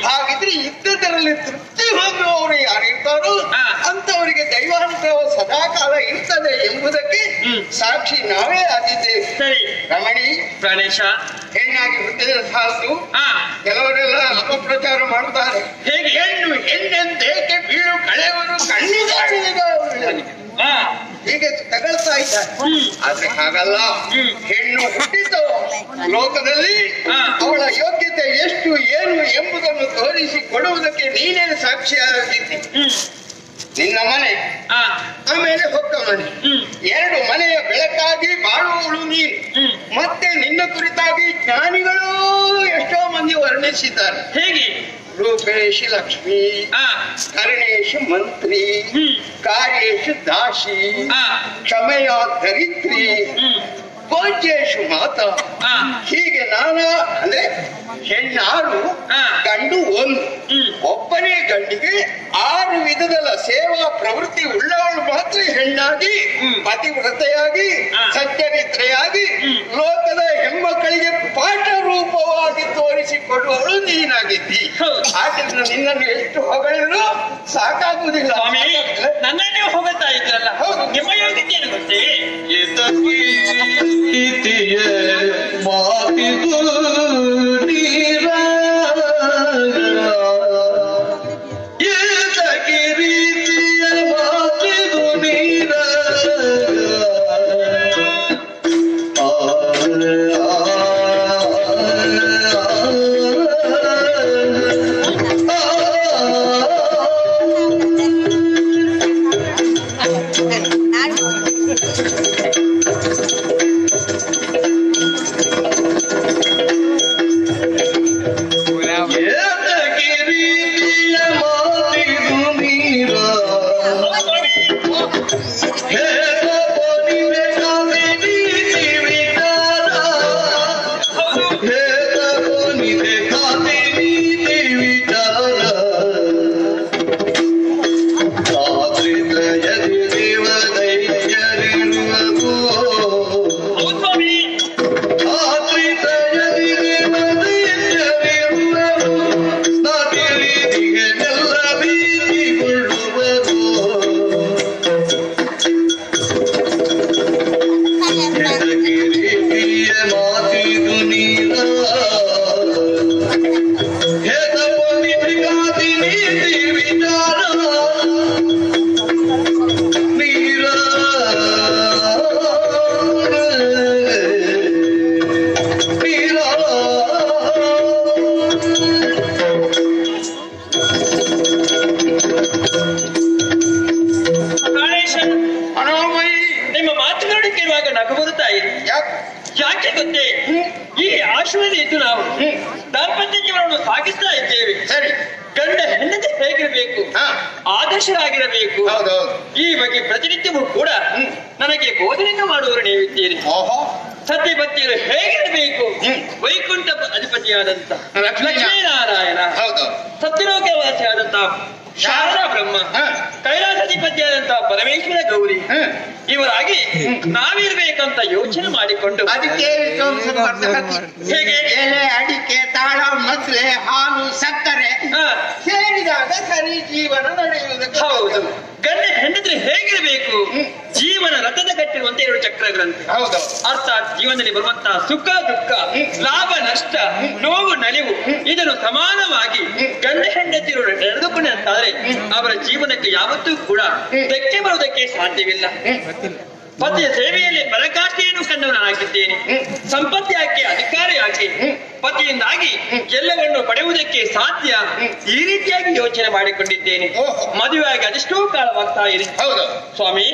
ಹಾಗಿದ್ರೆ ಇದ್ದದರಲ್ಲಿ ತೃಪ್ತಿ ಹೊಂದುವವರು ಯಾರಿರ್ತಾರೋ ಅಂತವರಿಗೆ ದೈವಾನುಗ್ರಹ ಸದಾಕಾಲ ಇರ್ತದೆ ಎಂಬುದಕ್ಕೆ ಸಾಕ್ಷಿ ನಾವೇ ಆಗಿದ್ದೇವೆ. ಸರಿ ರಮಣಿ ಪ್ರಾಣೇಶ, ಹೆಣ್ಣಾಗಿ ಹುಟ್ಟಿದ ಸಾಲದು. ಕೆಲವರೆಲ್ಲ ಅಪಪ್ರಚಾರ ಮಾಡುತ್ತಾರೆ. ಹೇಗೆ? ಹೆಣ್ಣು ಹೆಣ್ಣೆಂದೇಕೆ ಬೀಳು ಕಳೆಯವರು ಕಣ್ಣಿಗೆ ಹೀಗೆ ತಗೊಳ್ತಾ ಇದ್ದಾರೆ. ಆದ್ರೆ ಹಾಗಲ್ಲ. ಹೆಣ್ಣು ಹುಟ್ಟಿದ್ದು ಲೋಕದಲ್ಲಿ ಅವಳ ಯೋಗ್ಯತೆ ಎಷ್ಟು ಏನು ಎಂಬುದನ್ನು ತೋರಿಸಿ ಕೊಡುವುದಕ್ಕೆ ನೀನೇ ಸಾಕ್ಷಿಯಾಗಿದ್ದಿ. ನಿನ್ನ ಮನೆ, ಆಮೇಲೆ ಹೊಕ್ಕ ಮನೆ, ಎರಡು ಮನೆಯ ಬೆಳಕಾಗಿ ಬಾಳುವವಳು ನೀನು. ಮತ್ತೆ ನಿನ್ನ ಕುರಿತಾಗಿ ಜ್ಞಾನಿಗಳು ಎಷ್ಟೋ ಮಂದಿ ವರ್ಣಿಸಿದ್ದಾರೆ. ಹೇಗೆ? ರೂಪೇಶು ಲಕ್ಷ್ಮಿ, ಕರ್ಣೇಶು ಮಂತ್ರಿ, ಕಾರ್ಯೇಶು ದಾಸಿ, ಕ್ಷಮೆಯ ಧರಿತ್ರಿ, ಪೂಜ್ಯೇಶು ಮಾತಾ. ಹೀಗೆ ನಾನಾ ಅಂದ್ರೆ ಹೆಣ್ಣಾರು ಗಂಡು ಒಂದು. ಒಬ್ಬನೇ ಗಂಡಿಗೆ 6 ವಿಧದ ಸೇವಾ ಪ್ರವೃತ್ತಿ ಉಳ್ಳವಳು ಮಾತ್ರ ಹೆಣ್ಣಾಗಿ ಪತಿವ್ರತೆಯಾಗಿ ಸಚ್ಚರಿತ್ರೆಯಾಗಿ ಲೋಕದ ಹೆಣ್ಮಕ್ಕಳಿಗೆ ಪಾಠ ರೂಪವಾಗಿ ತೋರಿಸಿಕೊಡುವವಳು ನೀನಾಗಿದ್ದಿ. ಆದ್ರಿಂದ ನಿನ್ನನ್ನು ಎಷ್ಟು ಹೊಗಳಿದ್ರು ಸಾಕಾಗುವುದಿಲ್ಲ. ನನ್ನನ್ನೇ ಹೋಗುತ್ತಾ ಇದ್ರಲ್ಲ, ನಿಮ್ಮ ಯೋಗ್ಯತೆ ಏನು ಗೊತ್ತೇ? ಮಾತಿದು ನೀರ ರೀತಿಯ ಮಾತಿದು ನೀರ ಯಾಕೆ ಗೊತ್ತೇ? ಈ ಆಶ್ರಮದಲ್ಲಿ ಇದ್ದು ನಾವು ದಾಂಪತ್ಯ ಜೀವನವನ್ನು ಸಾಗಿಸ್ತಾ ಇದ್ದೇವೆ. ಸರಿ, ಗಂಡ ಹೆಂಡತಿ ಹೇಗಿರಬೇಕು, ಆದರ್ಶರಾಗಿರಬೇಕು, ಈ ಬಗ್ಗೆ ಪ್ರತಿನಿತ್ಯವೂ ಕೂಡ ನನಗೆ ಬೋಧನೆಯನ್ನು ಮಾಡುವವರು ನೀವಿದ್ದೀರಿ. ಸತ್ಯಪತಿಯರು ಹೇಗಿರಬೇಕು, ವೈಕುಂಠ ಅಧಿಪತಿಯಾದಂತ ಲಕ್ಷ್ಮೀನಾರಾಯಣ, ಸತ್ಯಲೋಕವಾಸಿಯಾದಂತಹ ಶಾರದಾ ಬ್ರಹ್ಮ, ಕೈಲಾಸಾಧಿಪತಿಯಾದಂತಹ ಪರಮೇಶ್ವರ ಗೌರಿ ಇವರಾಗಿ ನಾವಿರ್ಬೇಕಂತ ಯೋಚನೆ ಮಾಡಿಕೊಂಡು ಅದಕ್ಕೆ ಹೇಗೆ ಎಲೆ, ಅಡಿಕೆ, ತಾಳ, ಮಸಲೆ, ಹಾಲು, ಸಕ್ಕರೆ ಸೇರಿದಾಗ ಸರಿ ಜೀವನ ನಡೆಯುವುದಕ್ಕೆ. ಹೌದು, ಗಂಡ ಹೆಂಡತಿ ಹೇಗಿರಬೇಕು, ಜೀವನ ರಥದ ಕಟ್ಟಿರುವಂತ 2 ಚಕ್ರಗಳಂತೆ. ಅರ್ಥಾತ್ ಜೀವನದಲ್ಲಿ ಬರುವಂತಹ ಸುಖ ದುಃಖ, ಲಾಭ ನಷ್ಟ, ನೋವು ನಲಿವು ಇದನ್ನು ಸಮಾನವಾಗಿ ಗಂಡ ಹೆಂಡತಿರು ನಡೆದುಕೊಂಡಂತಾದ್ರೆ ಅವರ ಜೀವನಕ್ಕೆ ಯಾವತ್ತೂ ಕೂಡ ಧಕ್ಕೆ ಬರುವುದಕ್ಕೆ ಸಾಧ್ಯವಿಲ್ಲ. ಪತಿಯ ಸೇವೆಯಲ್ಲಿ ಪರಕಾಷ್ಠೆಯನ್ನು ಕಂಡವನಾಗಿದ್ದೇನೆ. ಸಂಪತ್ತಿ ಯಾಕೆ, ಅಧಿಕಾರ ಯಾಕೆ, ಪತಿಯಿಂದಾಗಿ ಎಲ್ಲವನ್ನು ಪಡೆಯುವುದಕ್ಕೆ ಸಾಧ್ಯ. ಈ ರೀತಿಯಾಗಿ ಯೋಚನೆ ಮಾಡಿಕೊಂಡಿದ್ದೇನೆ. ಮದುವೆಯಾಗಿ ಅದೆಷ್ಟೋ ಕಾಲವಾಗ್ತಾ ಇದೆ ಸ್ವಾಮಿ.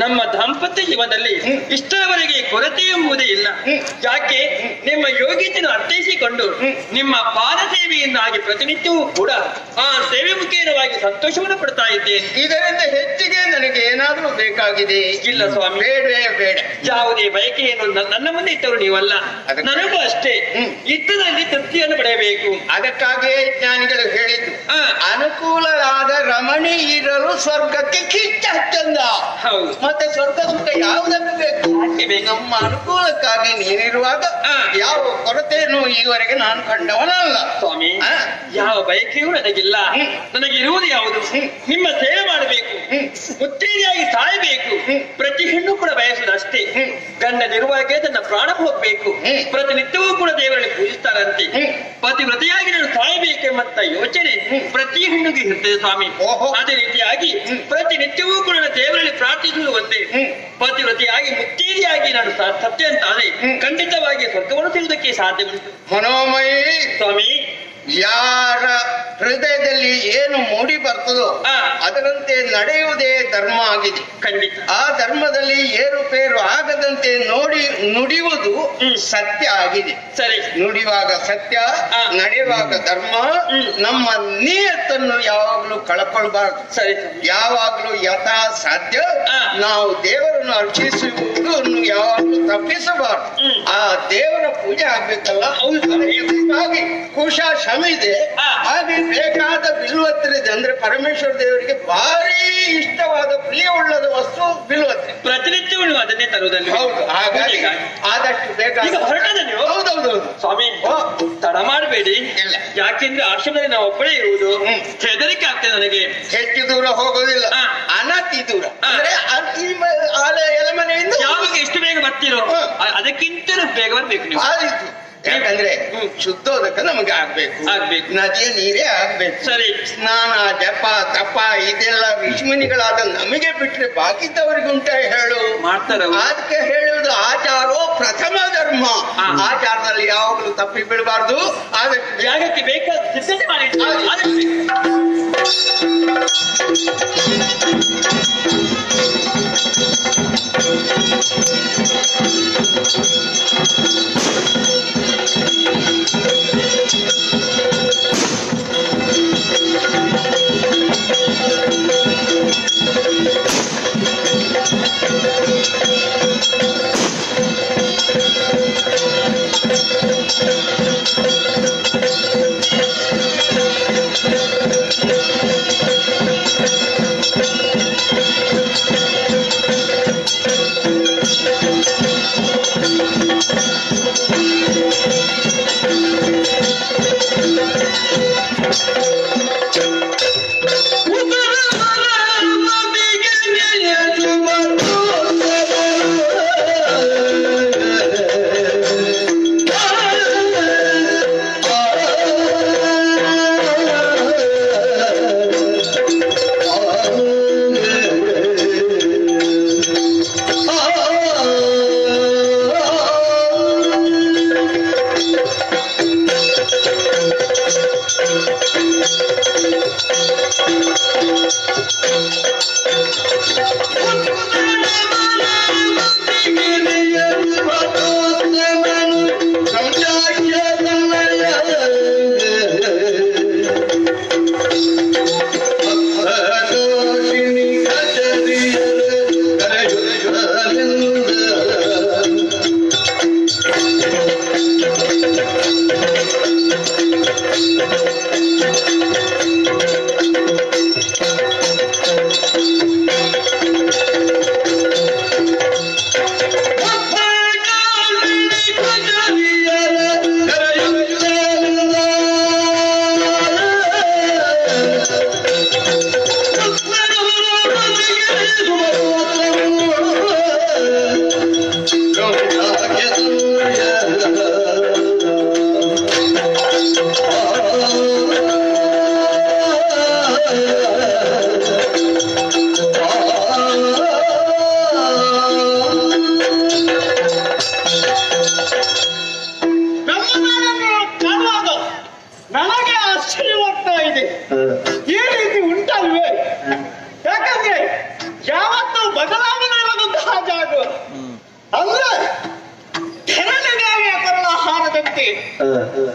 ನಮ್ಮ ದಾಂಪತ್ಯ ಜೀವನದಲ್ಲಿ ಇಷ್ಟರವರೆಗೆ ಕೊರತೆ ಎಂಬುದೇ ಇಲ್ಲ. ಯಾಕೆ? ನಿಮ್ಮ ಯೋಗ್ಯತೆಯನ್ನು ಅರ್ಥೈಸಿಕೊಂಡು ನಿಮ್ಮ ಪಾದ ಸೇವೆಯಿಂದಾಗಿ ಪ್ರತಿನಿತ್ಯವೂ ಕೂಡ ಆ ಸೇವೆ ಮುಖೇನವಾಗಿ ಸಂತೋಷವನ್ನು ಪಡ್ತಾ ಇದ್ದೇನೆ. ಇದರಿಂದ ಹೆಚ್ಚಿಗೆ ನನಗೆ ಏನಾದ್ರೂ ಬೇಕಾಗಿದೆ? ಇಲ್ಲ ಸ್ವಾಮಿ, ಬೇಡವೇ ಬೇಡ. ಯಾವುದೇ ಬಯಕೆಯನ್ನು ನನ್ನ ಮುಂದೆ ಇಟ್ಟವರು ನೀವಲ್ಲ, ನನಗೂ ಅಷ್ಟೇ. ಇದ್ದದಲ್ಲಿ ತೃಪ್ತಿಯನ್ನು ಪಡೆಯಬೇಕು. ಅದಕ್ಕಾಗಿಯೇ ಜ್ಞಾನಿಗಳು ಹೇಳಿದ್ದು, ಅನುಕೂಲವಾದ ರಮಣಿ ಇರಲು ಸ್ವರ್ಗಕ್ಕೆ ಕಿಚ್ಚ ಚಂದ. ಹೌದು, ಮತ್ತೆ ಸ್ವರ್ಗ ಸುಖ ಯಾವುದನ್ನು ಬೇಕು? ನಮ್ಮ ಅನುಕೂಲಕ್ಕಾಗಿ ನೀನಿರುವಾಗ ಯಾವ ಕೊರತೆಯನ್ನು ಈಗ ಈವರೆಗೆ ನಾನು ಕಂಡವನಲ್ಲ. ಸ್ವಾಮಿ, ಯಾವ ಬಯಕೆಯೂ ನನಗಿಲ್ಲ. ನನಗಿರುವುದು ಯಾವುದು? ನಿಮ್ಮ ಸೇವೆ ಮಾಡಬೇಕು, ಮುತ್ತೈದೆಯಾಗಿ ಸಾಯಬೇಕು. ಪ್ರತಿ ಹೆಣ್ಣು ಕೂಡ ಬಯಸುವುದಷ್ಟೇ. ಗಂಡನಿರುವಾಗೆ ತನ್ನ ಪ್ರಾಣ ಹೋಗ್ಬೇಕು. ಪ್ರತಿನಿತ್ಯವೂ ಕೂಡ ದೇವರಲ್ಲಿ ಪೂಜಿಸ್ತಾರಂತೆ. ಪತಿವ್ರತೆಯಾಗಿ ನಾನು ಸಾಯಬೇಕೆಂಬಂತ ಯೋಚನೆ ಪ್ರತಿ ಹೆಣ್ಣಿಗೆ ಇರ್ತದೆ ಸ್ವಾಮಿ. ಅದೇ ರೀತಿಯಾಗಿ ಪ್ರತಿನಿತ್ಯವೂ ಕೂಡ ದೇವರಲ್ಲಿ ಪ್ರಾರ್ಥಿಸುವುದು ಒಂದೇ. ಪತಿವ್ರತೆಯಾಗಿ ಮುತ್ತೈದೆಯಾಗಿ ನಾನು ಸತ್ಯ ಅಂತಾದ್ರೆ ಖಂಡಿತವಾಗಿ ಸ್ವರ್ಗವನ್ನು ಸಿಗುವುದಕ್ಕೆ ಸಾಧ್ಯ ಉಂಟು. ಮನೋಮಯಿ ಸ್ವಾಮಿ, ಯಾರ ಹೃದಯದಲ್ಲಿ ಏನು ಮೂಡಿ ಬರ್ತದೋ ಅದರಂತೆ ನಡೆಯುವುದೇ ಧರ್ಮ ಆಗಿದೆ. ಖಂಡಿತ ಆ ಧರ್ಮದಲ್ಲಿ ಏರುಪೇರು ಆಗದಂತೆ ನುಡಿಯುವುದು ಸತ್ಯ ಆಗಿದೆ. ಸರಿ, ನುಡಿಯುವಾಗ ಸತ್ಯ, ನಡೆಯುವಾಗ ಧರ್ಮ. ನಮ್ಮ ನಿಯತ್ತನ್ನು ಯಾವಾಗಲೂ ಕಳ್ಕೊಳ್ಬಾರ್ದು. ಸರಿ, ಯಾವಾಗಲೂ ಯಥಾ ಸಾಧ್ಯ ನಾವು ದೇವರನ್ನು ಅರ್ಚಿಸುವುದನ್ನು ಯಾವಾಗಲೂ ತಪ್ಪಿಸಬಾರ್ದು. ಆ ದೇವರ ಪೂಜೆ ಆಗ್ಬೇಕಲ್ಲ. ಹಾಗೆ ಕುಶ ಇದೆ. ಹಾಗೆ ಬೇಕಾದ ಬಿಲ್ವತ್ರಿದೆ. ಅಂದ್ರೆ ಪರಮೇಶ್ವರ ದೇವರಿಗೆ ಭಾರಿ ಇಷ್ಟವಾದ ಪ್ರಿಯವುಳ್ಳದ ವಸ್ತು ಬಿಲ್ವತ್ರಿ. ಪ್ರತಿನಿತ್ಯವೂ ನೀವು ಅದನ್ನೇ ತರುವುದಲ್ಲಿ. ಹೌದು, ಹಾಗಾಗಿ ಆದಷ್ಟು ಬೇಕಾದ ಹೊರಟದ ನೀವು. ಹೌದೌದು ಸ್ವಾಮಿ, ತಡ ಮಾಡಬೇಡಿ. ಇಲ್ಲ, ಯಾಕೆಂದ್ರೆ ಆಶ್ರಮದಲ್ಲಿ ನಾವು ಒಬ್ಬಳೇ ಇರುವುದು. ಹೆದರಿಕೆ ಆಗ್ತದೆ ನನಗೆ. ಹೆಚ್ಚು ದೂರ ಹೋಗೋದಿಲ್ಲ, ಅನತಿ ದೂರ. ಅಂದ್ರೆ ಎಲೆಮನೆಯಿಂದ ಯಾವಾಗ ಎಷ್ಟು ಬೇಗ ಬರ್ತೀರೋ ಅದಕ್ಕಿಂತ ಬೇಗ ಬರ್ಬೇಕು ನೀವು. ಆದಿತ್ತು. ಯಾಕಂದ್ರೆ ಶುದ್ಧೋದಕ ನಮಗೆ ಆಗ್ಬೇಕು, ನದಿಯ ನೀರೇ ಆಗ್ಬೇಕು. ಸರಿ, ಸ್ನಾನ ಜಪ ತಪ ಇದೆಲ್ಲ ಋಷಿಮುನಿಗಳಾದ ನಮಗೆ ಬಿಟ್ರೆ ಬಾಕಿದ್ದವರಿಗುಂಟ ಹೇಳು ಮಾಡ್ತಾರೆ. ಅದಕ್ಕೆ ಹೇಳುವುದು ಆಚಾರೋ ಪ್ರಥಮ ಧರ್ಮ. ಆಚಾರದಲ್ಲಿ ಯಾವಾಗಲೂ ತಪ್ಪಿ ಬಿಡಬಾರ್ದು. ಅದಕ್ಕೆ ಜಾಗಕ್ಕೆ ಬೇಕಾದ ಸಿದ್ಧತೆ ಮಾಡಿ.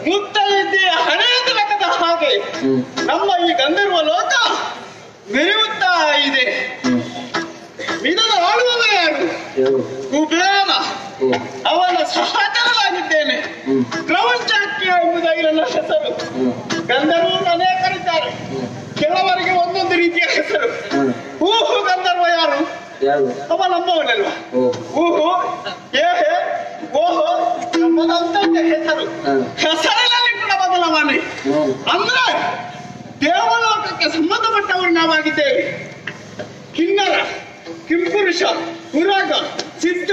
ಮುತ್ತೈದೆ ಹಣೆಯದ ಲೆಕ್ಕದ ಹಾಗೆ ನಮ್ಮ ಈ ಗಂಧರ್ವ ಲೋಕ ಮೆರೆಯುತ್ತಾ ಇದೆ. ಇದನ್ನು ಆಳುವವ ಯಾರು? ಕುಬೇರ. ಅವನ ಸಹಚರನಾಗಿದ್ದೇನೆ. ಪ್ರಪಂಚಕ್ಕೆ ಎಂಬುದಾಗಿ ನನ್ನ ಹೆಸರು. ಗಂಧರ್ವರು ಅನೇಕರಿದ್ದಾರೆ, ಕೆಲವರಿಗೆ ಒಂದೊಂದು ರೀತಿಯ ಹೆಸರು. ಊಹು ಗಂಧರ್ವ ಯಾರು? ಅವ ನಮ್ಮವನಲ್ವ? ಊಹು, ಏಹೆ, ಓಹೋ, ಎಂಬುದಂತ ಹೆಸರು. ಹೆಸರಿನಲ್ಲಿ ಕೂಡ ಬದಲಾವಣೆ. ಅಂದ್ರೆ ದೇವಲೋಕಕ್ಕೆ ಸಂಬಂಧಪಟ್ಟವರು ನಾವಾಗಿದ್ದೇವೆ. ಕಿನ್ನರ, ಕಿಂಪುರುಷ, ಪುರಾಗ, ಸಿದ್ಧ,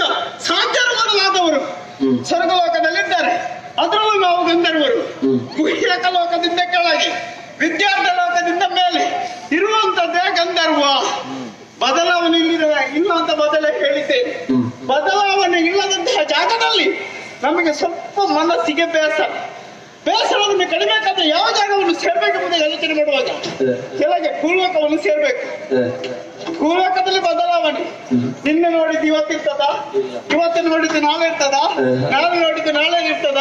ಸಾಂಖ್ಯರು ಮೊದಲಾದವರು ಸ್ವರ್ಗಲೋಕದಲ್ಲಿದ್ದಾರೆ. ಅದರಲ್ಲೂ ನಾವು ಗಂಧರ್ವರು. ಗುಹ್ಯಕ ಲೋಕದಿಂದ ಕೆಳಗೆ, ವಿದ್ಯಾರ್ಥ ಲೋಕದಿಂದ ಮೇಲೆ ಇರುವಂತದ್ದೇ ಗಂಧರ್ವ. ಬದಲಾವಣೆ ಇಲ್ಲ ಅಂತ ಮೊದಲೇ ಹೇಳಿದ್ದೇನೆ. ಬದಲಾವಣೆ ಇಲ್ಲದಂತಹ ಜಾಗದಲ್ಲಿ ನಮಗೆ ಸ್ವಲ್ಪ ಮನಸ್ಸಿಗೆ ಬೇಸರವನ್ನು ಕಡಿಮೆಯಾದ್ರೆ ಯಾವ ಜಾಗವನ್ನು ಸೇರ್ಬೇಕೆಂಬುದು ಯೋಚನೆ ಮಾಡುವಾಗ ಕೆಳಗೆ ಭೂಲೋಕವನ್ನು ಸೇರ್ಬೇಕು. ಭೂಲೋಕದಲ್ಲಿ ಬದಲಾವಣೆ. ನಿನ್ನೆ ನೋಡಿದ್ದು ಇವತ್ತಿರ್ತದ, ಇವತ್ತು ನೋಡಿದ್ದು ನಾಳೆ ಇರ್ತದ, ನಾಳೆ ನೋಡಿದ್ದು ನಾಳೆ ಇರ್ತದ.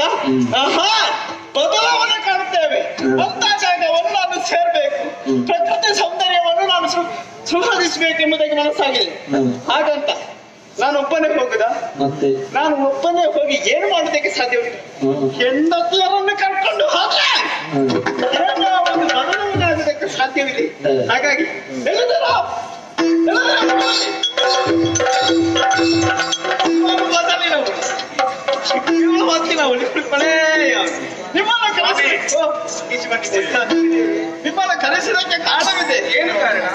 ಬದಲಾವಣೆ ಕಾಣುತ್ತೇವೆ. ಅಂತ ಜಾಗವನ್ನು ನಾನು ಸೇರ್ಬೇಕು, ಪ್ರಕೃತಿ ಸೌಂದರ್ಯವನ್ನು ನಾನು ಸುಧಾರಿಸಬೇಕೆಂಬುದಾಗಿ ಮನಸ್ಸಾಗಿದೆ. ಹಾಗಂತ ನಾನು ಒಬ್ಬನೇ ಹೋಗುದ? ನಾನು ಒಬ್ಬನೇ ಹೋಗಿ ಏನು ಮಾಡೋದಕ್ಕೆ ಸಾಧ್ಯವಿಲ್ಲ. ಹೆಂಡತಿಯರನ್ನು ಕರ್ಕೊಂಡು ಹೋದ್ರೆ ಒಂದು ಬದಲಾವಣೆ ಸಾಧ್ಯವಿದೆ. ಹಾಗಾಗಿ ನಿಮ್ಮನ್ನ ಕರೆಸಿದಕ್ಕೆ ಕಾರಣವಿದೆ. ಏನು ಕಾರಣ?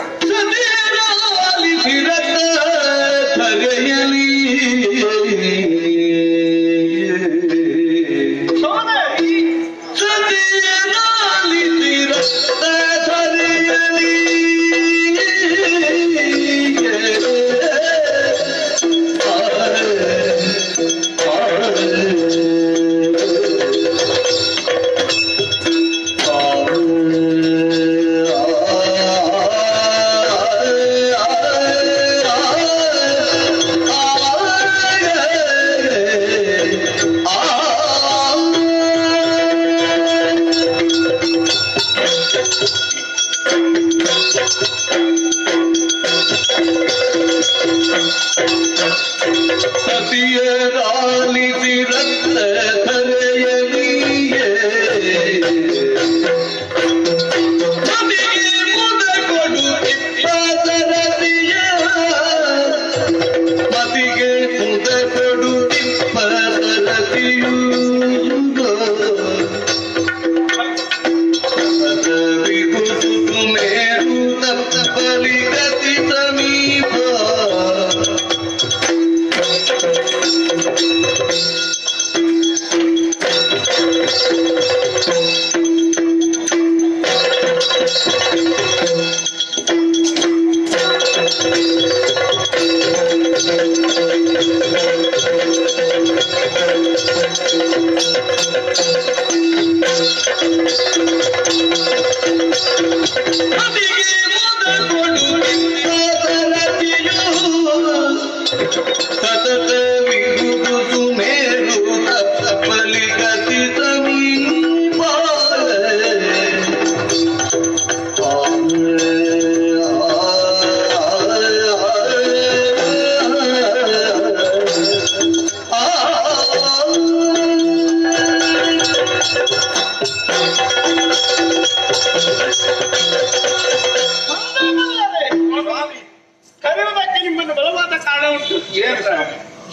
ಕರೆಯುವುದಕ್ಕೆ ನಿಮ್ಮನ್ನು ಬಲವಾದ ಕಾರಣ ಉಂಟು.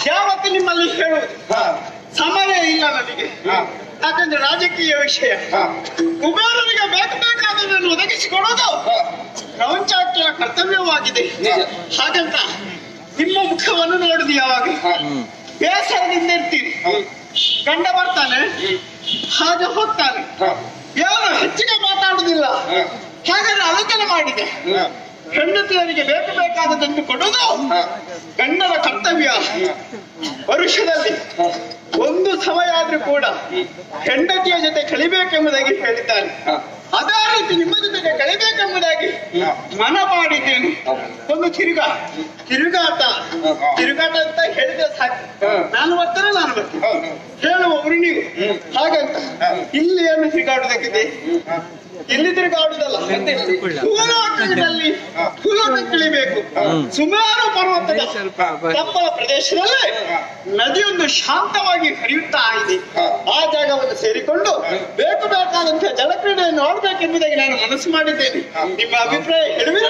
ಯಾವತ್ತು ನಿಮ್ಮಲ್ಲಿ ಹೇಳುವುದು ಸಮಯ ಇಲ್ಲ ನನಗೆ. ಯಾಕಂದ್ರೆ ರಾಜಕೀಯ ವಿಷಯ. ಕುಬೇರನಿಗೆ ಬೇಕಾದದನ್ನು ಒದಗಿಸಿಕೊಡೋದು ಪ್ರಪಂಚಾಖ್ಯ ಕರ್ತವ್ಯವಾಗಿದೆ. ಹಾಗಂತ ನಿಮ್ಮ ಮುಖವನ್ನು ನೋಡುದು ಯಾವಾಗ ಬೇಸರದಿಂದ ಇರ್ತೀರಿ. ಗಂಡ ಬರ್ತಾನೆ, ಹಾಗೆ ಹೋಗ್ತಾನೆ, ಯಾರು ಹೆಚ್ಚಿಗೆ ಮಾತಾಡುದಿಲ್ಲ. ಹಾಗಾದ್ರೆ ಆಲೋಚನೆ ಮಾಡಿದೆ, ಹೆಂಡತಿಯರಿಗೆ ಬೇಕಾದದನ್ನು ಕೊಡುವುದು ಗಂಡನ ಕರ್ತವ್ಯ. ವರುಷದಲ್ಲಿ ಒಂದು ಸಮಯ ಆದ್ರೂ ಕೂಡ ಹೆಂಡತಿಯ ಜೊತೆ ಕಳಿಬೇಕೆಂಬುದಾಗಿ ಹೇಳಿದ್ದಾನೆ. ಅದೇ ರೀತಿ ನಿಮ್ಮ ಜೊತೆಗೆ ಕಳಿಬೇಕೆಂಬುದಾಗಿ ಮನ ಮಾಡಿದ್ದೇನೆ. ಒಂದು ತಿರುಗಾಟ ಅಂತ ಹೇಳಿದ್ರೆ ಸಾಕು. ನಾನು ಬರ್ತೇನೆ ಹೇಳುವವರು ನೀವು. ಹಾಗಂತ ಇಲ್ಲಿ ಏನು ತಿರುಗಾಡುವುದಕ್ಕಿದೆ? ಇಲ್ಲಿ ತಿರುಗಾಡುವುದಲ್ಲ, ಭೂಲೋಕದಲ್ಲಿ ತಿಳಿಬೇಕು. ಸುಮಾರು ಪರ್ವತದ ತಪ್ಪಲ ಪ್ರದೇಶದಲ್ಲಿ ನದಿಯೊಂದು ಶಾಂತವಾಗಿ ಹರಿಯುತ್ತಾ ಇದೆ. ಆ ಜಾಗವನ್ನು ಸೇರಿಕೊಂಡು ಬೇಕಾದಂತಹ ಜಲಕ್ರೀಡೆಯನ್ನು ಆಡಬೇಕೆಂಬುದಾಗಿ ನಾನು ಮನಸ್ಸು ಮಾಡಿದ್ದೇನೆ. ನಿಮ್ಮ ಅಭಿಪ್ರಾಯ ಹೇಳುವಿರ?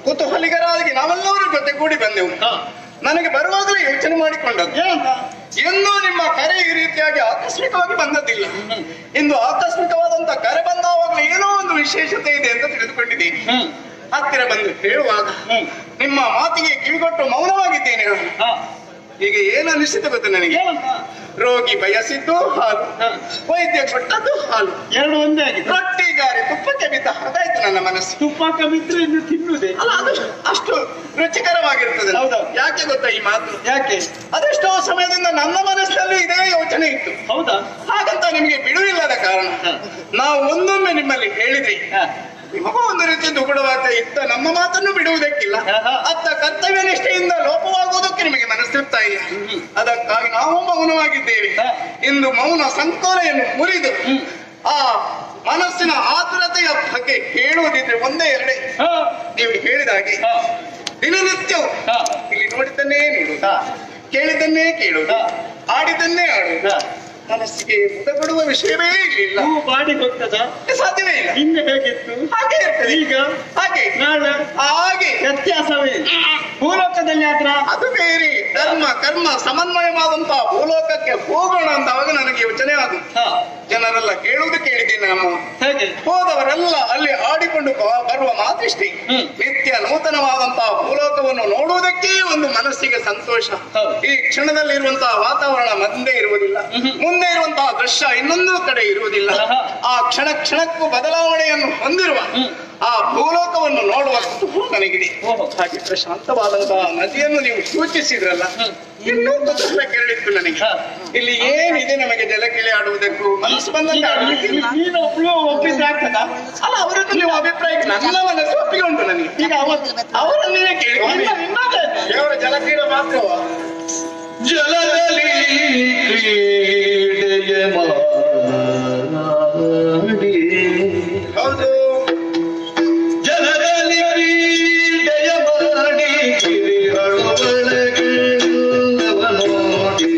ಕುತೂಹಲಿಗರಾಗಿ ನಾವೆಲ್ಲರೂ ಜೊತೆಗೂಡಿ ಬಂದೆವು. ನನಗೆ ಬರುವಾಗಲೇ ಯೋಚನೆ ಮಾಡಿಕೊಂಡದ್ದು, ಎಂದೂ ನಿಮ್ಮ ಕರೆ ಈ ರೀತಿಯಾಗಿ ಆಕಸ್ಮಿಕವಾಗಿ ಬಂದದ್ದಿಲ್ಲ. ಇಂದು ಆಕಸ್ಮಿಕವಾದಂತ ಕರೆ ಬಂದಾವಾಗಲೇ ಏನೋ ಒಂದು ವಿಶೇಷತೆ ಇದೆ ಅಂತ ತಿಳಿದುಕೊಂಡಿದ್ದೀನಿ. ಹತ್ತಿರ ಬಂದು ಹೇಳುವಾಗ ನಿಮ್ಮ ಮಾತಿಗೆ ಕಿವಿಗೊಟ್ಟು ಮೌನವಾಗಿದ್ದೇನೆ. ಈಗ ಏನು ಅನಿಸಿತು ಗೊತ್ತು ನನಗೆ, ರೋಗಿ ಬಯಸಿದ್ದು ಹಾಲು, ವೈದ್ಯ ಕೊಟ್ಟದ್ದು ಹಾಲು, ಎರಡು ಒಂದೇ ಆಗಿದೆ. ರೊಟ್ಟಿ ಜಾರಿ ತುಪ್ಪಕ್ಕೆ ಬಿದ್ದ ಹಾಗಾಯ್ತು ನನ್ನ ಮನಸ್ಸು. ತುಪ್ಪಕ್ಕೆ ಬಿದ್ದರೆ ಇನ್ನು ತಿನ್ನುವುದೇ ಅಲ್ಲ, ಅದು ಅಷ್ಟು ರುಚಿಕರವಾಗಿರ್ತದೆ. ಹೌದಾ? ಯಾಕೆ ಗೊತ್ತಾ ಈ ಮಾತು? ಯಾಕೆ? ಅದೆಷ್ಟೋ ಸಮಯದಿಂದ ನನ್ನ ಮನಸ್ಸಿನಲ್ಲಿ ಇದೇ ಯೋಚನೆ ಇತ್ತು. ಹೌದಾ? ಹಾಗಂತ ನಿಮಗೆ ಬಿಡುವಿಲ್ಲದ ಕಾರಣ ನಾವು ಒಂದೊಮ್ಮೆ ನಿಮ್ಮಲ್ಲಿ ಹೇಳಿದ್ರಿ, ನಿಮಗೂ ಒಂದು ರೀತಿ ದುಗುಡವಾಗ್ತಾ ಇತ್ತ ನಮ್ಮ ಮಾತನ್ನು ಬಿಡುವುದಕ್ಕಿಲ್ಲ. ಅತ್ತ ಕರ್ತವ್ಯ ನಿಷ್ಠೆಯಿಂದ ಲೋಪವಾಗುವುದಕ್ಕೆ ನಿಮಗೆ ಮನಸ್ಸಿರ್ತಾ ಇಲ್ಲ. ಅದಕ್ಕಾಗಿ ನಾವು ಮೌನವಾಗಿದ್ದೇವೆ. ಇಂದು ಮೌನ ಸಂಕೋಲೆಯನ್ನು ಮುರಿದು ಆ ಮನಸ್ಸಿನ ಆತುರತೆಯ ಬಗ್ಗೆ ಹೇಳುವುದಿದ್ರೆ ಒಂದೇ ಎರಡೇ. ನೀವು ಹೇಳಿದ ಹಾಗೆ ದಿನನಿತ್ಯವೂ ಇಲ್ಲಿ ನೋಡಿದ್ದನ್ನೇ ನೋಡುವುದು, ಕೇಳಿದ್ದನ್ನೇ ಕೇಳುವುದು, ಆಡಿದ್ದನ್ನೇ ಆಡುವುದು. ಮನಸ್ಸಿಗೆ ಮುದಗೊಡುವ ವಿಷಯವೇ ಇರಲಿಲ್ಲ. ಬಾಡಿ ಹೋಗ್ತದ? ಸಾಧ್ಯವೇ ಇಲ್ಲ. ಹಿಂದೆ ಹೇಗಿತ್ತು ಹಾಗೆ ಇರ್ತದೆ, ಈಗ ಹಾಗೆ, ನಾಳೆ ಹಾಗೆ. ವ್ಯತ್ಯಾಸವೇ ಭೂಲೋಕದಲ್ಲಿ ಆದ್ರ ಅದು ಬೇರೆ. ಧರ್ಮ ಕರ್ಮ ಸಮನ್ವಯವಾದಂತಹ ಭೂಲೋಕಕ್ಕೆ ಹೋಗೋಣ ಅಂತಾವಾಗ ನನಗೆ ಯೋಚನೆ ಆಗುತ್ತೆ. ಜನರೆಲ್ಲ ಕೇಳುವುದು ಕೇಳಿದ್ದೀನಿ. ನಮ್ಮ ಹೇಗೆ ಹೋದವರೆಲ್ಲ ಅಲ್ಲಿ ಆಡಿಕೊಂಡು ಬರುವ ಮಾತಿಷ್ಟೇ. ನಿತ್ಯ ನೂತನವಾದಂತಹ ಭೂಲೋಕವನ್ನು ನೋಡುವುದಕ್ಕೆ ಒಂದು ಮನಸ್ಸಿಗೆ ಸಂತೋಷ. ಈ ಕ್ಷಣದಲ್ಲಿ ಇರುವಂತಹ ವಾತಾವರಣ ಮುಂದೆ ಇರುವುದಿಲ್ಲ, ಮುಂದೆ ಇರುವಂತಹ ದೃಶ್ಯ ಇನ್ನೊಂದು ಕಡೆ ಇರುವುದಿಲ್ಲ. ಆ ಕ್ಷಣ ಕ್ಷಣಕ್ಕೂ ಬದಲಾವಣೆಯನ್ನು ಹೊಂದಿರುವ ಆ ಭೂಲೋಕವನ್ನು ನೋಡುವ ಕುತೂಹಲ ನನಗಿದೆ. ಹಾಗೆ ಪ್ರಶಾಂತವಾದಂತಹ ನದಿಯನ್ನು ನೀವು ಸೂಚಿಸಿದ್ರಲ್ಲ, ಇನ್ನೂ ಕುತೂಹಲ ಕೇಳಿತ್ತು ನನಗೆ. ಇಲ್ಲಿ ಏನಿದೆ ನಮಗೆ ಜಲಕಿಳಿ ಆಡುವುದಕ್ಕೂ ಮನಸ್ಸು ಬಂದಂತೆ ಆಡುವುದಕ್ಕೆ ಒಪ್ಪಿದ್ದಾಗ್ತದ ಅಲ್ಲ? ಅವರದ್ದು ನೀವು ಅಭಿಪ್ರಾಯ ನನ್ನ ಮನಸ್ಸು ಒಪ್ಪಿಗೆ ಉಂಟು ನನಗೆ. ಈಗ ಅವರನ್ನೇ ಕೇಳಿ ಅವರ ಜಲಕ್ರೀಡೆ ಮಾತ್ರವ ಜಲದಲ್ಲಿ ಕ್ರೀಡೆಯ ಮಾಡಿ, ಹೌದು ಜಲದಲ್ಲಿ ಕ್ರೀಡೆಯ ಮಾಡಿ ಗಿರಿಗಳು ಒಳಗೆಲ್ಲವ ನೋಡಿ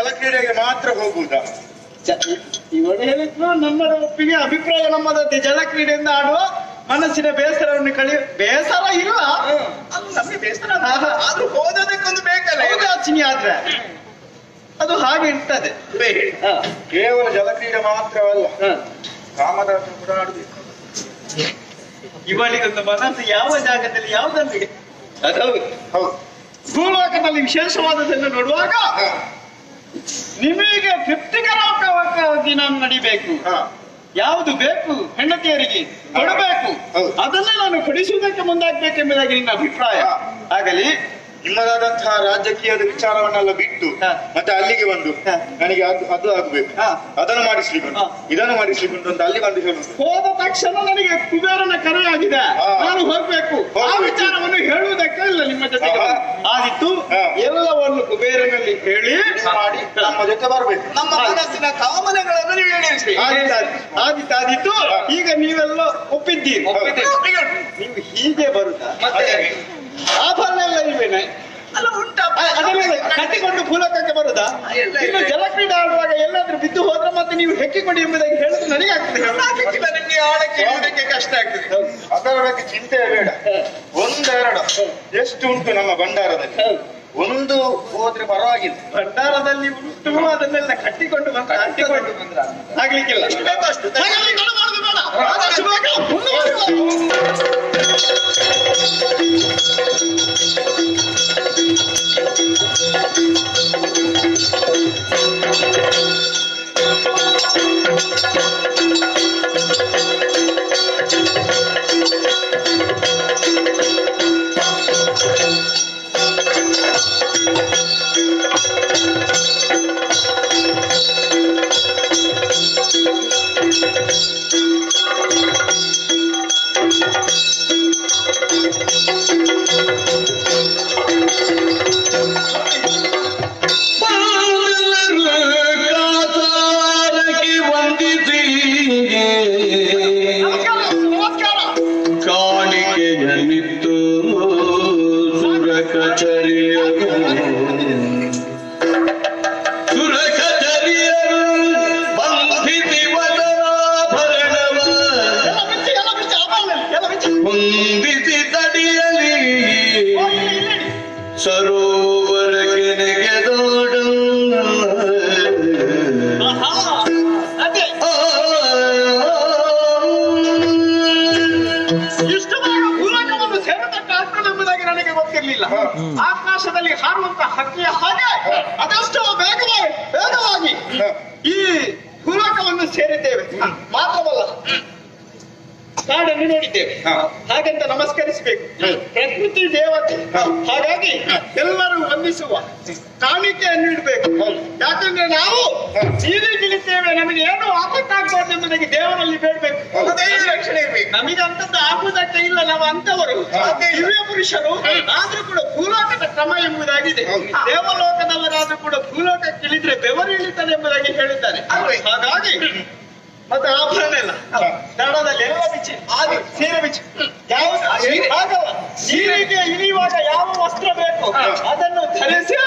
ಜಲಕ್ರೀಡೆಗೆ ಮಾತ್ರ ಹೋಗುವುದಾ? ಇವಾಗ ಹೇಳಿದ್ರು ನಮ್ಮದ ಒಪ್ಪಿಗೆ ಅಭಿಪ್ರಾಯ ನಮ್ಮದಕ್ಕೆ. ಜಲಕ್ರೀಡೆಯಿಂದ ಆಡುವ ಮನಸ್ಸಿನ ಬೇಸರವನ್ನು ಬೇಸರ ಇಲ್ಲ, ಅದು ನಮಗೆ ಬೇಸರ ಆದ್ರೂ ಹೋದದಕ್ಕೊಂದು ಬೇಕಲ್ಲ. ಯೋಗಾಚನೆ ಆದ್ರೆ ಅದು ಹಾಗೆ ಇರ್ತದೆ. ಕೇವಲ ಜಲಕ್ರೀಡೆ ಮಾತ್ರವಲ್ಲ, ಕಾಮದಾಸ ಕೂಡ ಆಡುಬೇಕು. ಇವಳಿಗೊಂದು ಮನಸ್ಸು ಯಾವ ಜಾಗದಲ್ಲಿ ಯಾವುದಲ್ಲಿಗೆ ಹೌದು. ಭೂಲೋಕದಲ್ಲಿ ವಿಶೇಷವಾದದನ್ನು ನೋಡುವಾಗ ನಿಮಗೆ ತೃಪ್ತಿಕರವಾಗಿ ನಾನು ನಡಿಬೇಕು. ಯಾವುದು ಬೇಕು ಹೆಂಡತಿಯರಿಗೆ ಕೊಡಬೇಕು, ಅದನ್ನೇ ನಾನು ಕೊಡಿಸುವುದಕ್ಕೆ ಮುಂದಾಗಬೇಕೆಂಬುದಾಗಿ ನಿನ್ನ ಅಭಿಪ್ರಾಯ. ಆಗಲಿ ನಿಮ್ಮದಾದಂತಹ ರಾಜಕೀಯದ ವಿಚಾರವನ್ನೆಲ್ಲ ಬಿಟ್ಟು ಮತ್ತೆ ಅಲ್ಲಿಗೆ ಬಂದು ನನಗೆ ಅದು ಆಗ್ಬೇಕು, ಅದನ್ನು ಮಾಡಿಸ್ಲಿಕ್ಕೆ ಇದನ್ನು ಮಾಡಿಸ್ಲಿಕ್ಕೆ ಅಂತ ಅಲ್ಲಿ ಬಂದು ಹೇಳುದು. ಹೋದ ತಕ್ಷಣ ನನಗೆ ಕುಬೇರನ ಕರೆಯಾಗಿದೆ, ನಾನು ಹೋಗ್ಬೇಕು. ಆ ವಿಚಾರವನ್ನು ಹೇಳುವುದಕ್ಕೆ ಇಲ್ಲ ನಿಮ್ಮ ಜೊತೆಗೆ ಆದಿತ್ತು. ಎಲ್ಲವನ್ನು ಕುಬೇರನಲ್ಲಿ ಹೇಳಿ ಮಾಡಿ ನಮ್ಮ ಜೊತೆ ಬರ್ಬೇಕು. ನಮ್ಮ ಮನಸ್ಸಿನ ಕಾಮನೆಗಳನ್ನು ನೀವು ಹೇಳಿಸಿ. ಆದಿತ್ತು. ಈಗ ನೀವೆಲ್ಲ ಒಪ್ಪಿದ್ದೀರಿ. ನೀವು ಹೀಗೆ ಬರುತ್ತಾ? ಆಭರಣ ಎಲ್ಲ ಇಲ್ವೇನೆ? ಕಟ್ಟಿಕೊಂಡು ಭೂಲೋಕಕ್ಕೆ ಬರುದಾ? ಇನ್ನು ಜಲಕ್ರೀಡೆ ಆಡುವಾಗ ಎಲ್ಲಾದ್ರೂ ಬಿದ್ದು ಹೋದ್ರೆ ಮತ್ತೆ ನೀವು ಹೆಕ್ಕಿಕೊಡಿ ಎಂಬುದಾಗಿ ಹೇಳಿದ್ರೆ ನನಗೆ ಆಗ್ತದೆ. ನಿಮ್ಗೆ ಆಡಕ್ಕೆ ಇರುವುದಕ್ಕೆ ಕಷ್ಟ ಆಗ್ತದೆ. ಅದರ ಬಗ್ಗೆ ಚಿಂತೆ ಬೇಡ. ಒಂದೆರಡು ಎಷ್ಟು ಉಂಟು ನಮ್ಮ ಭಂಡಾರದಲ್ಲಿ, ಒಂದು ಹೋದ್ರೆ ಪರವಾಗಿಲ್ಲ. ಭಂಡಾರದಲ್ಲಿ ಉಂಟು, ಅದನ್ನೆಲ್ಲ ಕಟ್ಟಿಕೊಂಡು ಬಂದ್ರೆ ಆಗ್ಲಿಕ್ಕಿಲ್ಲ. ಆಕಾಶದಲ್ಲಿ ಹಾರುವಂತ ಹಕ್ಕಿಯ ಹಾಗೆ ಅದಷ್ಟು ವೇಗವಾಗಿ ಈ ಭೂಲೋಕವನ್ನು ಸೇರಿದ್ದೇವೆ. ಮಾತ್ರವಲ್ಲ, ಕಾಡನ್ನು ನೋಡಿದ್ದೇವೆ. ಹಾಗಂತ ನಮಸ್ಕರಿಸಬೇಕು. ಪ್ರಕೃತಿ ದೇವತೆ, ಹಾಗಾಗಿ ಎಲ್ಲರೂ ವಂದಿಸುವ ಕಾಣಿಕೆಯನ್ನು ಇಡಬೇಕು. ಯಾಕಂದ್ರೆ ನಾವು ಜೀವಿಗಿಳಿತೇವೆ, ನಮಗೆ ಏನು ಆಪತ್ತಾಗಬಾರ್ದು ಎಂಬುದಾಗಿ ದೇವರಲ್ಲಿ ಬೇಡಬೇಕು. ರಕ್ಷಣೆ ಇರಬೇಕು. ನಮಗೆ ಅಂತದ್ದು ಆಗುವುದಕ್ಕೆ ಇಲ್ಲ, ನಾವು ಅಂತವರು ದಿವ್ಯ ಪುರುಷರು. ಆದ್ರೂ ಕೂಡ ಭೂಲೋಕದ ಕ್ರಮ ಎಂಬುದಾಗಿದೆ. ದೇವಲೋಕದವರಾದ್ರೂ ಕೂಡ ಭೂಲೋಕಕ್ಕೆ ಇಳಿದ್ರೆ ಬೆವರು ಇಳಿತದೆ ಎಂಬುದಾಗಿ ಹೇಳಿದ್ದಾರೆ. ಹಾಗಾಗಿ ಮತ್ತೆ ಆಭರಣ ಇಲ್ಲ, ದಡದಲ್ಲಿ ಎಲ್ಲ ಬಿಚ್ಚಿ, ಆದಿ ಸೀರೆ ಬಿಚ್ಚಿ. ಆಗಲ್ಲ, ಸೀರೆಗೆ ಇಳಿಯುವಾಗ ಯಾವ ವಸ್ತ್ರ ಬೇಕು ಅದನ್ನು ಧರಿಸಿ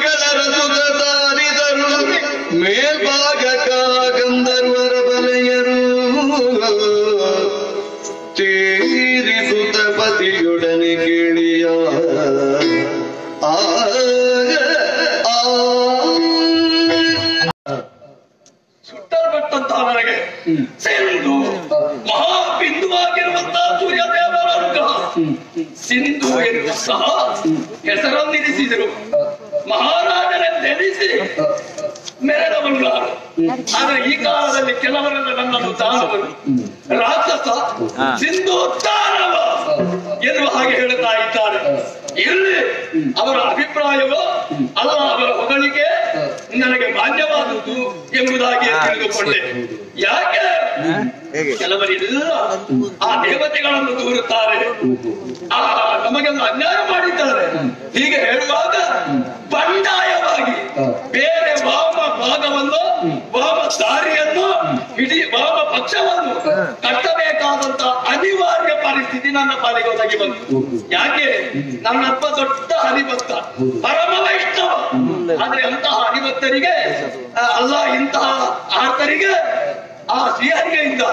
ದೇವತೆಗಳ ಸುತ ತಾರಿದರು ಮೇಲ್ಭಾಗಕ ಗಂಧರ್ವರ ಬಲೆಯರು ತೀರಿಸುತ್ತ ಪತಿಯೊಡನೆ ಕೇಳಿಯ ಸುಟ್ಟಲ್ಪಟ್ಟಂತಹ ನನಗೆ ಸಿಂಧು ಮಹಾಬಿಂದುವಾಗಿರುವಂತಹ ಸೂರ್ಯದೇವರ ಅನುಗ್ರಹ ಸಿಂಧು ಎಂದು ಸಹ ಹೆಸರನ್ನಿರಿಸಿದರು. ಮಹಾರಾಜನೆಂದೆನಿಸಿ ಮೆರೆದವನು ನಾನು. ಆದ್ರೆ ಈ ಕಾಲದಲ್ಲಿ ಕೆಲವರೆಲ್ಲ ನನ್ನನ್ನು ದಾನವರು, ರಾಕ್ಷಸ, ಸಿಂಧು ದಾನವ ಎನ್ನುವ ಹಾಗೆ ಹೇಳುತ್ತಾ ಇದ್ದಾರೆ. ಇಲ್ಲಿ ಅವರ ಅಭಿಪ್ರಾಯವೋ ಅಲ್ಲ ಅವರ ಹೊಗಳಿಕೆ ನನಗೆ ಮಾನ್ಯವಾದದ್ದು ಎಂಬುದಾಗಿ ತಿಳಿದುಕೊಂಡೆ. ಯಾಕೆ ಕೆಲವರೆಲ್ಲ ಆ ದೇವತೆಗಳನ್ನು ದೂರುತ್ತಾರೆ, ನಮಗೆಲ್ಲ ಅನ್ಯಾಯ ಮಾಡಿದ್ದಾರೆ ಹೀಗೆ ಹೇಳುವಾಗ ಬಂಡಾಯವಾಗಿ ಬೇರೆ ವಾಮ ಭಾಗವನ್ನು, ವಾಮ ದಾರಿಯನ್ನು, ಇಡೀ ವಾಮ ಪಕ್ಷವನ್ನು ಕಟ್ಟಬೇಕಾದಂತ ಅನಿವಾರ್ಯ ಪರಿಸ್ಥಿತಿ ನನ್ನ ಪಾಲಿಗೆ ಒದಗಿ ಬಂತು. ಯಾಕೆ ನನ್ನಪ್ಪ ದೊಡ್ಡ ಹರಿಭಕ್ತ, ಪರಮ ವೈಷ್ಣವ. ಆದ್ರೆ ಅಂತಹ ಹರಿಭಕ್ತರಿಗೆ ಅಲ್ಲ, ಇಂತಹ ಆರ್ತರಿಗೆ ಆ ಶ್ರೀಹರಿಯಿಂದ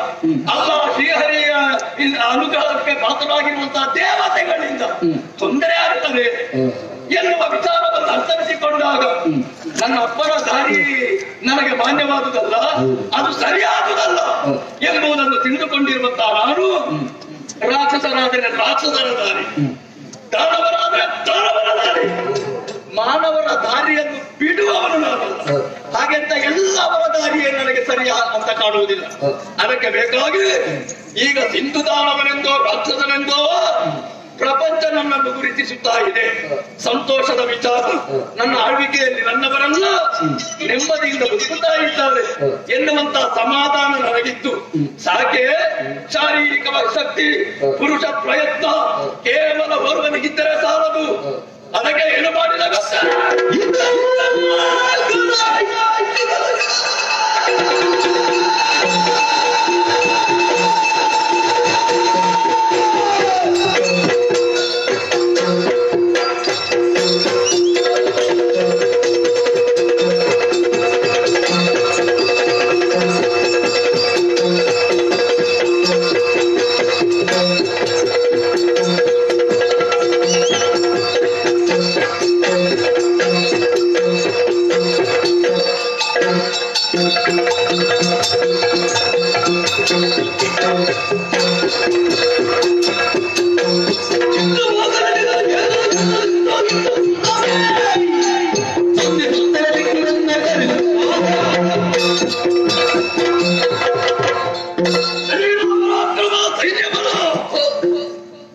ಅಲ್ಲ, ಶ್ರೀಹರಿಯ ಅನುಗ್ರಹಕ್ಕೆ ಪಾತ್ರರಾಗಿರುವಂತಹ ದೇವತೆಗಳಿಂದ ತೊಂದರೆ ಆಗುತ್ತದೆ ಎನ್ನುವ ವಿಚಾರವನ್ನು ಅರ್ಥವಿಸಿಕೊಂಡಾಗ ನನ್ನ ಅಪ್ಪನ ದಾರಿ ನನಗೆ ಮಾನ್ಯವಾದುದಲ್ಲ, ಅದು ಸರಿಯಾದುದಲ್ಲ ಎಂಬುದನ್ನು ತಿಳಿದುಕೊಂಡಿರುವಂತಹ ನಾನು ರಾಕ್ಷಸರಾದರೆ ರಾಕ್ಷಸರ ದಾರಿ, ದಾನವರಾದರೆ ದಾನವರ ದಾರಿ, ಮಾನವರ ದಾರಿಯನ್ನು ಬಿಡುವವನು ನಾನಲ್ಲ. ಹಾಗೆಂತ ಎಲ್ಲವರ ದಾರಿಯೇ ನನಗೆ ಸರಿಯಾ ಅಂತ ಕಾಣುವುದಿಲ್ಲ. ಅದಕ್ಕೆ ಬೇಕಾಗಿ ಈಗ ಸಿಂಧು ದಾನವನೆಂದೋ ರಾಕ್ಷಸನೆಂದೋ ಪ್ರಪಂಚ ನನ್ನನ್ನು ಗುರುತಿಸುತ್ತಾ ಇದೆ. ಸಂತೋಷದ ವಿಚಾರ, ನನ್ನ ಆಳ್ವಿಕೆಯಲ್ಲಿ ನನ್ನವರೆಲ್ಲ ನೆಮ್ಮದಿಯಿಂದ ಬದುಕುತ್ತಾ ಇದ್ದಾರೆ ಎನ್ನುವಂತ ಸಮಾಧಾನ ನನಗಿತ್ತು. ಸಾಕೆ ಶಾರೀರಿಕ ಶಕ್ತಿ, ಪುರುಷ ಪ್ರಯತ್ನ ಕೇವಲ ಓರ್ವನಿಗಿದ್ದರೆ ಸಾಲದು. ಅದಕ್ಕೆ ಏನು ಮಾಡಿದ ಗೊತ್ತಾ?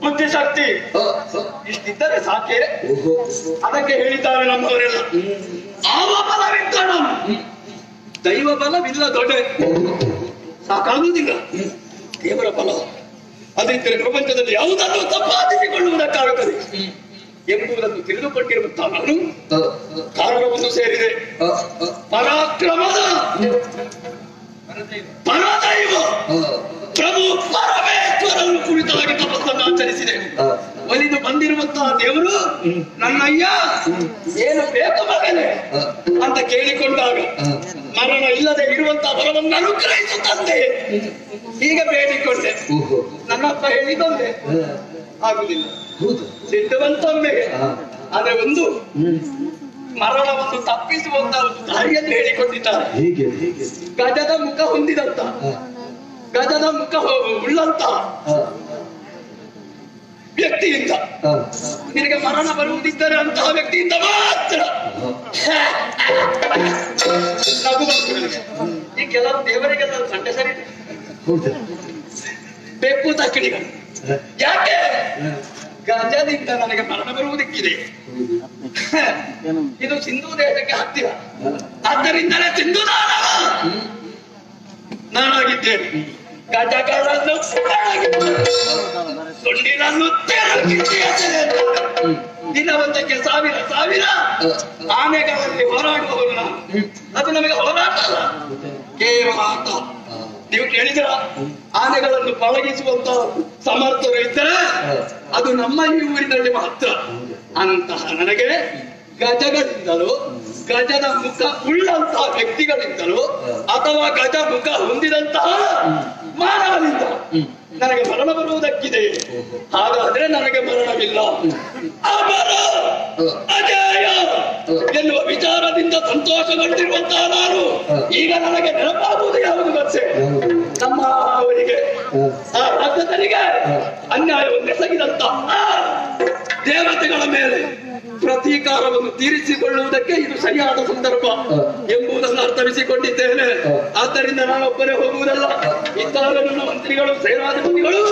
ಬುದ್ಧಿಶಕ್ತಿ ಇಷ್ಟಿದ್ದರೆ ಸಾಕೆ. ಅದಕ್ಕೆ ಹೇಳಿದ್ದಾರೆ ನಮ್ಮವರೆಲ್ಲ, ಆವ ಬಲವಿದ್ದ ದೈವ ಬಲವಿಲ್ಲ ದೊಡ್ಡ ಸಾಕಾಗುವುದಿಲ್ಲ. ದೇವರ ಬಲ ಅದಿದ್ದರೆ ಪ್ರಪಂಚದಲ್ಲಿ ಯಾವುದನ್ನು ಸಂಪಾದಿಸಿಕೊಳ್ಳುವುದಕ್ಕಾಗುತ್ತದೆ ಎಂಬುದನ್ನು ತಿಳಿದುಕೊಂಡಿರುವಂತಹ ನಾನು ಕಾರಣವನ್ನು ಸೇರಿದೆ. ಪರಾಕ್ರಮದ ಪರದೈವ ಪ್ರಭು ಪರಮೇಶ್ವರನ್ನು ಕುರಿತಾಗಿ ತಪಸ್ಸನ್ನು ಆಚರಿಸಿದೆ. ಒಲಿದು ಬಂದಿರುವಂತಹ ದೇವರು ನನ್ನಯ್ಯ ಏನು ಬೇಕು ಮಗನೇ ಅಂತ ಕೇಳಿಕೊಂಡಾಗ ಮರಣ ಇಲ್ಲದೆ ಇರುವಂತಹ ಬಲವನ್ನು ಅನುಗ್ರಹಿಸುತ್ತಂತೆ ಹೀಗೆ ಬೇಡಿಕೊಂಡೆ. ನನ್ನಪ್ಪ ಹೇಳಿಕೊಂಡೆ ಆಗುದಿಲ್ಲ, ಸಿದ್ಧವಂತೊಮ್ಮೆ. ಆದ್ರೆ ಒಂದು ಮರಣವನ್ನು ತಪ್ಪಿಸುವಂತ ಒಂದು ದಾರಿಯನ್ನು ಹೇಳಿಕೊಂಡಿದ್ದಾರೆ. ಗಜದ ಮುಖ ಹೊಂದಿದಂತ, ಗಜದ ಮುಖ ಉಳ್ಳಂತ ವ್ಯಕ್ತಿಯಿಂದ ನಿನಗೆ ಮರಣ ಬರುವುದಿದ್ದರೆ ಅಂತಹ ವ್ಯಕ್ತಿಯಿಂದ ಮಾತ್ರ ನಗು ಬಂತು ನನಗೆ. ಈ ಕೆಲವು ದೇವರಿಗೆಲ್ಲ ಸಂಡೆ ಸರಿ ಬೆಕ್ಕು ತಕ್ಕಿಡಿಗಳು. ಯಾಕೆ ಗಜದಿಂದ ನನಗೆ ಮರಣ ಬರುವುದಕ್ಕಿದೆ. ಇದು ಸಿಂಧೂ ದೇಶಕ್ಕೆ ಹತ್ತಿರ, ಆದ್ದರಿಂದಲೇ ಸಿಂಧು ನಾನಾಗಿದ್ದೇನೆ. ಗಜಗಳನ್ನು ಸೊಂಡಿನನ್ನು ದಿನವೊಂದಕ್ಕೆ ಸಾವಿರ ಸಾವಿರ ಆನೆಗಳಲ್ಲಿ ಹೋರಾಡುವವರು ನಾನು. ಅದು ನಮಗೆ ಹೋರಾಟ ಅಲ್ಲ, ಕೇವಲ ಆಟ. ನೀವು ಕೇಳಿದ್ರ ಆನೆಗಳನ್ನು ಪಳಗಿಸುವಂತ ಸಮರ್ಥರು ಇದ್ದರೆ ಅದು ನಮ್ಮ ಈ ಊರಿನಲ್ಲಿ ಮಾತ್ರ. ಅಂತಹ ನನಗೆ ಗಜಗಳಿಂದಲೂ ಗಜದ ಮುಖ ಉಳ್ಳಂತಹ ವ್ಯಕ್ತಿಗಳಿಂದಲೂ ಅಥವಾ ಗಜ ಮುಖ ಹೊಂದಿದಂತಹ ಮಾನವನಿಂದ ನನಗೆ ಮರಣ ಬರುವುದಕ್ಕಿದೆ. ಹಾಗಾದ್ರೆ ನನಗೆ ಮರಣವಿಲ್ಲ, ಅಮರ ಅಜೇಯ ಎನ್ನುವ ವಿಚಾರದಿಂದ ಸಂತೋಷಗೊಂಡಿರುವಂತಹ ನಾನು ಈಗ ನನಗೆ ನೆನಪಾಗುವುದು ಯಾವುದು ಗೊತ್ತೇ? ನಮ್ಮ ಅವರಿಗೆ ಆ ರಾಕ್ಷಸನಿಗೆ ಅನ್ಯಾಯವನ್ನು ಎಸಗಿದಂತ ದೇವತೆಗಳ ಮೇಲೆ ಪ್ರತೀಕಾರವನ್ನು ತೀರಿಸಿಕೊಳ್ಳುವುದಕ್ಕೆ ಇದು ಸರಿಯಾದ ಸಂದರ್ಭ ಎಂಬುದನ್ನು ಅರ್ಥವಿಸಿಕೊಂಡಿದ್ದೇನೆ. ಆದ್ದರಿಂದ ನಾನೊಬ್ಬರೇ ಹೋಗುವುದಲ್ಲ, ಇದ್ದಾಗ ನನ್ನ ಮಂತ್ರಿಗಳು ಸೇನಾಧಿಪತಿಗಳು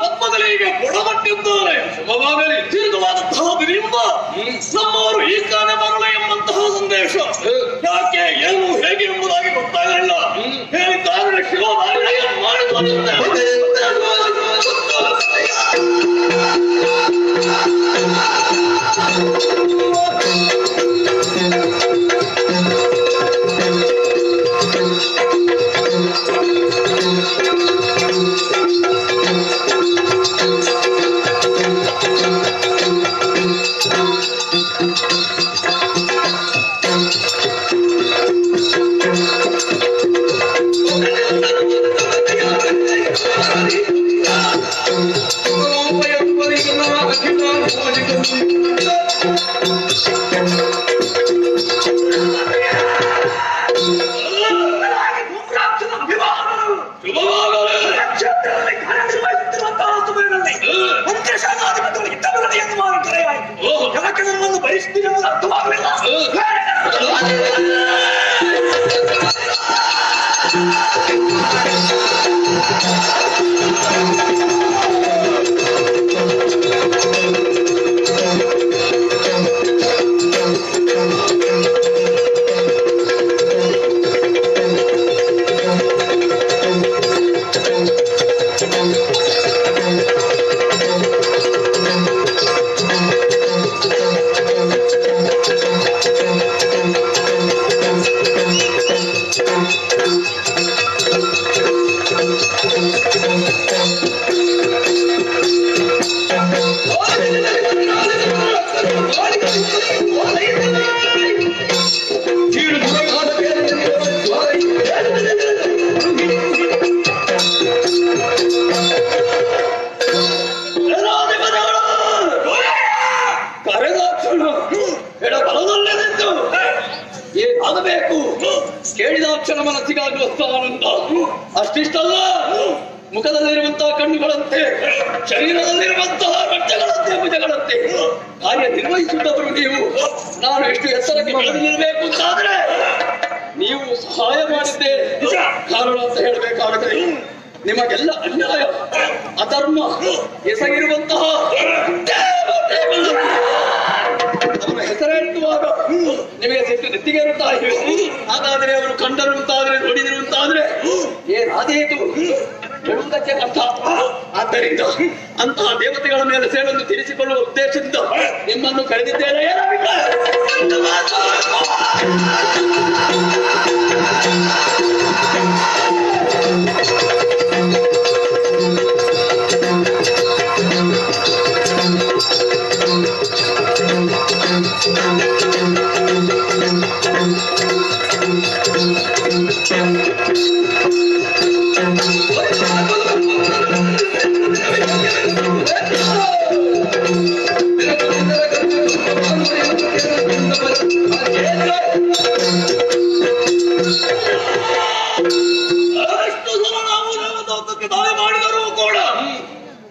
ಪದ್ಮಗಳಿಗೆ ಬುಡಮಟ್ಟಿದ್ದಾರೆ. ಶುಭವಾಗಲಿ. ದೀರ್ಘವಾದಂತಹ ಬಿರಿಯುವ ನಮ್ಮವರು ಈ ಕಾಲ ಬರಲು ಎಂಬಂತಹ ಸಂದೇಶ ಯಾಕೆ ಏನು ಹೇಗೆ ಎಂಬುದಾಗಿ ಗೊತ್ತಾಗಲಿಲ್ಲ. ಹೇಳಿದ್ದಾರೆ ಶಿವಭಾಗಲಯ ಮಾಡಿಕೊಳ್ಳುತ್ತೆ. ಕೇಳಿದಾಕ್ಷಣ ಮನಸ್ಸಿಗಾಗುವಷ್ಟು ಆನಂದ ಅಷ್ಟಿಷ್ಟಲ್ಲ, ಮುಖದಲ್ಲಿರುವಂತಹ ಕಣ್ಣುಗಳಂತೆ, ಶರೀರದಲ್ಲಿರುವಂತಹ ರಕ್ತಗಳಂತೆ, ಭುಜಗಳಂತೆ ಕಾರ್ಯ ನಿರ್ವಹಿಸುತ್ತವರು ನೀವು. ನಾನು ಎಷ್ಟು ಎತ್ತರಕ್ಕೆ ಬೆಳೆದಿರಬೇಕು ಅಂತಾದ್ರೆ ನೀವು ಸಹಾಯ ಮಾಡಿದ್ದೆ ನಿಜ ಕಾರಣ ಅಂತ ಹೇಳಬೇಕಾಗುತ್ತದೆ. ನಿಮಗೆಲ್ಲ ಅನ್ಯಾಯ ಅಧರ್ಮ ಎಸಗಿರುವಂತಹ ಅವರ ಹೆಸರೆತ್ತುವಾಗ ನಿಮಗೆ ಸಿಟ್ಟು ನೆತ್ತಿಗೇರುತ್ತಾ ಇವೆ. ಹಾಗಾದ್ರೆ ಅವರು ಕಂಡರುಂತಾದ್ರೆ ನೋಡಿದಿರುವಂತಾದ್ರೆ ಏನಾದೀತು ಹೇಳುವುದಕ್ಕೆ ಅರ್ಥ. ಆದ್ದರಿಂದ ಅಂತಹ ದೇವತೆಗಳ ಮೇಲೆ ಸೇವೆಯನ್ನು ತೀರಿಸಿಕೊಳ್ಳುವ ಉದ್ದೇಶದಿಂದ ನಿಮ್ಮನ್ನು ಕರೆದಿದ್ದೇನೆ. ಮಾಡಿದರೂ ಕೂಡ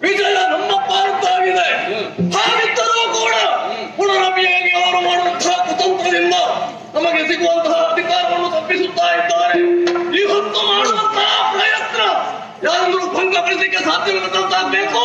ವಿಜಯ ನಮ್ಮ ಪಾಲುತ್ತಾಗಿದೆ. ಹಾಗಿದ್ದರೂ ಕೂಡ ಪುನರಭಿಯಾಗಿ ಅವರು ಮಾಡುವಂತಹ ಕುತಂತ್ರದಿಂದ ನಮಗೆ ಸಿಗುವಂತಹ ಅಧಿಕಾರವನ್ನು ತಪ್ಪಿಸುತ್ತಾ ಇದ್ದಾರೆ. ಈ ಹೊತ್ತು ಮಾಡುವಂತಹ ಪ್ರಯತ್ನ ಯಾರನ್ನು ಭಂಗಪಡಿಸಲಿಕ್ಕೆ ಸಾಧ್ಯವಿಲ್ಲದಂತಾಗಬೇಕು.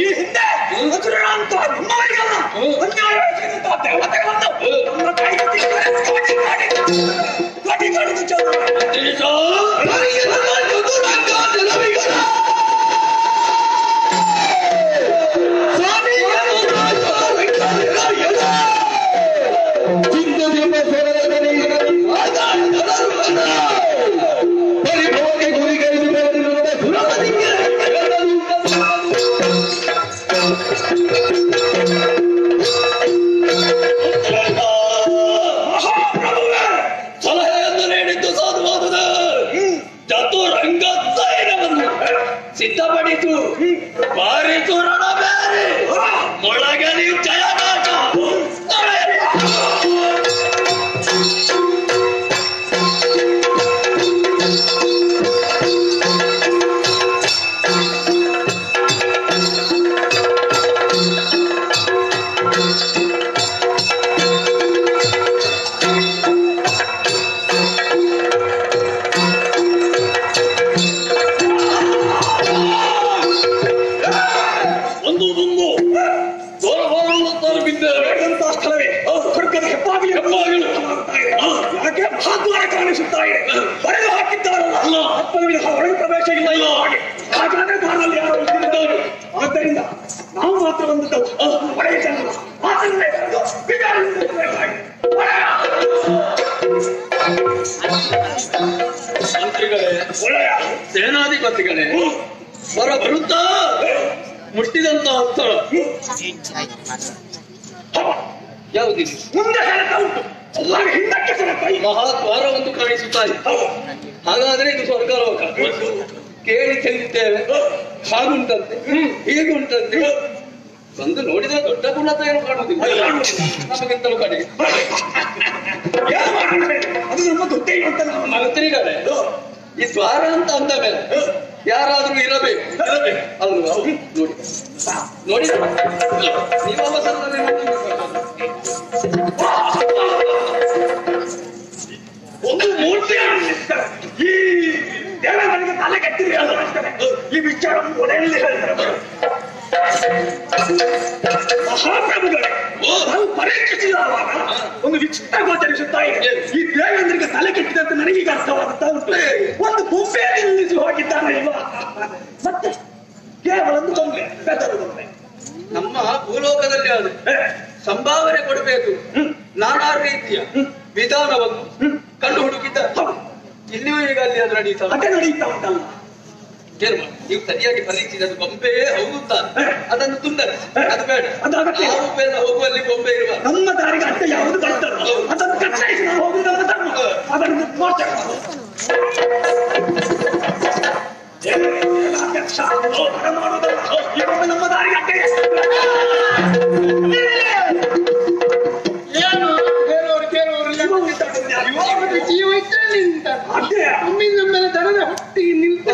ಈ ಹಿಂದೆ ಸಿದ್ಧಪಡಿಸು ಬಾರಿಸು ರಣಬೇರಿ ಮೊಳಗೆ ನೀವು ಜಯನಾಟ ಕಾಣಿಸುತ್ತಾ ಇದೆ. ಬರೆದು ಹಾಕಿದ್ದಾರಲ್ಲ ಒಳಗೆ ಪ್ರವೇಶ ಇಲ್ಲ. ಹಾಗಾದ್ರೆ ಕಾರಲ್ಲಿ ಯಾರು ಇದ್ದಿದ್ದವರು. ಆದ್ದರಿಂದ ನಾವು ಮಾತ್ರ ಒಂದು ಒಳಗೆ ಜನರು ಮಂತ್ರಿಗಳೇ, ಒಳ್ಳೆಯ ಸೇನಾಧಿಪತಿಗಳೇ, ಹೊರ ಬರುತ್ತಾ ಮುಟ್ಟಿದಂತ ಸ್ಥಳ ಯಾವುದಿದೆ? ಮುಂದೆ ಹೇಳ್ತಾ ಉಂಟು, ಹಿಂದಕ್ಕೆ ಮಹಾದ್ವಾರ ಒಂದು ಕಾಣಿಸುತ್ತಾ ಇದೆ. ಹಾಗಾದ್ರೆ ಇದು ಸ್ವರ್ಗಲೋಕ. ಕೇಳಿ ತಿಳಿದಿದ್ದೇವೆ, ಹಾಗುಂಟಂತೆ ಹೀಗುಂಟಂತೆ. ಬಂದು ನೋಡಿದ್ರೆ ದೊಡ್ಡ ಗುಣತ ಏನು ಕಾಣುವುದಿಲ್ಲ, ನಮಗಿಂತಲೂ ಕಡೆಗೆ ಅದು ನಮ್ಮ ದೊಡ್ಡ ಮಂತ್ರಿಗಳೇ. ಈ ದ್ವಾರ ಅಂತ ಅಂದ ಮೇಲೆ ಯಾರಾದ್ರೂ ಇರಬೇಕು ಅಲ್ವಾ? ನೋಡಿ ನೋಡಿ ನೀವು ಅವಸರದಲ್ಲಿ ಒಂದು ಮೂರ್ತಿ ಈ ದೇವರಿಗೆ ತಲೆ ಕಟ್ಟಿರಿ ಅಲ್ಲ. ಈ ವಿಚಾರ ಕೊನೆಯಲ್ಲಿ ಹೇಳ್ತಾರೆ ಮಹಾಪ್ರಭುಗಳೇ. ನಾವು ಪರೀಕ್ಷಿಸಿದವಾಗ ಒಂದು ವಿಚಿತ್ರ ಗೋಚರಿಸುತ್ತಾ ಇದೆ. ಈ ದೇವೇಂದ್ರಿಗೆ ತಲೆ ಕೆಟ್ಟಿದಂತ ನನಗೀಗ ಅರ್ಥವಾಗುತ್ತಾ ಉಂಟು. ಒಂದು ಗುಂಪೆಯಲ್ಲಿ ನಿಲ್ಲಿಸಿ ಹೋಗಿದ್ದಾನೆ ಇವ. ಮತ್ತೆ ಕೇವಲ ಒಂದು ಗೊಂಬೆ, ಬೆದರು ಗೊಂಬೆ. ನಮ್ಮ ಭೂಲೋಕದಲ್ಲಿ ಅದು ಸಂಭಾವನೆ ಕೊಡಬೇಕು, ನಾನಾ ರೀತಿಯ ವಿಧಾನವನ್ನು ಕಂಡು ಹುಡುಕಿದ್ದ. ಇಲ್ಲಿಯೂ ಈಗ ಅಲ್ಲಿ ಅದು ನಡೀತಾ ಉಂಟಲ್ಲ. ನೀವು ಸರಿಯಾಗಿ ಪರೀಕ್ಷಿಸಿದ ಗೊಂಬೆ ಹೌದು ಅದನ್ನು ತುಂಡರಿಸಿ ಅದು ಬೇಡ. ಹೋಗುವಲ್ಲಿ ಗೊಂಬೆ ಇರುವ ನಮ್ಮ ದಾರಿಗೆ ಅಡ್ಡ ಯಾವುದು ಬರ್ತದೆ ಅದನ್ನು ಕಚ್ಚಾಯಿಸಿ ನಾವು ಹೋಗುದು ನಮ್ಮ ಧರ್ಮ. ಅದನ್ನು ಮಾಡುವುದಲ್ಲ ನಮ್ಮ ದಾರಿಗೆ ಅಡ್ಡ. ಏನು ಕೇಳುವವರು ಜೀವ ಇದ್ದಲ್ಲಿ ನಮ್ಮಿಂದ ಮೇಲೆ ದನದ ಹೊಟ್ಟಿಗೆ ನಿಂತ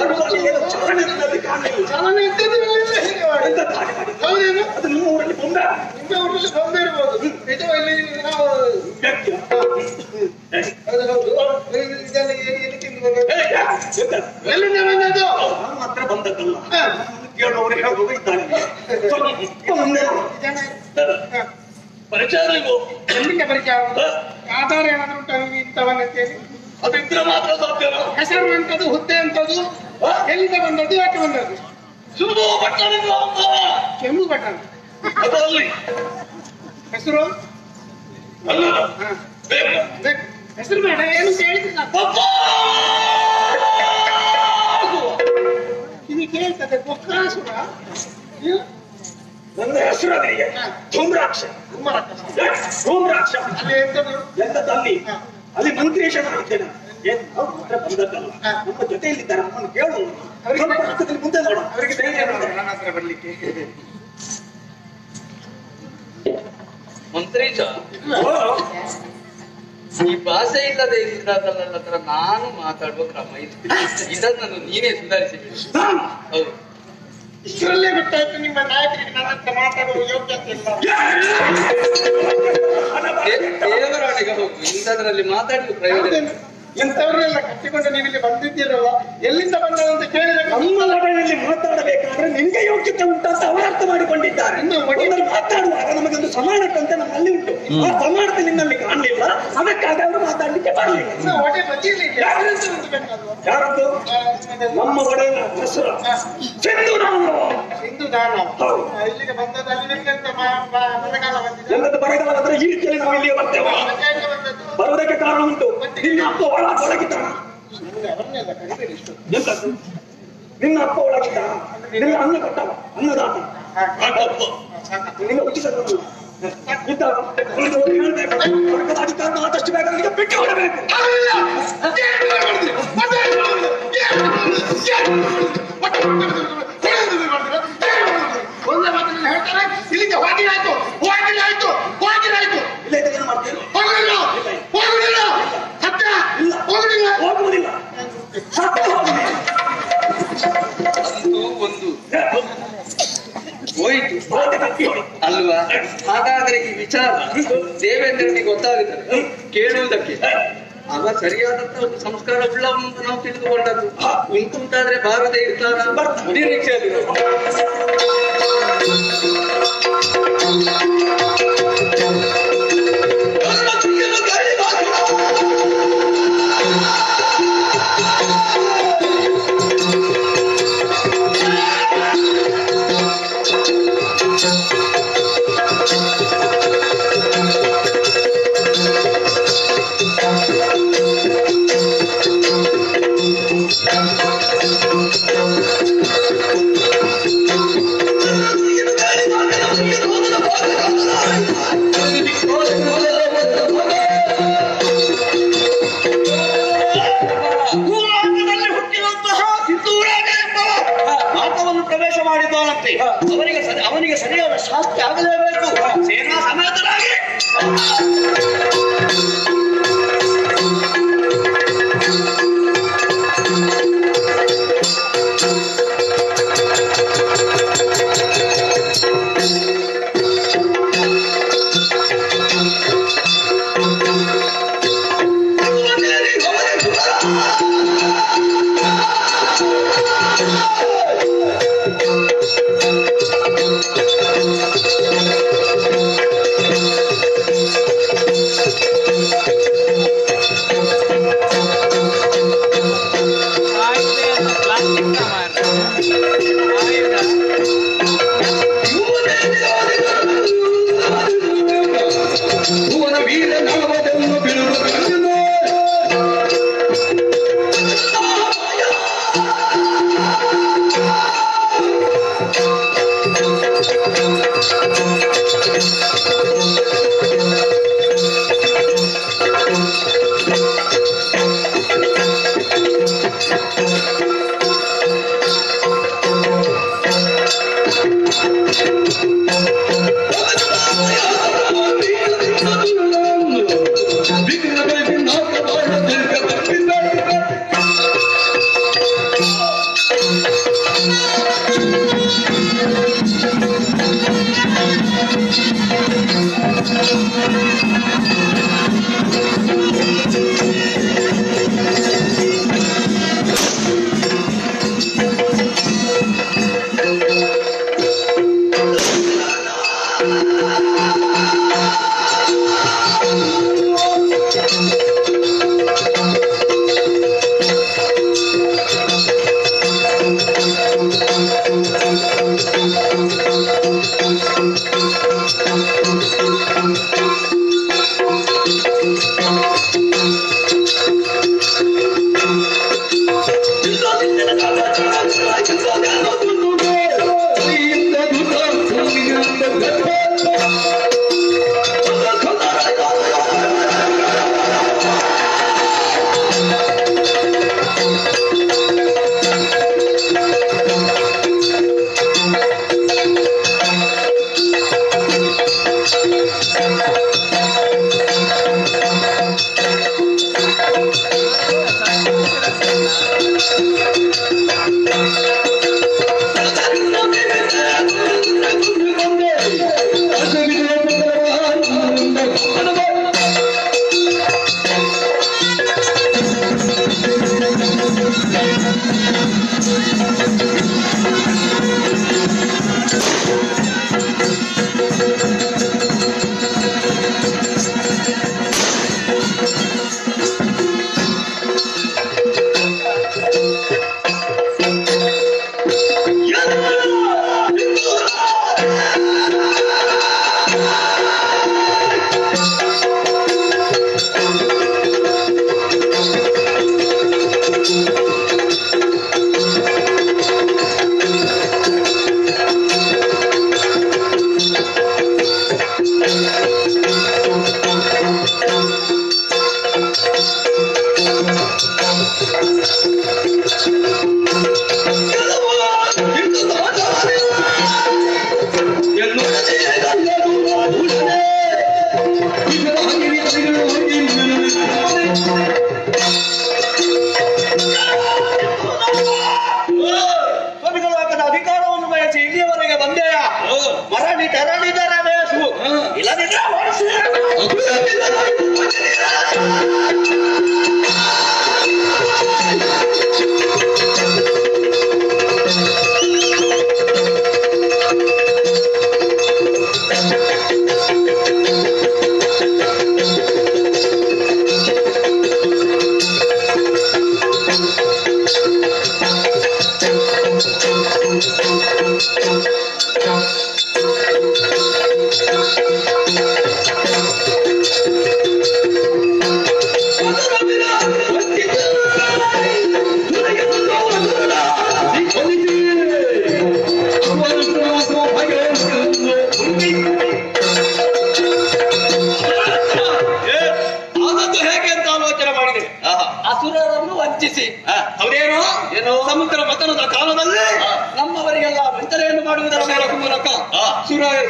ಚಾಲನೆ ಹೌದೇನು? ಅದು ನಿಮ್ಮ ಊರಲ್ಲಿ ಬೊಂಬೆ, ನಿಮ್ಮ ಊರಲ್ಲಿ ಬೊಂಬೆ ಇರ್ಬೋದು. ಇದು ಇಲ್ಲಿ ನಾವು ಎಲ್ಲಿಂದ ಬಂದದ್ದು? ನಮ್ಮ ಹತ್ರ ಬಂದದ್ದಲ್ಲ, ಕೇಳುವವರು ಹೇಳುವವರು ಇದ್ದಾನೆ. ಪರಿಚಯ ಎಲ್ಲಿಂದ ಪರಿಚಯ ಆಗುದು? ಆಧಾರ ಏನಾದ್ರು ಉಂಟು ಇಂಥವನ್ನಂತೇಳಿ? ಅದು ಇದ್ರೆ ಮಾತ್ರ ಸಾಧ್ಯ. ಹೆಸರು ಅಂತದ್ದು, ಹುದ್ದೆ ಅಂತದ್ದು, ಎಲ್ಲಿಂದ ಬಂದದ್ದು, ಯಾಕೆ ಬಂದದ್ದು? ಸಿಂಧು ಪಟ್ಟಣದಿಂದ ಕೆಂಪು ಪಟ್ಟಣ. ಅದರಲ್ಲಿ ಹೆಸರು ಅಲ್ಲ ಬೇಕು. ಹೆಸರು ಬೇಡ, ಏನು ಕೇಳಿದ್ರೆ ಸಾಕು. ಇದು ಕೇಳ್ತದೆ ಬೊಕ್ಕಾಸುರ. ನನ್ನ ಹೆಸರು ಅದರಿಗೆ ಧೂಮ್ರಾಕ್ಷ. ಧೂಮ್ರಾಕ್ಷ ಅಲ್ಲಿ ಎಂತದ್ದು? ಎಂತದಲ್ಲಿ ಅಲ್ಲಿ ಮಂತ್ರೀಶನಾಗಿದ್ದೇನೆ. ಏನು ಅವ್ರು ಮಾತ್ರ ಬಂದದ್ದಲ್ಲ, ನಮ್ಮ ಜೊತೆಯಲ್ಲಿದ್ದಾರೆ. ನಮ್ಮನ್ನು ಕೇಳು, ಮುಂದೆ ನೋಡು. ಅವರಿಗೆ ಧೈರ್ಯ ನನ್ನ ಹತ್ರ ಬರ್ಲಿಕ್ಕೆ. ಮಂತ್ರೀಶ ಈ ಭಾಷೆ ಇಲ್ಲದೆ ಇದ್ರಲ್ಲ ಹತ್ರ ನಾನು ಮಾತಾಡುವ ಕ್ರಮ ಇದು. ಇದನ್ನು ನೀನೇ ಸುಧಾರಿಸಿಬಿಡು. ಹೌದು, ಇಷ್ಟರಲ್ಲೇ ಗೊತ್ತಾಯ್ತು ನಿಮ್ಮ ನಾಯಕರಿಗೆ ನನ್ನ ಹತ್ರ ಮಾತಾಡುವ ಯೋಗ್ಯತೆ ಇಲ್ಲ. ದೇವರಾಣಿಗೆ ಹೋಗು, ಇಂಥದ್ರಲ್ಲಿ ಮಾತಾಡುವ ಪ್ರಯೋಜನ. ಎಂತವರೆಲ್ಲ ಕಟ್ಟಿಕೊಂಡು ನೀವು ಇಲ್ಲಿ ಬಂದಿದ್ದೀರಲ್ಲ, ಎಲ್ಲಿಂದ ಬಂದದಂತ ಕೇಳಿದಾಗ ನಮ್ಮ ಒಡೆಯಲ್ಲಿ ಮಾತಾಡಬೇಕಾದ್ರೆ ನಿನ್ಗೆ ಯೋಗ್ಯತೆ ಉಂಟಂತ ಅವರು ಅರ್ಥ ಮಾಡಿಕೊಂಡಿದ್ದಾರೆ. ಒಡೆಯಲ್ಲಿ ಮಾತಾಡುವಾಗ ನಮಗೊಂದು ಸಮಾನಕ್ಕಂತ ನಮ್ಮಲ್ಲಿ ಉಂಟು. ಆ ಸಮಾನತೆ ನಿನ್ನಲ್ಲಿ ಕಾಣಲಿಲ್ಲ, ಅದಕ್ಕಾಗಿ ಅವರು ಮಾತಾಡ್ಲಿಕ್ಕೆ ಬರಲಿಲ್ಲ. ಹೊಟ್ಟೆ ಬದಿಯಲ್ಲಿ ಯಾರಂತ ಹೊಂದಬೇಕಲ್ವ? ಯಾರದ್ದು? ನಮ್ಮ ಒಡೆಯನ ಹೆಸರು ಸಿಂಧು ದಾನವ. ಸಿಂಧು ದಾನವ. ಇಲ್ಲಿಗೆ ಬಂದದಲ್ಲಿ ನಿಮ್ಗೆ ಅಂತ ಬರಗಾಲ ಬಂದಿದೆ. ಎಂತದ್ದು ಬರಗಾಲ ಬಂದ್ರೆ ಈ ರೀತಿಯಲ್ಲಿ ನಾವು ಇಲ್ಲಿಗೆ ಬರ್ತೇವೆ. ಬರುವುದಕ್ಕೆ ಕಾರಣ ಉಂಟು. ನಿನ್ನ ಅಪ್ಪ ಒಳಗಿದ್ದಾನ. ಅವರನ್ನೆಲ್ಲ ಕಡಿಬೇಡಿ ಇಷ್ಟು. ಎಂತದ್ದು? ನಿನ್ನ ಅಪ್ಪ ಒಳಗಿದ್ದ, ನಿನ್ನ ಅನ್ನ ಕೊಟ್ಟವ, ಅನ್ನದಾತ. ನಿನ್ನ ಉಚಿತದ್ದು ಇದ್ದ ಹೇಳ್ಬೇಕು. ಅಧಿಕಾರ ಆದಷ್ಟು ಬೇಗ ನಿಮಗೆ ಬಿಟ್ಟು ಹೊಡಬೇಕು. ಒಂದೇ ಮಾತಿನಲ್ಲಿ ಹೇಳ್ತಾರೆ, ಇಲ್ಲಿಗೆ ಹೋಗಿರಾಯ್ತು, ಹೋಗಿರಾಯ್ತು, ಹೋಗಿರಾಯ್ತು. ಇಲ್ಲ ಏನು ಮಾಡ್ತೇನೆ? ಹೋಗುದಿಲ್ಲ, ಹೋಗುದಿಲ್ಲ, ಸತ್ಯ ಇಲ್ಲ, ಹೋಗುದಿಲ್ಲ, ಹೋಗುವುದಿಲ್ಲ. ಅಂತೂ ಒಂದು ಹೋಯ್ತು ಅಲ್ವಾ? ಹಾಗಾದ್ರೆ ಈ ವಿಚಾರ ದೇವೇಂದ್ರನಿಗೆ ಗೊತ್ತಾಗುತ್ತದೆ ಕೇಳುವುದಕ್ಕೆ. ಅವ ಸರಿಯಾದಂತ ಒಂದು ಸಂಸ್ಕಾರ ಉಳ್ಳವನು ಅಂತ ನಾವು ತಿಳಿದುಕೊಂಡದ್ದು. ಉಂಟುಂಟಾದ್ರೆ ಬಾರದೆ ಇರ್ತಾರ ನಿರೀಕ್ಷೆಯಲ್ಲಿ. ಅವನಿಗೆ ಸರಿಯಾದ ಶಾಸ್ತಿ ಆಗಲೇಬೇಕು. ಸೇನಾ ಸಮೇತರಾಗಿ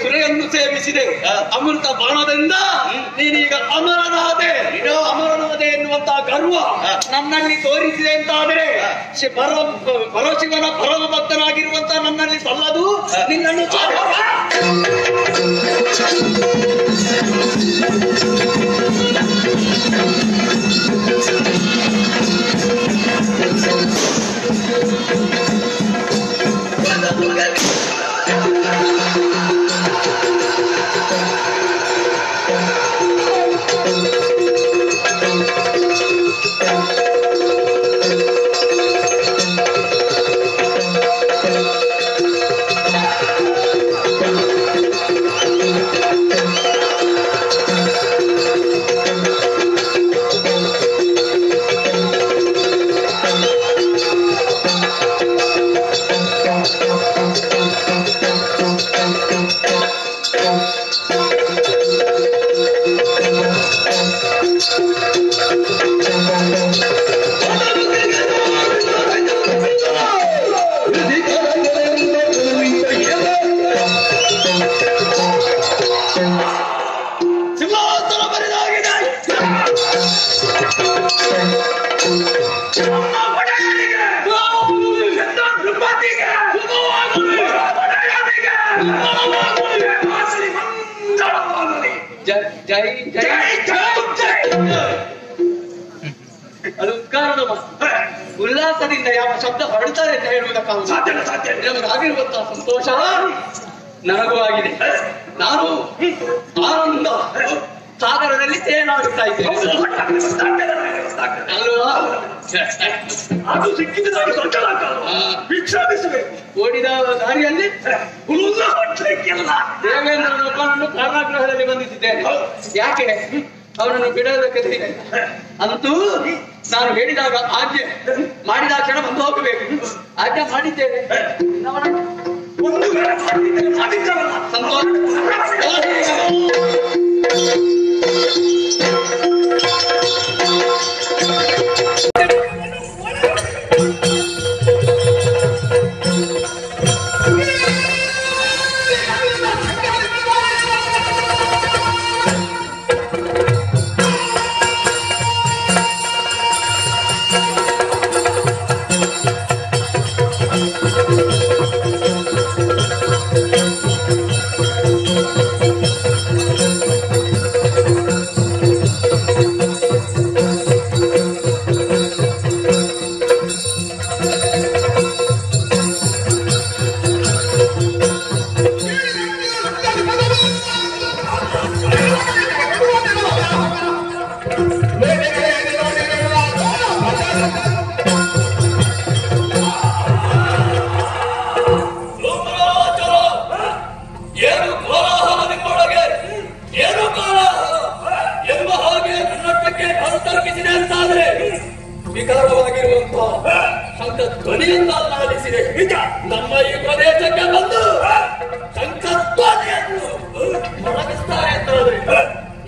ಸುರೆಯನ್ನು ಸೇವಿಸಿದೆ ಅಮೃತ ಬಾಣದಿಂದ ನೀನೀಗ ಅಮರನಾದೆ ಅಮರನಾದೆ ಎನ್ನುವಂತಹ ಗರ್ವ ನನ್ನಲ್ಲಿ ತೋರಿಸಿದೆ ಅಂತಾದರೆ ಪರಶಿವನ ಪರಮ ಭಕ್ತನಾಗಿರುವಂತಹ ನನ್ನಲ್ಲಿ ಸಲ್ಲದು ನಿನ್ನನ್ನು ಮಂಗಳವಾಗಲಿ. ಜೈ ಜೈ ಜೈ ಜೈ ಜೈ ಜೈ. ಅದು ಉದ್ಗಾರದ ಮಾತು. ಉಲ್ಲಾಸದಿಂದ ಯಾವ ಶಬ್ದ ಹೊರಡ್ತಾರೆ ಅಂತ ಹೇಳುವುದಕ್ಕಾಗ ಸಾಧ್ಯವಿಲ್ಲ, ಸಾಧ್ಯ ಇಲ್ಲ. ನಮಗಾಗಿರುವಂತಹ ಸಂತೋಷ ನನಗೂ ಆಗಿದೆ. ನಾನು ಆನಂದ ಸಾಗರದಲ್ಲಿ ತೇನಾಡುತ್ತಾ ಇದ್ದೇನೆ ಅಲ್ವಾ? ಅದು ಸಿಕ್ಕಿದ ನನಗೆ ವಿಚಾರಿಸಬೇಕು. ಓಡಿದ ದಾರಿಯಲ್ಲಿ ಹುಲ್ಲಕ್ಕೆಲ್ಲ ದೇವೇಂದ್ರನೊಬ್ಬನನ್ನು ಕಾರಾಗೃಹದಲ್ಲಿ ಬಂಧಿಸಿದ್ದೇನೆ. ಯಾಕೆ? ಅವನನ್ನು ಬಿಡೋದಕ್ಕೆ ಅಂತೂ ನಾನು ಹೇಳಿದಾಗ ಆಜ್ಞೆ ಮಾಡಿದ ಕ್ಷಣ ಬಂದು ಹೋಗಬೇಕು. ಆಜ್ಞೆ ಮಾಡಿದ್ದೇನೆ. ಒಂದು ಸಂತೋಷ. ನಮ್ಮ ಈ ಪ್ರದೇಶಕ್ಕೆ ಬಂದು ಸಂಕಲ್ಪನೆಯನ್ನು ಮೊಳಗಿಸ್ತಾರೆ ಅಂತಾದ್ರೆ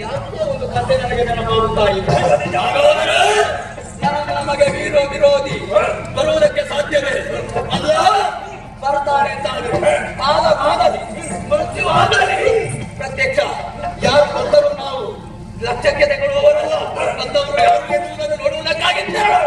ಯಾವುದೋ ಒಂದು ಕಥೆ ನನಗೆ ನೆನಪಾಗುತ್ತಾ ಇದೆ. ನಮಗೆ ವಿರೋಧಿ ಬರುವುದಕ್ಕೆ ಸಾಧ್ಯವೇ ಅಲ್ಲ. ಬರ್ತಾರೆ ಅಂತಾದ್ರೆ ಆಗಲಿ ಮೃತ್ಯು ಆಗಲಿ ಪ್ರತ್ಯಕ್ಷ ಯಾರು ಬಂದರೂ ನಾವು ಲಕ್ಷ್ಯಕ್ಕೆ ತಗೊಳ್ಳುವವರಲ್ಲ. ಬಂದವರು ಯಾರು ಎನ್ನುವುದನ್ನು ನೋಡುವುದಕ್ಕಾಗಿದ್ದೇವೆ.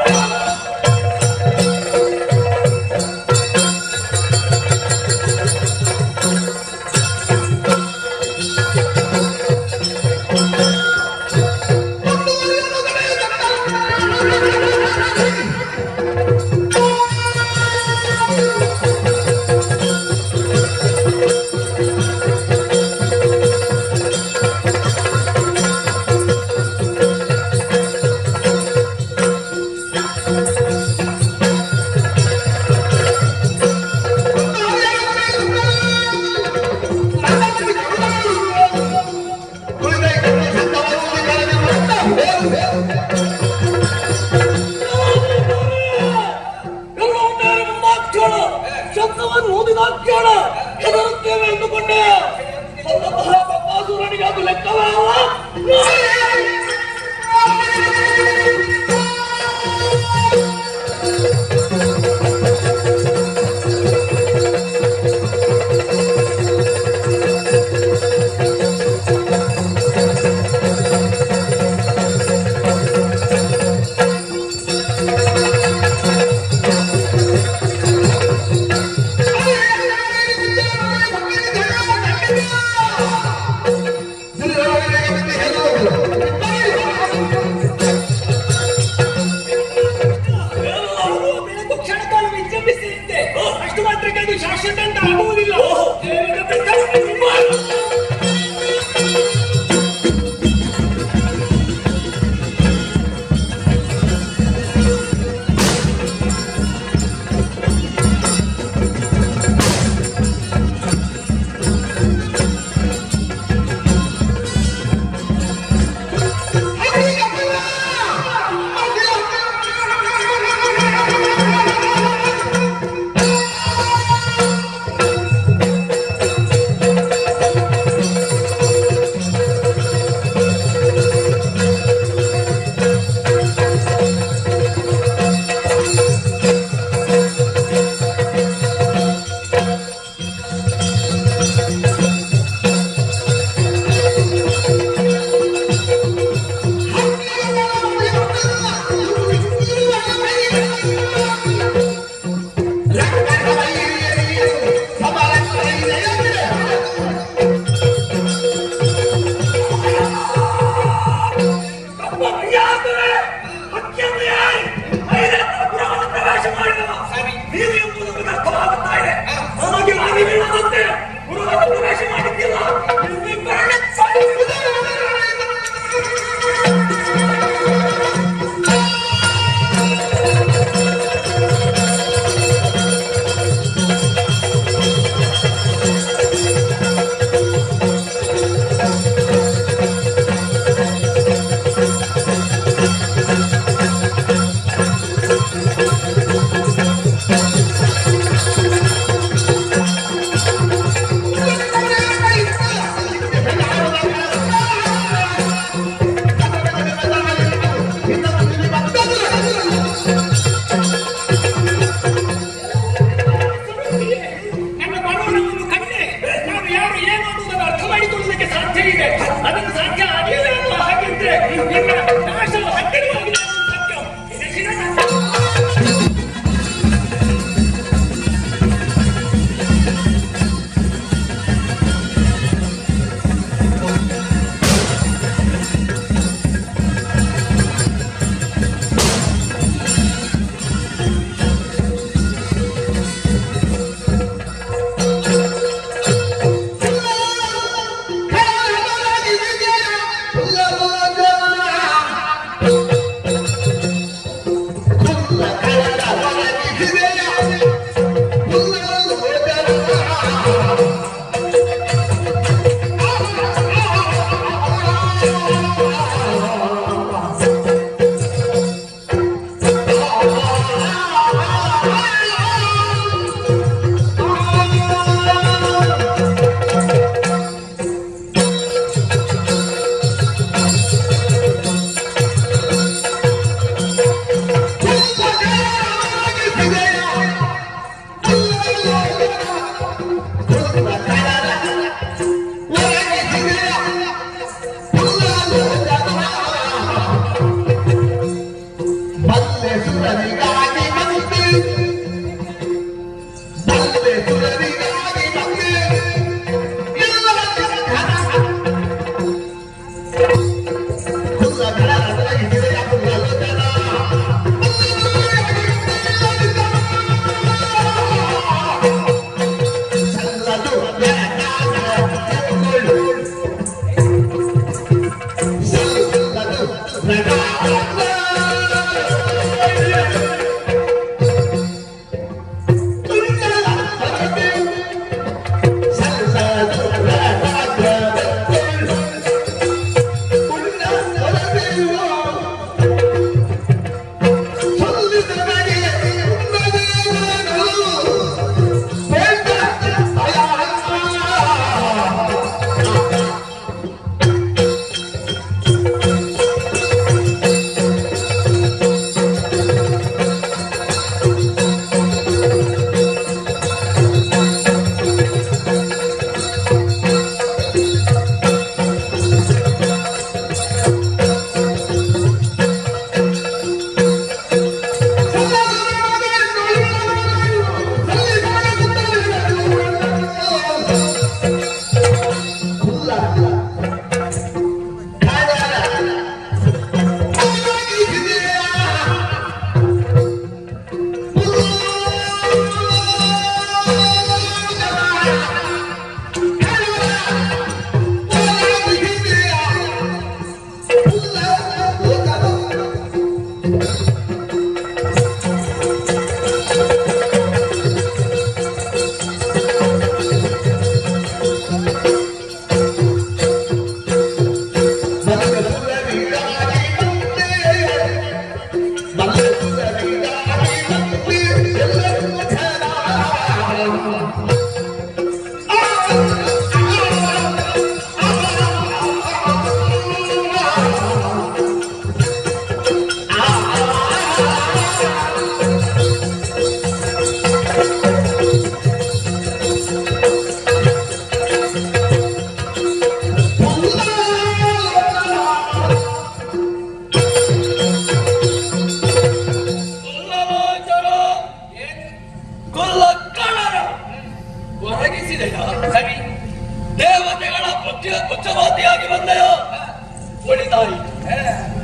ಅದನ್ನು ಸಾಧ್ಯ ಆಗಿಲ್ಲ ಅನ್ನುವ ಹಾಗಿದ್ರೆ ನಿನ್ನ ನಾಶವು ಹತ್ತಿರವಾಗಿದೆ ಸತ್ಯ.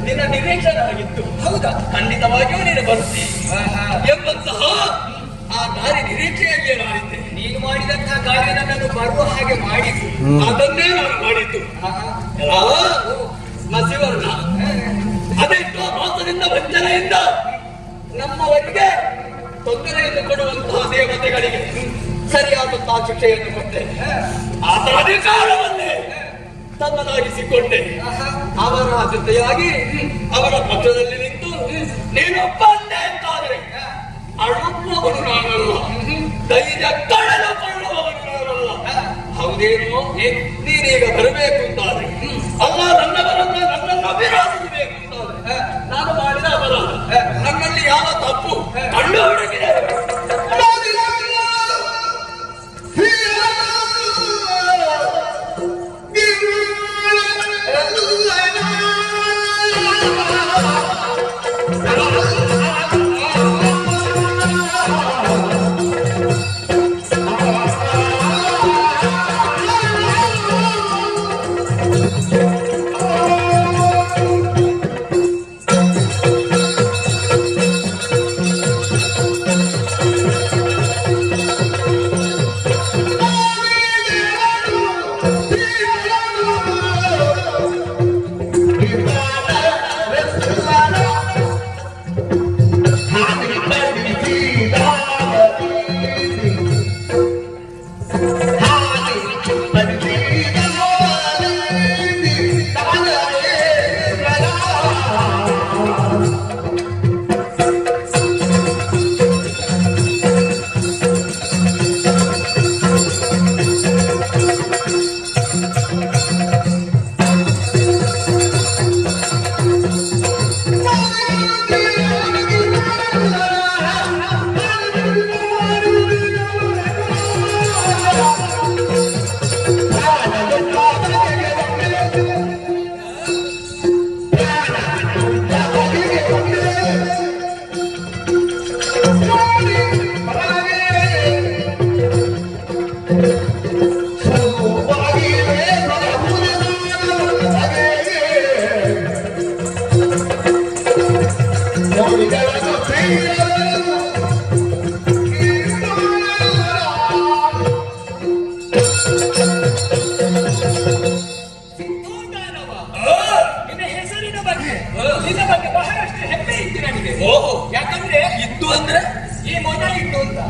ನಿನ್ನ ನಿರೀಕ್ಷಣ ಆಗಿತ್ತು. ಹೌದಾ? ಖಂಡಿತವಾಗಿಯೂ ನೀನು ಬರ್ತಿ ಎಂಬಂತಹ ಆ ದಾರಿ ನಿರೀಕ್ಷೆಯಲ್ಲೇ ನಾನಿದ್ದೆ. ನೀನು ಮಾಡಿದಂತಹ ಕಾರ್ಯ ನನ್ನನ್ನು ಬರುವ ಹಾಗೆ ಮಾಡಿದ್ದು, ಅದನ್ನೇ ನಾನು ಮಾಡಿದ್ದು. ಮಸಿವರ್ಣ ಅದೆಷ್ಟೋ ಮೋಸದಿಂದ ವಂಚನೆಯಿಂದ ನಮ್ಮವರಿಗೆ ತೊಂದರೆಯನ್ನು ಕೊಡುವಂತಹ ದೇವತೆಗಳಿಗೆ ಸರಿಯಾದಂತಹ ಶಿಕ್ಷೆಯನ್ನು ಕೊಟ್ಟೆ. ಆತನ ಅಧಿಕಾರವನ್ನೇ ತನ್ನದಾಗಿಸಿಕೊಂಡೆ. ಅವರ ಜೊತೆಯಾಗಿ ಅವರ ಪಕ್ಷದಲ್ಲಿ ನಿಂತು ನೀನೊಬ್ಬಂದೆ ಅಂತಾದರೆ ಅಳುಪ್ಪುವವನು ನಾನಲ್ಲ, ಧೈರ್ಯ ಕಳೆದುಕೊಳ್ಳುವವನು ನಾನಲ್ಲ. ಹೌದೇನೋ? ನೀನೀಗ ಬರಬೇಕು ಅಂತಾದ್ರೆ, ಅಲ್ಲ ನನ್ನವರನ್ನ ನನ್ನನ್ನು ವಿರೋಧಿಸಬೇಕು ಅಂತಾದ್ರೆ, ನಾನು ಮಾಡಿದ ಅಪರಾಧ, ನನ್ನಲ್ಲಿ ಯಾವ ತಪ್ಪು ಕಂಡು ಹುಡುಕಿದೆ.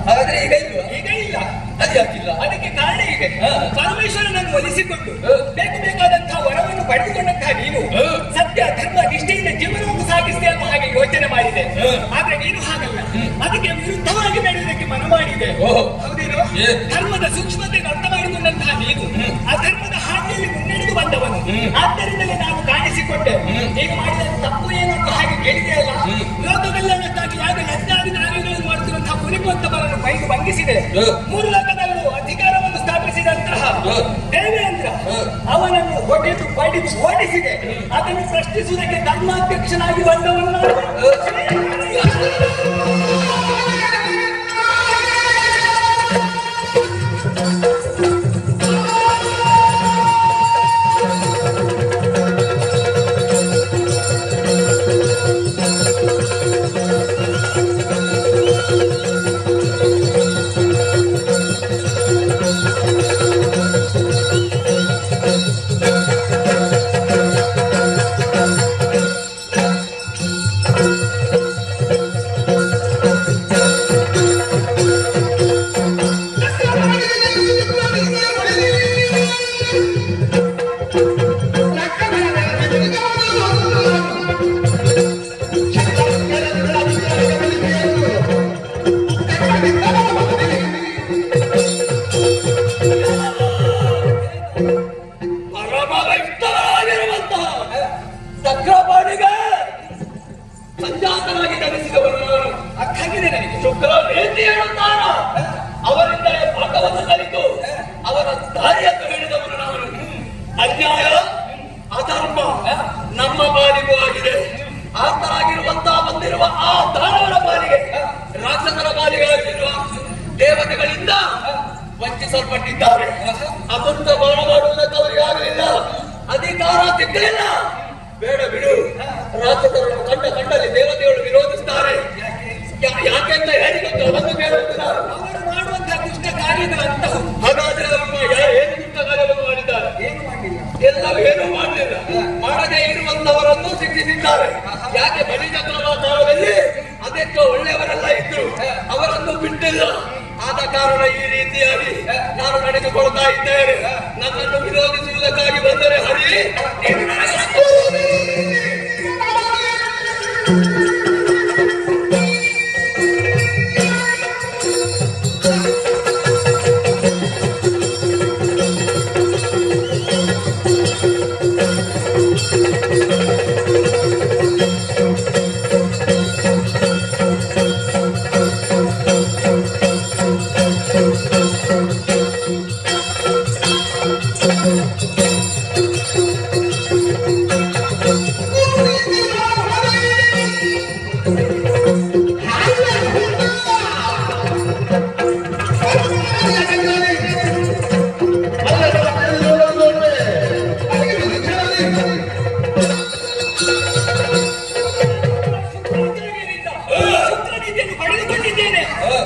ಹಾಗಾದ್ರೆ ಈಗ ಇಲ್ವಾ? ಈಗ ಇಲ್ಲ. ಅದು ಯಾಕಿಲ್ಲ? ಅದಕ್ಕೆ ಕಾರಣ ಇದೆ. ಪರಮೇಶ್ವರನನ್ನು ಒಲಿಸಿಕೊಂಡು ಬೇಕಾದಂತಹ ವರವನ್ನು ಪಡೆದುಕೊಂಡಂತಹ ನೀನು ಸತ್ಯ ಧರ್ಮ ನಿಷ್ಠೆಯಿಂದ ಜೀವನವನ್ನು ಸಾಗಿಸಿದೆ ಅಂತ ಹಾಗೆ ಯೋಚನೆ ಮಾಡಿದೆ. ಆದ್ರೆ ನೀನು ಹಾಗಲ್ಲ, ಅದಕ್ಕೆ ವಿರುದ್ಧವಾಗಿ ನಡೆಯುವುದಕ್ಕೆ ಮನ ಮಾಡಿದೆ. ಹೌದೇನು? ಧರ್ಮದ ಸೂಕ್ಷ್ಮತೆಯನ್ನು ಅರ್ಥ ಮಾಡಿಕೊಂಡಂತಹ ನೀನು ಆ ಧರ್ಮದ ಹಾದಿಯಲ್ಲಿ ಮುನ್ನಡೆದು ಬಂದವನು. ಆದ್ದರಿಂದಲೇ ನಾನು ಕಾಣಿಸಿಕೊಂಡೆ. ನೀನು ಮಾಡಿದ ತಪ್ಪು ಏನು ಅಂತ ಹಾಗೆ ಕೇಳಿದೆಯಲ್ಲ, ಲೋಕದಲ್ಲಷ್ಟಕ್ಕೆ ಯಾಗ ಯಜ್ಞಾದಿ ನಾಗಗಳನ್ನು ಮಾಡುತ್ತಿರುವಂತಹ ಮುನಿಕೊಂತವರನ್ನು ಕೈಗೆ ಬಂಧಿಸಿದೆ. ಮೂರು ಲೋಕದಲ್ಲೂ ಅಧಿಕಾರವನ್ನು ಸ್ಥಾಪಿಸಿದಂತಹ ದೇವೇಂದ್ರ ಅವನನ್ನು ಹೊಡೆದು ಬಡಿದು ಓಡಿಸಿದೆ. ಅದನ್ನು ಪ್ರಶ್ನಿಸುವುದಕ್ಕೆ ಧರ್ಮಾಧ್ಯಕ್ಷನಾಗಿ ಬಂದವನು ಸಂಜಾತನಾಗಿ ಧರಿಸಿದವನು ನಾನು. ಅರ್ಥಾಗಿದೆ ನನಗೆ. ಶುಕ್ರ ವೇದಿ ಹೇಳುತ್ತಾನ, ಅವರಿಂದಲೇ ಪಾಠವನ್ನು ಕಲಿತು ಅವರ ದಾರಿಯನ್ನು ಹಿಡಿದವನು ನಾನು. ಅನ್ಯಾಯ ಅಧರ್ಮ ನಮ್ಮ ಪಾಲಿಗೂ ಆಗಿದೆ. ಆರ್ತರಾಗಿರುವಂತಹ ಬಂದಿರುವ ಆ ದಾನವರ ಪಾಲಿಗೆ, ರಾಕ್ಷಸರ ಪಾಲಿಗೆ ಆಗಿರುವ ದೇವತೆಗಳಿಂದ ವಂಚಿಸಲ್ಪಟ್ಟಿದ್ದಾರೆ. ಅಮೃತ ಬಾಣ ಮಾಡುವುದಕ್ಕೆ ಅವರಿಗೆ ಆಗಲಿಲ್ಲ, ಅಧಿಕಾರ ಸಿಕ್ಕಲಿಲ್ಲ. ಬೇಡ ಬಿಡು, ರಾಕ್ಷಸರನ್ನು ಕಂಡಲ್ಲಿ ದೇವತೆಗಳು ವಿರೋಧಿಸುತ್ತಾರೆ. ಯಾಕೆಂತ ಹೇಳಿಕೊಂಡು ಒಂದು ಕೇಳುತ್ತಿಲ್ಲ. ಅವರು ಮಾಡುವಂತಹ ದುಷ್ಟ ಕಾರ್ಯಗಳಂತವು. ಹಾಗಾದ್ರೆ ಏನು ದುಷ್ಟ ಕಾರ್ಯವನ್ನು ಮಾಡಿದ್ದಾರೆ? ಎಲ್ಲವೂ ಏನೂ ಮಾಡಲಿಲ್ಲ. ಮಾಡದೇ ಇರುವಂತವರನ್ನು ಶಿಕ್ಷಿಸಿದ್ದಾರೆ. ಯಾಕೆ ಬಲಿ ಚಕ್ರವಾದಲ್ಲಿ ಅದಕ್ಕೆ ಒಳ್ಳೆಯವರೆಲ್ಲ ಇದ್ರು, ಅವರನ್ನು ಬಿಟ್ಟಿಲ್ಲ. ಆದ ಕಾರಣ ಈ ರೀತಿಯಾಗಿ ನಾನು ನಡೆದುಕೊಳ್ತಾ ಇದ್ದೇನೆ. ನನ್ನನ್ನು ವಿರೋಧಿಸುವುದಕ್ಕಾಗಿ ಬಂದರೆ ಹರಿ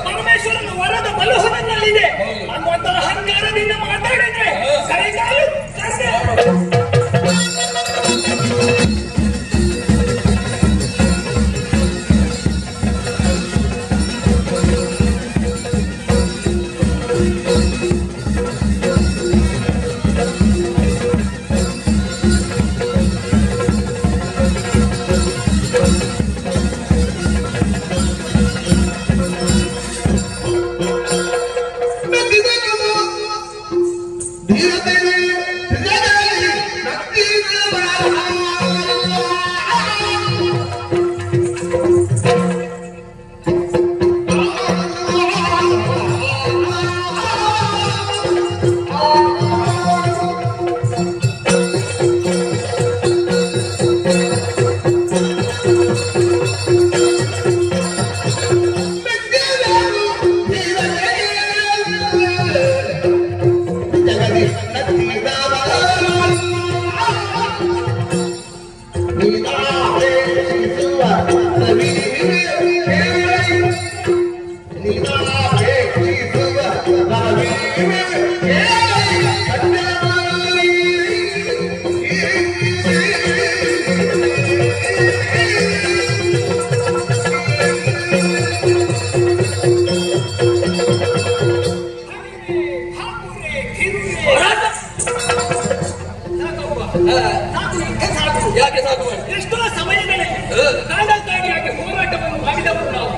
ಪರಮೇಶ್ವರನ ವರದ ಬಲಹನಲ್ಲಿದೆ ಅನ್ನುವಂತಹ ಅಹಂಕಾರದಿಂದ ಮಾತಾಡಿದ್ರೆ ಕೈಗಾಲು ಸಾಕು. ಯಾಕೆ ಸಾಕು? ಎಷ್ಟೋ ಸಮಯಗಳಲ್ಲಿ ಕಾಡಾಗಿ ಹೋರಾಟವನ್ನು ಮಾಡಿದವರು ನಾವು.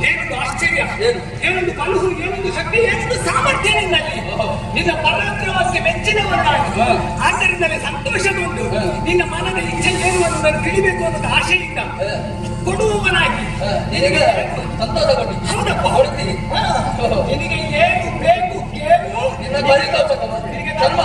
ಏನೊಂದು ಆಶ್ಚರ್ಯ, ಏನೊಂದು ಕನಸು, ಏನೊಂದು ಶಕ್ತಿ, ಏನೊಂದು ಸಾಮರ್ಥ್ಯ ನಿನ್ನಲ್ಲಿ. ನಿನ್ನ ಪರಾಕ್ರಮಕ್ಕೆ ಮೆಚ್ಚಿನವನ್ನಾಗಿ, ಆದ್ದರಿಂದಲೇ ಸಂತೋಷಗೊಂಡು ನಿನ್ನ ಮನದ ಇಚ್ಛೆ ಏನು ಅನ್ನೋದನ್ನು ತಿಳಿಬೇಕು ಅನ್ನೋದು ಆಶೆಯಿಂದ ಕೊಡುವವನಾಗಿ ನಿನಗೆ ಸಂತೋಷಗೊಂಡು ಹೌದಪ್ಪ ಹೊಡ್ತೀನಿ. ನಿನಗೆ ಏನು ಬೇಕು ಕೇಳು. ನಿನ್ನ ಬಳಿಕ ನಿನಗೆ ನನ್ನ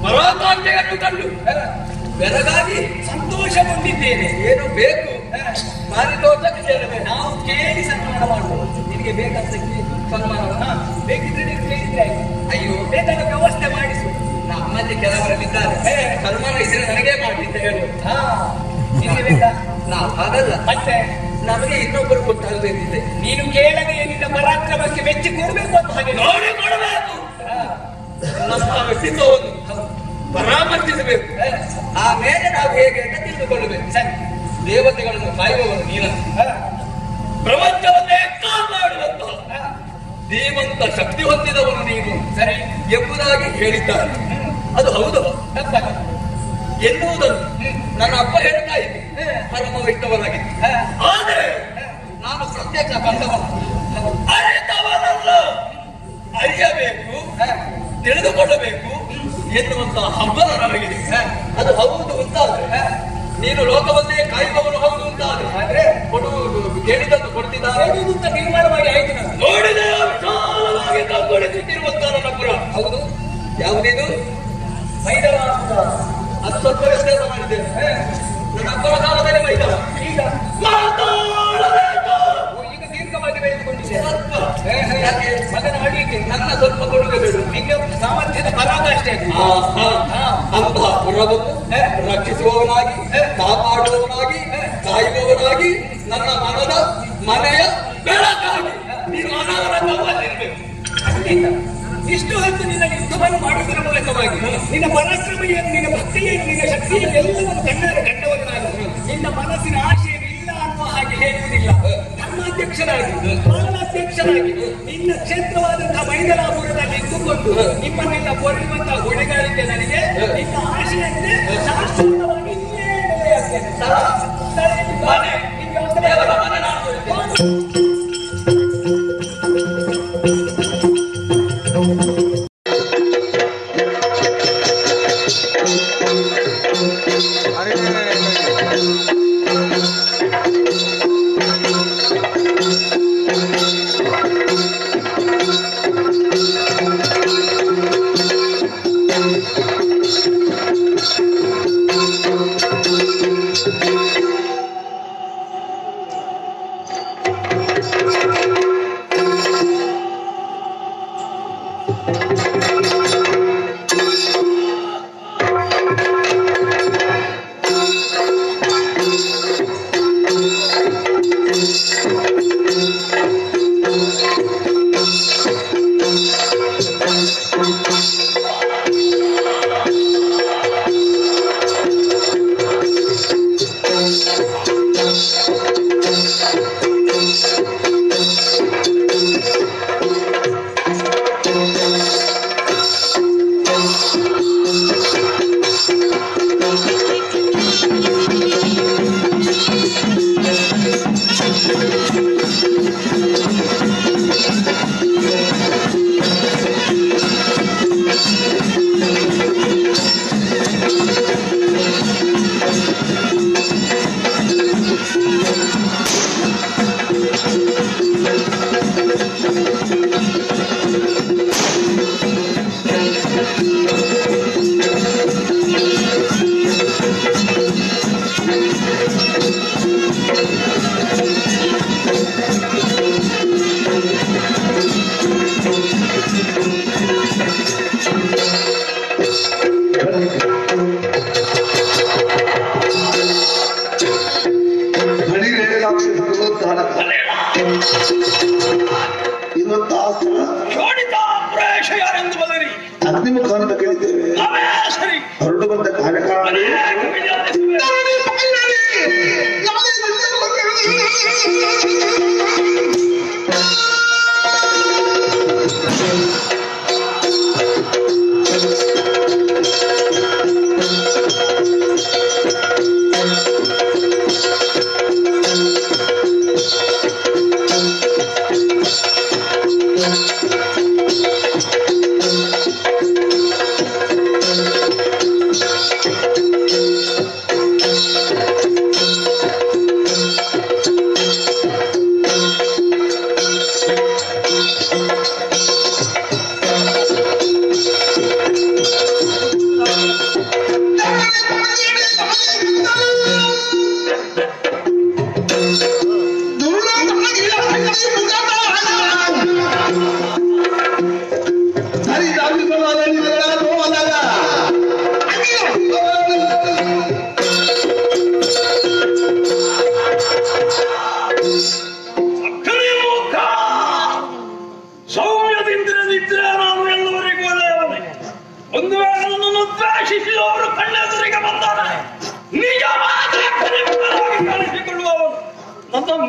ಪರಾಕಾಷ್ಠೆಯನ್ನು ಕಂಡು ಬೆರಗಾಗಿ ಸಂತೋಷಗೊಂಡಿದ್ದೇನೆ. ಏನು ಬೇಕು ಪಾರಿತೋಷಕ್ಕೆ ಸೇರಬೇಕು. ನಾವು ಕೇಳಿ ಸನ್ಮಾನ ಮಾಡುವುದು. ನಿನಗೆ ಬೇಕಂತ ಸನ್ಮಾನ ಬೇಕಿದ್ರೆ ನೀವು ಕೇಳಿದ್ರೆ ಆಯ್ತು. ಅಯ್ಯೋ, ಬೇಕಾದ ವ್ಯವಸ್ಥೆ ಮಾಡಿಸು. ನಮ್ಮಲ್ಲಿ ಕೆಲವರಲ್ಲಿದ್ದಾರೆ ಸನ್ಮಾನ ಇದ್ರೆ ನನಗೇ ಮಾಡಿ ಅಂತ ಹೇಳುವುದು. ನಿನಗೆ ಬೇಕಾ? ನಾವು ಹಾಗಲ್ಲ, ಮತ್ತೆ ನಮಗೆ ಇನ್ನೊಬ್ಬರು ಕೊಟ್ಟಾಗಬೇಕಿದೆ. ನೀನು ಕೇಳದೆ ನಿನ್ನ ಪರಾಕ್ರಮಕ್ಕೆ ಮೆಚ್ಚಿ ಕೊಡಬೇಕು ಅಂತ ಹಾಗೆ ನೋಡಿ ಕೊಡಬೇಕು. ನಮ್ಮ ವ್ಯಕ್ತಿತ್ವವನ್ನು ಪರಾಮರ್ಶಿಸಬೇಕು. ಆಮೇಲೆ ನಾವು ಹೇಗೆ ಅಂತ ತಿಳಿದುಕೊಳ್ಳಬೇಕು. ಸರಿ, ದೇವತೆಗಳನ್ನು ಕಾಯುವವರು ನೀನಂತ, ಪ್ರಪಂಚವನ್ನೇ ಕಾಪಾಡುವಂತಹ ಧೀಮಂತ ಶಕ್ತಿ ಹೊಂದಿದವನು ನೀನು ಸರಿ ಎಂಬುದಾಗಿ ಹೇಳಿದ್ದಾರೆ. ಅದು ಹೌದು ತಪ್ಪಲ್ಲ ಎನ್ನುವುದನ್ನು ನನ್ನ ಅಪ್ಪ ಹೇಳ್ತಾ ಇದ್ದೆ. ಪರಮ ವೈಷ್ಣವನಾಗಿದ್ದೆ. ಆದರೆ ನಾನು ಪ್ರತ್ಯಕ್ಷ ಕಂಡವನು. ಅರಿತವನಲ್ಲ, ಅರಿಯಬೇಕು, ತಿಳಿದುಕೊಳ್ಳಬೇಕು ಎನ್ನುವಂತಹ ಹಬ್ಬನ ನನಗಿದೆ. ಅದು ಹೌದು ಅಂತಾದ್ರೆ ನೀನು ಲೋಕವನ್ನೇ ಕಾಯುವವನು ಹೌದು ಅಂತಾದ್ರೆ ಕೊಡುವುದು ಕೇಳಿದನ್ನು ಕೊಡ್ತಿದ್ದಾರೆ ಅಂತ ತೀರ್ಮಾನ ಮಾಡಿ ಆಯ್ತು. ನಾನು ನೋಡಿದೆ ವಿಶಾಲವಾಗಿ ಕಂಗೊಳಿಸುತ್ತಿರುವಂತಹ ನನ್ನ ಪುರ. ಹೌದು, ಯಾವುದಿದು? ಮೈದಾನ. ಅದು ಸ್ವಲ್ಪ ವ್ಯತ್ಯಾಸ ಮಾಡಿದ್ದೇನೆ. ನನ್ನ ಅಪ್ಪನ ಕಾಲದಲ್ಲಿ ಮೈದಾನ. ಈಗ ಮಾತಾಡಬೇಕು. ಈಗ ದೀರ್ಘವಾಗಿ ಬೆಳೆದುಕೊಂಡಿದೆ. ಸ್ವಲ್ಪ ಯಾಕೆ ಮಗನ ಅಡಿಗೆ ನನ್ನ ಸ್ವಲ್ಪ ಕೊಡುಗೆ ಬೇಡ. ನಿಮಗೆ ಒಂದು ಸಾಮರ್ಥ್ಯದ ಪರಾಕಾಷ್ಠೆ. ಅಂತಹ ಪುರವನ್ನು ರಕ್ಷಿಸುವವನಾಗಿ, ಕಾಪಾಡುವವನಾಗಿ, ಕಾಯುವವನಾಗಿ, ನನ್ನ ಮನದ ಮನೆಯ ಬೆಳಕಾಗಿ ನೀನು ಅನಾವರಣವಾಗಿರಬೇಕು. ಇಷ್ಟು ಹೊತ್ತು ನಿನ್ನ ಯುದ್ಧವನ್ನು ಮಾಡುವುದರ ಮೂಲಕವಾಗಿ ನಿನ್ನ ಪರಾಕ್ರಮ ಏನು, ನಿನ್ನ ಭಕ್ತಿ ಏನು, ನಿನ್ನ ಶಕ್ತಿ ಏನು ಎಲ್ಲವನ್ನು ಕಂಡವರು ನಾನು. ನಿನ್ನ ಮನಸ್ಸಿನ ಆಶೆ ಇಲ್ಲ ಅನ್ನುವ ಹಾಗೆ ಹೇಳುವುದಿಲ್ಲ. ಧರ್ಮಾಧ್ಯಕ್ಷರಾಗಿ, ಪಾಲನಾಧ್ಯಕ್ಷರಾಗಿ ನಿನ್ನ ಕ್ಷೇತ್ರವಾದಂತಹ ಮೈದಲಾಪುರದಲ್ಲಿ ಇದ್ದುಕೊಂಡು ನಿಮ್ಮನ್ನೆಲ್ಲ ಕೊರೆಯುವಂತಹ ಹೊಣೆಗಾರಿಕೆ ನನಗೆ. ನಿನ್ನ ಆಶೆಯಂತೆ ಶಾಶ್ವತವಾಗಿ ಇಲ್ಲೇ ನೆಲೆಯಾಗ್ತೇನೆ. ಇರುವಂತಹ ಸ್ಥಳ ಶೋಣಿತಾಪುರೇಶಯ ಎಂದು ಬದರಿ ಅಗ್ನಿಮುಖ ಅಂತ ಕೇಳಿದ್ದೇವೆ. ಸರಿ ಹೊರಡು ಬಂದ ಕಾರ್ಯಕಾರಣ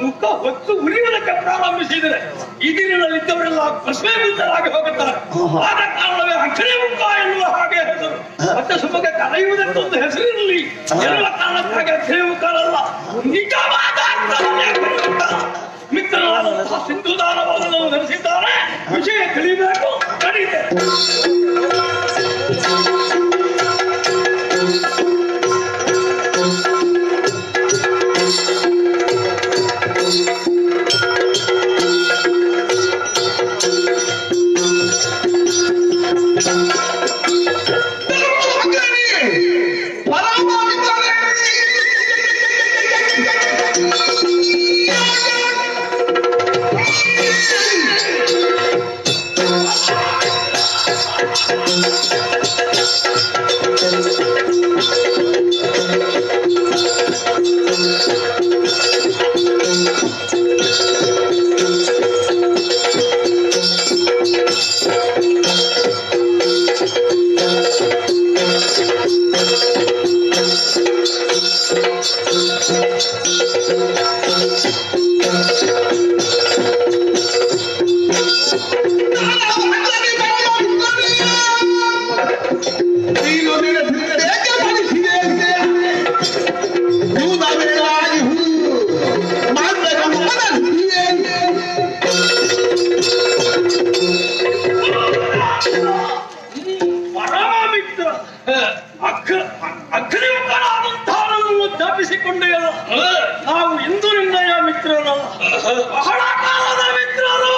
ಮುಖ ಹೊತ್ತು ಉರಿಯುವುದಕ್ಕೆ ಪ್ರಾರಂಭಿಸಿದರೆ ಈಗಿನಲ್ಲಿದ್ದವರೆಲ್ಲ ಭಸ್ಮೀಭೂತರಾಗಿ ಹೋಗುತ್ತಾರೆ. ಆದ ಕಾರಣವೇ ಅಕ್ಷರೇ ಮುಖ ಎನ್ನುವ ಹಾಗೆ ಹೆಸರು. ಮತ್ತೆ ಸುಮಗೆ ಕರೆಯುವುದಕ್ಕೊಂದು ಹೆಸರಿರಲಿ ಎನ್ನುವ ಕಾರಣಕ್ಕಾಗಿ ಅಕ್ಷರೇ ಮುಖರಲ್ಲ, ನಿಜವಾದ ಮಿತ್ರರಾದಂತಹ ಸಿಂಧು ದಾನವನ್ನು ನಡೆಸಿದ್ದಾರೆ. ವಿಷಯ ತಿಳಿಬೇಕು, ನಡೀತೆ. ನಾವು ಇಂದು ನಿನ್ನಯ ಮಿತ್ರರಲ್ಲ, ಬಹಳ ಕಾಲದ ಮಿತ್ರರು.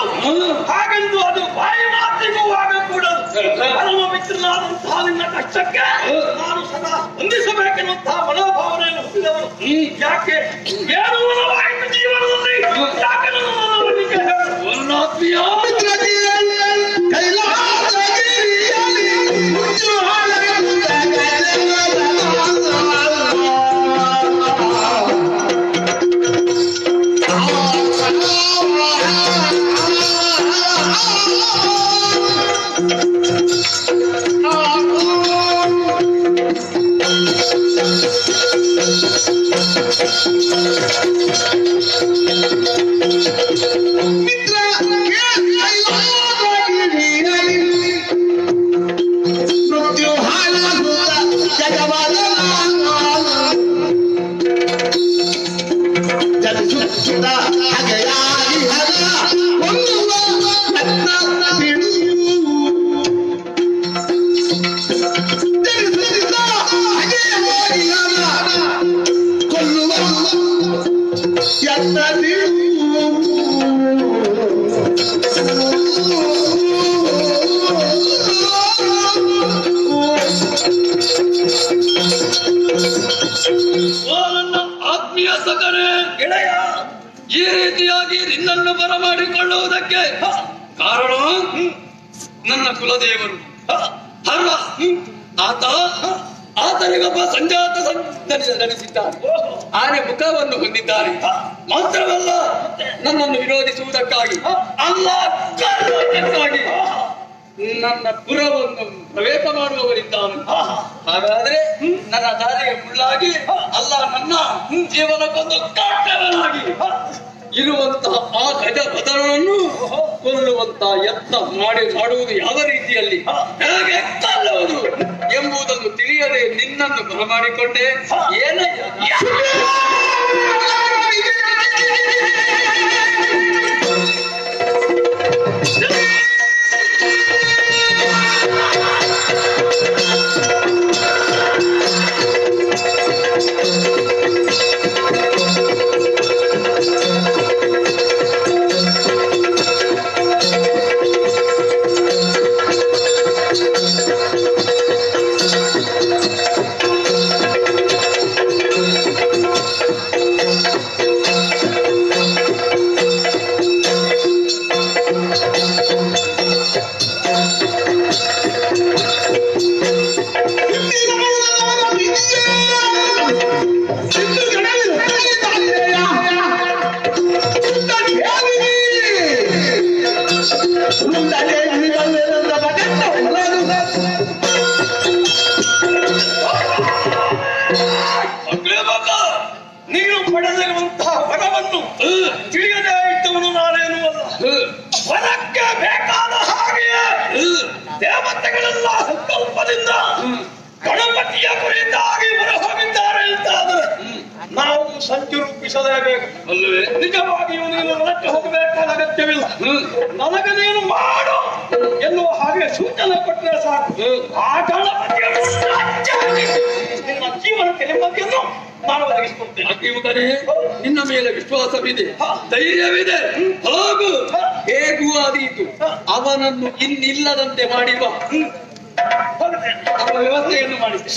ಹಾಗೆಂದು ಅದು ಬಾಯಿ ಮಾತಿಗೂ ಆಗಕೂಡದು. ಪರಮ ಮಿತ್ರನಾದಂತಹ ನಿನ್ನ ಕಷ್ಟಕ್ಕೆ ನಾನು ಸದಾ ಹೊಂದಿಸಬೇಕೆನ್ನುವಂತಹ ಮನೋಭಾವನೆಯನ್ನು ಹೊಂದಿದವರು. ಯಾಕೆ ಏನು ಮನವಾಯಿತು ಜೀವನದಲ್ಲಿ? ಯಾಕೆ ನನ್ನ ಮನವೊಲಿಕೆ ಈ ರೀತಿಯಾಗಿ ನಿನ್ನನ್ನು ಬರಮಾಡಿಕೊಳ್ಳುವುದಕ್ಕೆ ಕಾರಣ ನನ್ನ ಕುಲದೇವರು ಹರ. ಆತ ಆತನಿಗೊಬ್ಬ ಸಂಜಾತ ಧರಿಸಿದ್ದಾನೆ. ಆನೆ ಮುಖವನ್ನು ಹೊಂದಿದ್ದಾನೆ. ಮಾತ್ರವಲ್ಲ, ನನ್ನನ್ನು ವಿರೋಧಿಸುವುದಕ್ಕಾಗಿ ಅಲ್ಲ ಕಲ್ಲುವುದಕ್ಕಾಗಿ ನನ್ನ ಪುರವನ್ನು ಪ್ರವೇಶ ಮಾಡುವವರಿದ್ದಾನೆ. ಹಾಗಾದ್ರೆ ನನ್ನ ದಾರಿಗೆ ಮುಳ್ಳಾಗಿ ಅಲ್ಲ, ನನ್ನ ಜೀವನಕ್ಕೊಂದು ಕಾಟವನಾಗಿ ಇರುವಂತಹ ಆ ಗಜ ಬದರನನ್ನು ಕೊಲ್ಲುವಂತಹ ಯತ್ನ ಮಾಡುವುದು ಯಾವ ರೀತಿಯಲ್ಲಿ, ಹೇಗೆ ಕೊಲ್ಲುವುದು ಎಂಬುದನ್ನು ತಿಳಿಯದೆ ನಿನ್ನನ್ನು ಬರಮಾಡಿಕೊಂಡೆ. ಏನಯ್ಯ ನೀನು ಪಡೆದಿರುವಂತಹ ವರವನ್ನು ತಿಳಿಯದೇ ಇದ್ದವನು ನಾನೇನು ಅಲ್ಲ. ವರಕ್ಕೆ ಬೇಕಾದ ಹಾಗೆಯೇ ದೇವತೆಗಳೆಲ್ಲ ಸಂಕಲ್ಪದಿಂದ ಗಣಪತಿಯ ಕುರಿತಾಗಿ ಹೊರ ಹೋಗಿದ್ದಾರೆ ಅಂತಾದರೆ ನಾವು ಸಂಚು ರೂಪಿಸಲೇಬೇಕು ಅಲ್ಲವೇ? ನಿಜವಾಗಿಯೂ ನೀನು ಹೊರಕ್ಕೆ ಹೋಗಬೇಕಾದ ಅಗತ್ಯವಿಲ್ಲ. ನನಗೆ ನೀನು ಮಾಡು ಎನ್ನುವ ಹಾಗೆ ಸೂಚನೆ ಕೊಟ್ಟರೆ ಸಾಕು. ಆ ಗಣಪತಿಯ ನಿನ್ನ ಜೀವನಕ್ಕೆ ನೆಮ್ಮದಿಯನ್ನು ನಾನು ಒದಗಿಸಿಕೊಡ್ತೇನೆ. ನಿನ್ನ ಮೇಲೆ ವಿಶ್ವಾಸವಿದೆ, ಧೈರ್ಯವಿದೆ. ಹಾಗೂ ಹೇಗೂ ಆದೀತು, ಅವನನ್ನು ಇನ್ನಿಲ್ಲದಂತೆ ಮಾಡಿರುವ ಅವರ ವ್ಯವಸ್ಥೆಯನ್ನು ಮಾಡಿದ್ದೆ.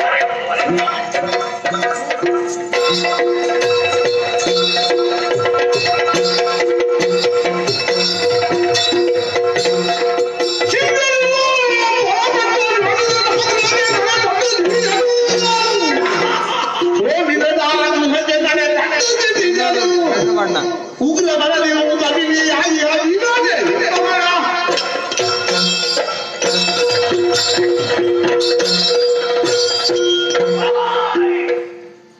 ಉಗ್ರ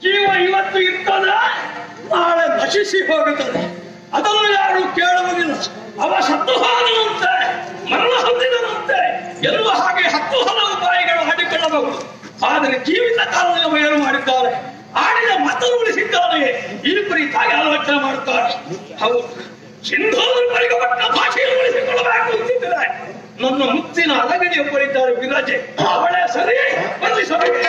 ಜೀವ ಇವತ್ತು ಇರ್ತದೆ, ನಾಳೆ ನಶಿಸಿ ಹೋಗುತ್ತದೆ. ಅದನ್ನು ಯಾರು ಕೇಳುವುದಿಲ್ಲ. ಅವ ಸತ್ತು ಹೋದನಂತೆ, ಮರಣ ಹೊಂದಿದನಂತೆ ಎನ್ನುವ ಹಾಗೆ 10 ಹಲವು ಉಪಾಯಗಳು ಹಾಡಿಕೊಳ್ಳಬಹುದು. ಆದರೆ ಜೀವಿತ ಕಾಲದಲ್ಲಿ ಏನು ಮಾಡಿದ್ದಾರೆ, ಆಡಿದ ಮಾತನ್ನು ಉಳಿಸಿದ್ದಾರೆ. ಈ ಕುರಿತಾಗಿ ಆಲೋಚನೆ ಮಾಡುತ್ತಾರೆ. ಹೌದು, ಸಿಂಧೂರು ಬಳಿಗಪಟ್ಟ ಭಾಷೆಯನ್ನು ಉಳಿಸಿಕೊಳ್ಳಬೇಕು ಅಂತಿದ್ದಾರೆ. ನನ್ನ ಮುತ್ತಿನ ಅಲಗಡಿಯ ಬಳಿದ್ದಾರೆ ವಿರಾಜೆ, ಅವಳೇ ಸರಿ ಬಂಧಿಸಬೇಕು.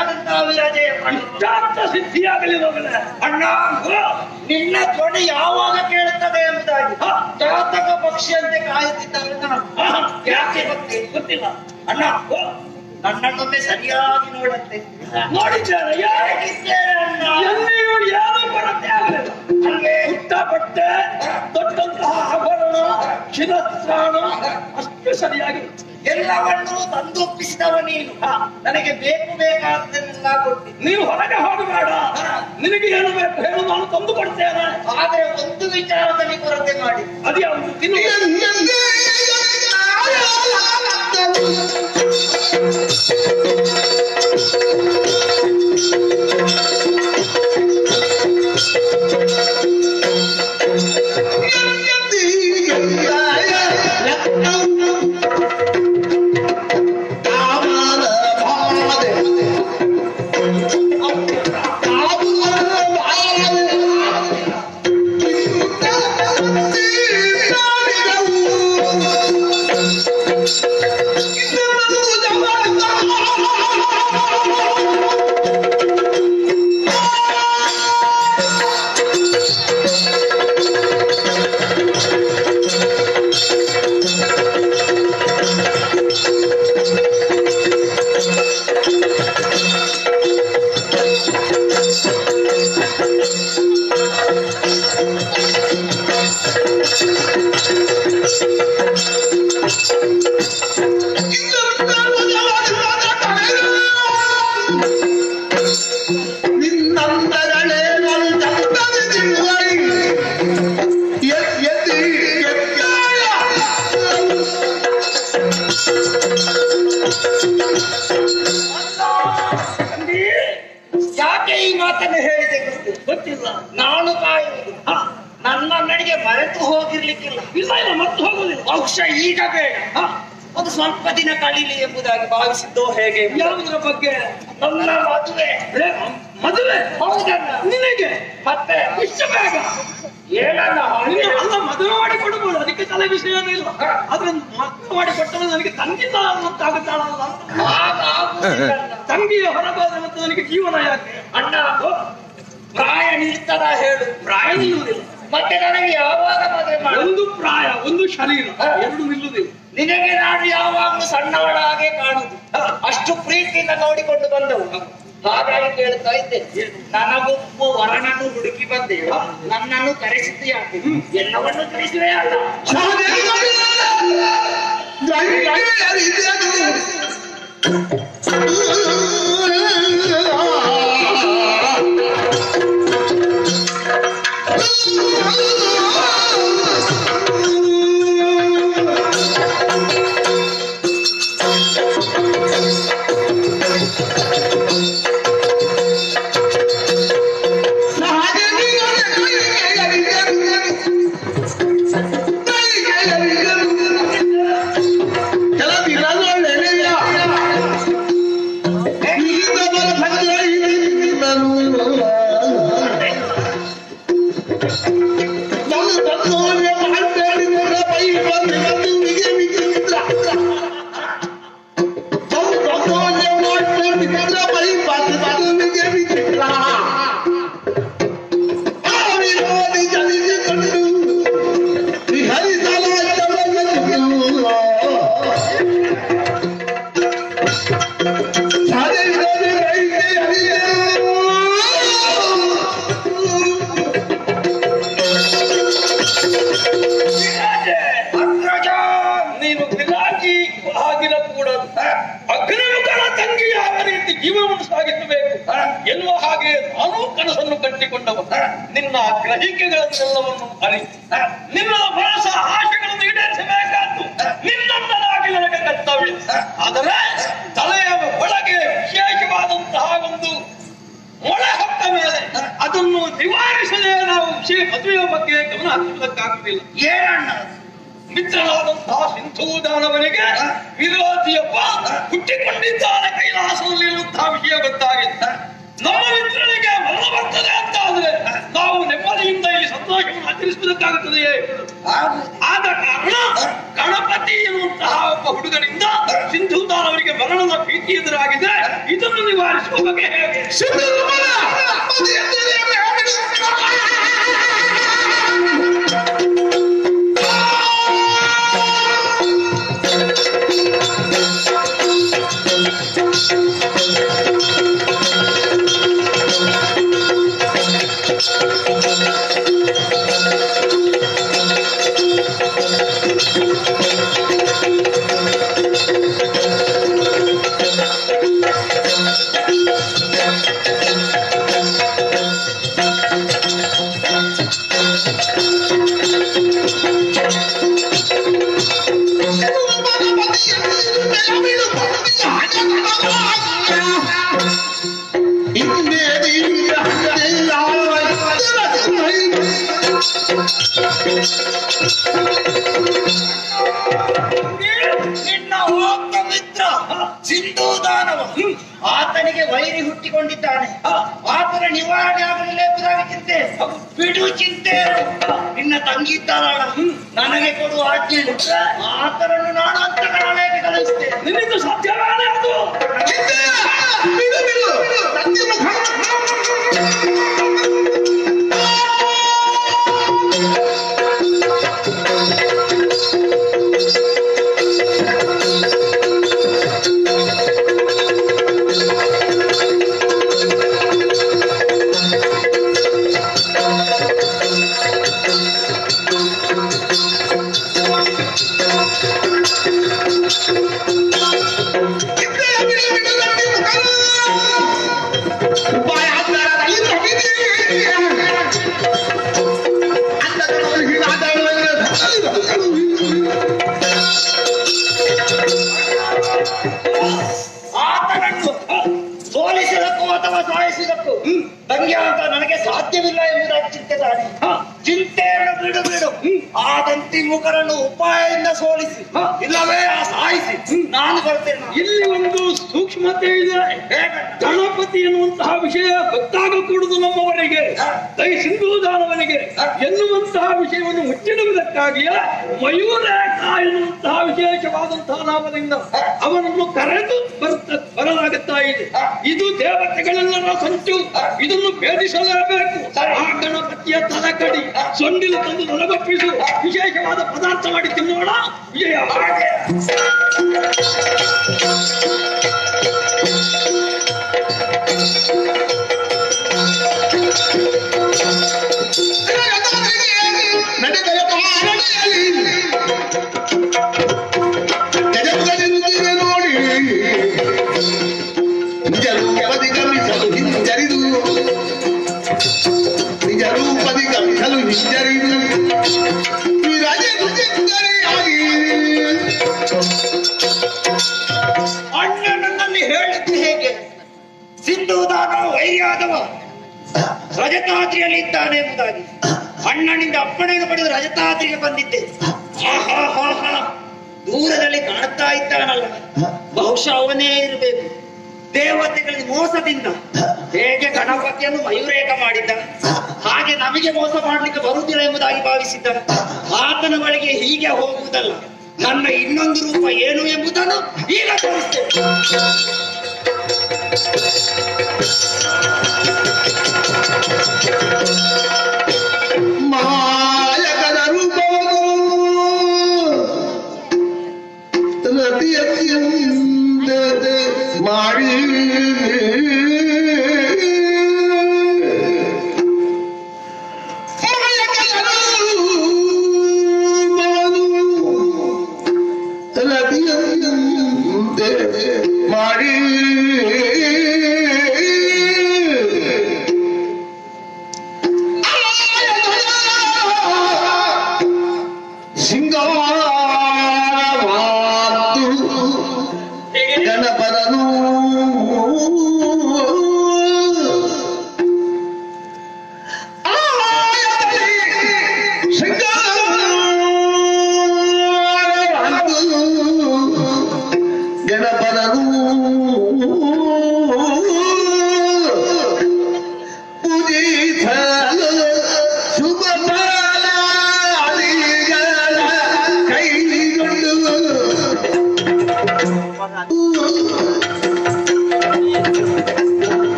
ಸಿದ್ಧಿಯಾದಂತಹ ವಿರಾಜೆಯ ಸಿದ್ಧಿಯಾಗಲಿ ಮಗನೇ. ಅಣ್ಣ ನಿನ್ನ ಧ್ವನಿ ಯಾವಾಗ ಕೇಳುತ್ತದೆ ಎಂಬುದಾಗಿ ಜಾತಕ ಪಕ್ಷಿಯಂತೆ ಕಾಯುತ್ತಿದ್ದಾರೆ ನಾನು. ಯಾಕೆ ಗೊತ್ತಿಲ್ಲ ಅಣ್ಣ. ನನ್ನನ್ನೊಮ್ಮೆ ಸರಿಯಾಗಿ ನೋಡಂತೆ ನೋಡಿದ್ದೇನೆ. ಎಲ್ಲಿಯೂ ಏನೂ ಕೊರತೆ ಆಗಲಿಲ್ಲ. ಅಲ್ಲೇ ಹುಟ್ಟ ಬಟ್ಟೆ, ದೊಡ್ಡಂತಹ ಆಭರಣ, ಶಿರಸ್ತ್ರಾಣ ಅಷ್ಟು ಸರಿಯಾಗಿ ಎಲ್ಲವನ್ನೂ ತಂದೊಪ್ಪಿಸಿದವ ನೀನು. ನನಗೆ ಬೇಕಾದನ್ನೆಲ್ಲ ಕೊಟ್ಟಿ. ನೀವು ಹೊರಗೆ ಹೋಗಬೇಡ. ನಿನಗೆ ಏನು ಬೇಕು ಹೇಳು, ನಾನು ತಂದು ಕೊಡ್ತೇನೆ. ಆದರೆ ಒಂದು ವಿಚಾರದಲ್ಲಿ ಕೊರತೆ ಮಾಡಿ. ಅದೇ ಒಂದು ತಿನ್ನು. ಯಾಕೆ ಈ ಮಾತನ್ನು ಹೇಳಿದೆ ಗೊತ್ತಿಲ್ಲ. ನಾನು ಕಾಯುವುದು ನನ್ನ ನನಗೆ ಮರೆತು ಹೋಗಿರ್ಲಿಕ್ಕಿಲ್ಲ. ಇಲ್ಲ ಇಲ್ಲ, ಮರೆತು ಹೋಗುವುದಿಲ್ಲ. ಬಹುಶಃ ಈಗ ಬೇಡ, ಒಂದು ಸ್ವಲ್ಪ ದಿನ ಕಳೀಲಿ ಎಂಬುದಾಗಿ ಭಾವಿಸಿದ್ದೋ ಹೇಗೆ? ಯಾವುದರ ಬಗ್ಗೆ? ನನ್ನ ಮದುವೆ. ಮದುವೆ? ಹೌದಣ್ಣ. ನಿನಗೆ ಮತ್ತೆ ಇಷ್ಟು ಬೇಗ? ಏನಣ್ಣ? ಅಲ್ಲ, ಮದುವೆ ಮಾಡಿ ಕೊಡಬಹುದು, ಅದಕ್ಕೆ ತಲೆ ವಿಷಯನೂ ಇಲ್ಲ. ಆದ್ರೆ ಮದುವೆ ಮಾಡಿ ಕೊಟ್ಟರೆ ನನಗೆ ತಂಗಿಲ್ಲ ಅನ್ನಂತಾಗುತ್ತಾಳಲ್ಲ. ತಂಗಿಯ ಹೊರಗೋದ್ರೆ ಮತ್ತೆ ನನಗೆ ಜೀವನ ಯಾಕೆ? ಅಣ್ಣ ಪ್ರಾಯ ನಿಲ್ತದ ಹೇಳು. ಪ್ರಾಯ ನಿಲ್ಲುವುದಿಲ್ಲ. ಮತ್ತೆ ನನಗೆ ಯಾವಾಗ ಮದುವೆ ಮಾಡ? ಒಂದು ಪ್ರಾಯ, ಒಂದು ಶರೀರ, ಎರಡು ನಿಲ್ಲುವುದಿಲ್ಲ. ನಿನಗೆ ನಾನು ಯಾವಾಗಲೂ ಸಣ್ಣವಳ ಹಾಗೆ ಕಾಣುದು. ಅಷ್ಟು ಪ್ರೀತಿಯಿಂದ ನೋಡಿಕೊಂಡು ಬಂದವು. ಹಾಗಾಗಿ ಕೇಳ್ತಾ ಇದ್ದೆ, ನನಗೊಬ್ಬ ವರನನ್ನು ಹುಡುಕಿ ಬಂದೆ, ನನ್ನನ್ನು ಕರೆಸಿದ್ದು ಯಾಕೆ? ಎಲ್ಲವನ್ನು ಕರೆಸಿವೆ ಅಲ್ಲ. ಎನ್ನುವ ಹಾಗೆ ನಾನು ಕನಸನ್ನು ಕಟ್ಟಿಕೊಂಡವ. ನಿನ್ನ ಗ್ರಹಿಕೆಗಳನ್ನೆಲ್ಲವನ್ನು ಅರಿತು ನಿನ್ನ ಭರಸ ಆಶೆಗಳನ್ನು ಈಡೇರಿಸಬೇಕಾದ್ದು ನಿನ್ನನ್ನಾಗಿ ನನಗೆ ಕರ್ತವ್ಯ. ಆದರೆ ತಲೆಯ ಒಳಗೆ ವಿಶೇಷವಾದಂತಹ ಒಂದು ಮೊಳೆ ಹೊತ್ತ ಮೇಲೆ ಅದನ್ನು ನಿವಾರಿಸದೆ ನಾವು ಮದುವೆಯ ಬಗ್ಗೆ ಗಮನ ಹರಿಸುವುದಕ್ಕಾಗುವುದಿಲ್ಲ. ಏನಣ್ಣ? ಮಿತ್ರನಾದಂತಹ ಸಿಂಧೂ ದಾನವನಿಗೆ ವಿರೋಧಿಯೊಬ್ಬ ಹುಟ್ಟಿಕೊಂಡಿದ್ದಾನೆ ಕೈಲಾಸದಲ್ಲಿ ಇರುವಂತಹ ವಿಷಯ ಗೊತ್ತಾಗಿದೆ. ನಮ್ಮ ಮಿತ್ರನಿಗೆ ಮರಣ ಬರ್ತದೆ ಅಂತ ಆದ್ರೆ ನಾವು ನೆಮ್ಮದಿಯಿಂದ ಇಲ್ಲಿ ಸಂತೋಷವನ್ನು ಆಚರಿಸುವುದಕ್ಕಾಗುತ್ತದೆಯೇ? ಆದ ಕಾರಣ ಗಣಪತಿ ಎನ್ನುವಂತಹ ಒಬ್ಬ ಹುಡುಗನಿಂದ ಸಿಂಧೂದಾನ್ ಅವರಿಗೆ ಮರಣದ ಭೀತಿ ಎದುರಾಗಿದೆ. ಇದನ್ನು ನಿವಾರಿಸುವ ಬಗೆ ಹೇಗೆ? ನಿನ್ನ ಒಬ್ಬ ಮಿತ್ರ ಸಿಂಧೂದಾನವ ಆತನಿಗೆ ವೈರಿ ಹುಟ್ಟಿಕೊಂಡಿದ್ದಾನೆ. ಆತನ ನಿವಾರಣೆ ಆಗಲಿಲ್ಲ ಎಂಬುದಾಗಿ ಚಿಂತೆ. ಬಿಡು ಚಿಂತೆ. ನಿನ್ನ ತಂಗಿ ಇದ್ದಾರಲ್ಲ, ನನಗೆ ಕೊಡುವ ಆಜ್ಞೆ ಆತನನ್ನು ನಾನು ಅಂತರಾಲಯಕ್ಕೆ ಕಳಿಸ್ತೇನೆ. ನಿನ್ನಿಂದ ಸಾಧ್ಯವಾದ ಅದು ಸೋಲಿಸಿದಕ್ಕೂ ಅಥವಾ ಸಾಯಿಸಿದಕ್ಕೂ ತಂಗಿ ಅಂತ ನನಗೆ ಸಾಧ್ಯವಿಲ್ಲ ಎಂಬುದಾಗಿ ಚಿಂತೆ ತಾನೆ. ಚಿಂತೆಯನ್ನು ಬಿಡು ಬಿಡು. ಆದಂತಿ ಮುಖರನ್ನು ಉಪಾಯದಿಂದ ಸೋಲಿಸಿ ಇಲ್ಲವೇ ಸಾಯಿಸಿ ನಾನು ಬರ್ತೇನೆ. ಇಲ್ಲಿ ಒಂದು ಸೂಕ್ಷ್ಮತೆ ಇದೆ. ಗಣಪತಿ ಎನ್ನುವಂತಹ ವಿಷಯ ಗೊತ್ತಾಗಕೂಡುದು ನಮ್ಮವರಿಗೆ, ದೈ ಸಿಂಧೂದಾನವನಿಗೆ ಎನ್ನುವಂತಹ ವಿಷಯವನ್ನು ಮುಚ್ಚಿಡುವುದಕ್ಕಾಗಿಯೇ ಮಯೂರೇಕ ಎನ್ನುವಂತಹ ವಿಶೇಷವಾದಂತಹ ನಾಮದಿಂದ ಅವನನ್ನು ಕರೆದು ಬರಲಾಗುತ್ತಾ ಇದೆ. ಇದು ದೇವತೆಗಳೆಲ್ಲರ ಸಂಚು. ಇದನ್ನು ಭೇದಿಸಲೇಬೇಕು. ಆ ಗಣಪತಿಯ ತಲಕಡಿ ಸೊಂಡಿಲು ತಂದು ನನಗೊಪ್ಪಿಸು. ವಿಶೇಷವಾದ ಪದಾರ್ಥ ಮಾಡಿ ತಿನ್ನೋಣ. ವಿಜಯ ನೋಡಿ ನಿಜ ರೂಪದಿ ಗಮಿಸಲು ಹಿಂಜರಿದು ನಿಜ ರೂಪದಿ ಗಮಿಸಲು ಹಿಂಜರಿದು ಅಣ್ಣನನ್ನಲ್ಲಿ ಹೇಳಿದ್ದು ಹೇಗೆ? ಸಿಂಧೂದಾನ ವೈರ್ಯಾದವ ರಜತಾದ್ರಿಯಲ್ಲಿ ಇದ್ದಾನೆ ಎಂಬುದಾಗಿ ಅಣ್ಣನಿಂದ ಅಪ್ಪಣೆಯನ್ನು ಪಡೆದು ರಜತಾದ್ರಿಗೆ ಬಂದಿದ್ದೆ. ದೂರದಲ್ಲಿ ಕಾಣ್ತಾ ಇದ್ದಾನಲ್ಲ, ಬಹುಶಃ ಅವನೇ ಇರಬೇಕು. ದೇವತೆಗಳಿಗೆ ಮೋಸದಿಂದ ಹೇಗೆ ಗಣಪತಿಯನ್ನು ಮಯೂರೇಕ ಮಾಡಿದ್ದ, ಹಾಗೆ ನಮಗೆ ಮೋಸ ಮಾಡಲಿಕ್ಕೆ ಬರುವುದಿಲ್ಲ ಎಂಬುದಾಗಿ ಭಾವಿಸಿದ್ದ. ಆತನ ಬಳಿಗೆ ಹೀಗೆ ಹೋಗುವುದಲ್ಲ, ನನ್ನ ಇನ್ನೊಂದು ರೂಪ ಏನು ಎಂಬುದನ್ನು ಈಗ ತೋರಿಸ್ತೇನೆ. ಮಾಯಕದ ರೂಪವನ್ನು ಮಾಡಿ ಮಾಡಿ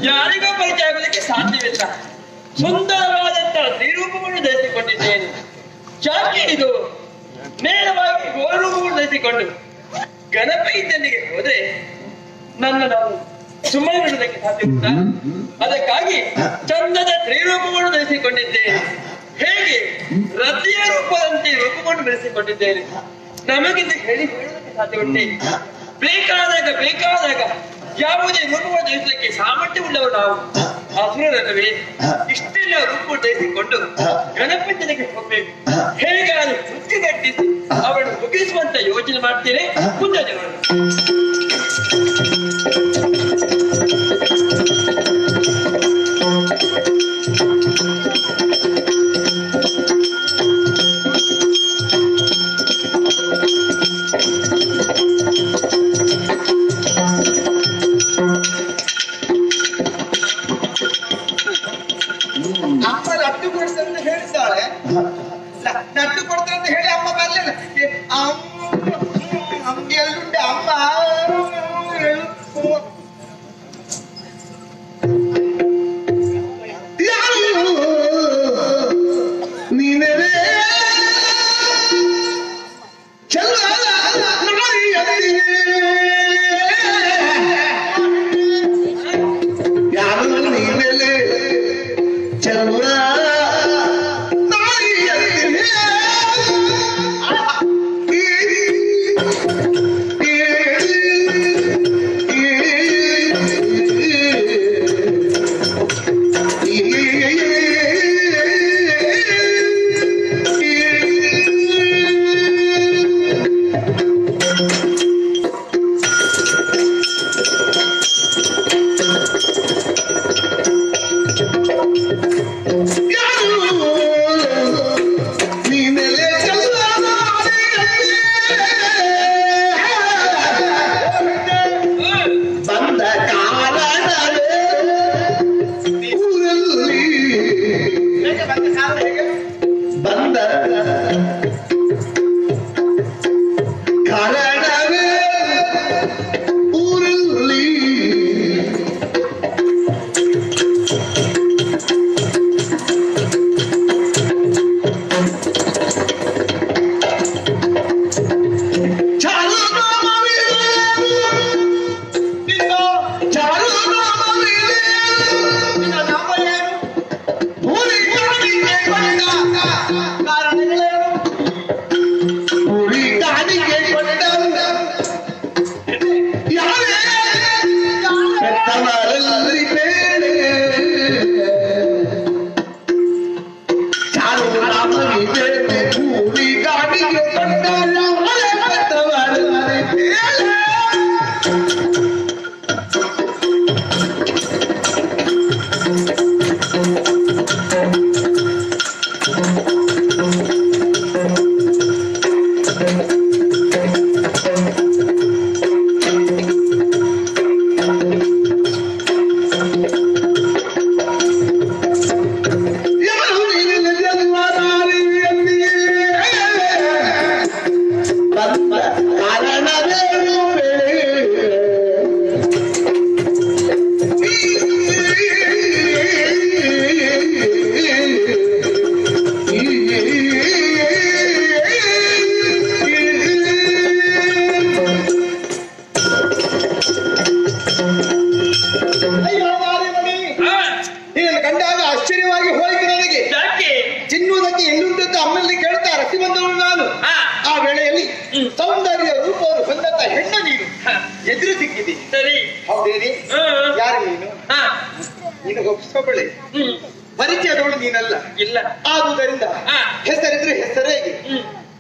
ಯಾರಿಗೂ ಪರಿಚಯ ಆಗೋದಕ್ಕೆ ಸಾಧ್ಯವಿಲ್ಲ. ಸುಂದರವಾದಂತಹ ತ್ರಿರೂಪವನ್ನು ಧರಿಸಿಕೊಂಡಿದ್ದೇನೆ. ಯಾಕೆ ಇದು ನೇರವಾಗಿ ಗೋರೂಪವನ್ನು ಧರಿಸಿಕೊಂಡು ಗಣಪತಿಯಲ್ಲಿಗೆ ಹೋದ್ರೆ ನನ್ನ ನಾವು ಸುಮ್ಮನೆ ಬಿಡುವುದಕ್ಕೆ ಸಾಧ್ಯವಿಲ್ಲ. ಅದಕ್ಕಾಗಿ ಚಂದದ ತ್ರಿರೂಪವನ್ನು ಧರಿಸಿಕೊಂಡಿದ್ದೇನೆ. ಹೇಗೆ ರತಿಯ ರೂಪದಂತೆ ರೂಪವನ್ನು ಬೆಳೆಸಿಕೊಂಡಿದ್ದೇನೆ. ನಮಗಿಂತ ಹೇಳುವುದಕ್ಕೆ ಸಾಧ್ಯವಿಟ್ಟೆ. ಬೇಕಾದಾಗ ಯಾವುದೇ ರೂಪವನ್ನು ಧರಿಸಲಿಕ್ಕೆ ಸಾಮರ್ಥ್ಯವುಳ್ಳವರು ನಾವು ಅಸುರರಲ್ಲವೇ. ಇಷ್ಟೆಲ್ಲ ರೂಪವನ್ನು ಧರಿಸಿಕೊಂಡು ಗಣಪತಿಗೆ ಹೋಗ್ಬೇಕು. ಹೇಗಾದ್ರೂ ಸುತ್ತಿಗಟ್ಟಿಸಿ ಅವಳು ಮುಗಿಸುವಂತ ಯೋಚನೆ ಮಾಡ್ತೇನೆ. ಮುಂದೆ ಅಮ್ಮ ಲಡ್ಡು ಕೊಡ್ತಾರೆ ಅಂತ ಹೇಳಿದ್ದಾಳೆ. ಲಡ್ಡು ಕೊಡ್ತಾರೆ ಅಂತ ಹೇಳಿ ಅಮ್ಮ ಬರ್ಲಿಲ್ಲ. ನಮ್ಗೆ ಎಲ್ಲುಂಡೆ ಅಮ್ಮ ನೀನೇ ಚಲ್ಲ ಯಾರು ನೀನೆಲೆ ಚಲ್ಲ ಸೌಂದರ್ಯ ರೂಪವನ್ನು ಹೊಂದಂತ ಹೆಣ್ಣು ನೀನು ಎದುರು ಸಿಕ್ಕಿದಿ. ಸರಿ, ಹೌದೇನಿ? ಯಾರು ನೀನು? ನೀನು ಒಪ್ಪಿಸ್ಕೊಬಳೆ, ಪರಿಚಯದವಳು ನೀನಲ್ಲ. ಇಲ್ಲ. ಆದುದರಿಂದ ಹೆಸರಿದ್ರೆ ಹೆಸರೇ.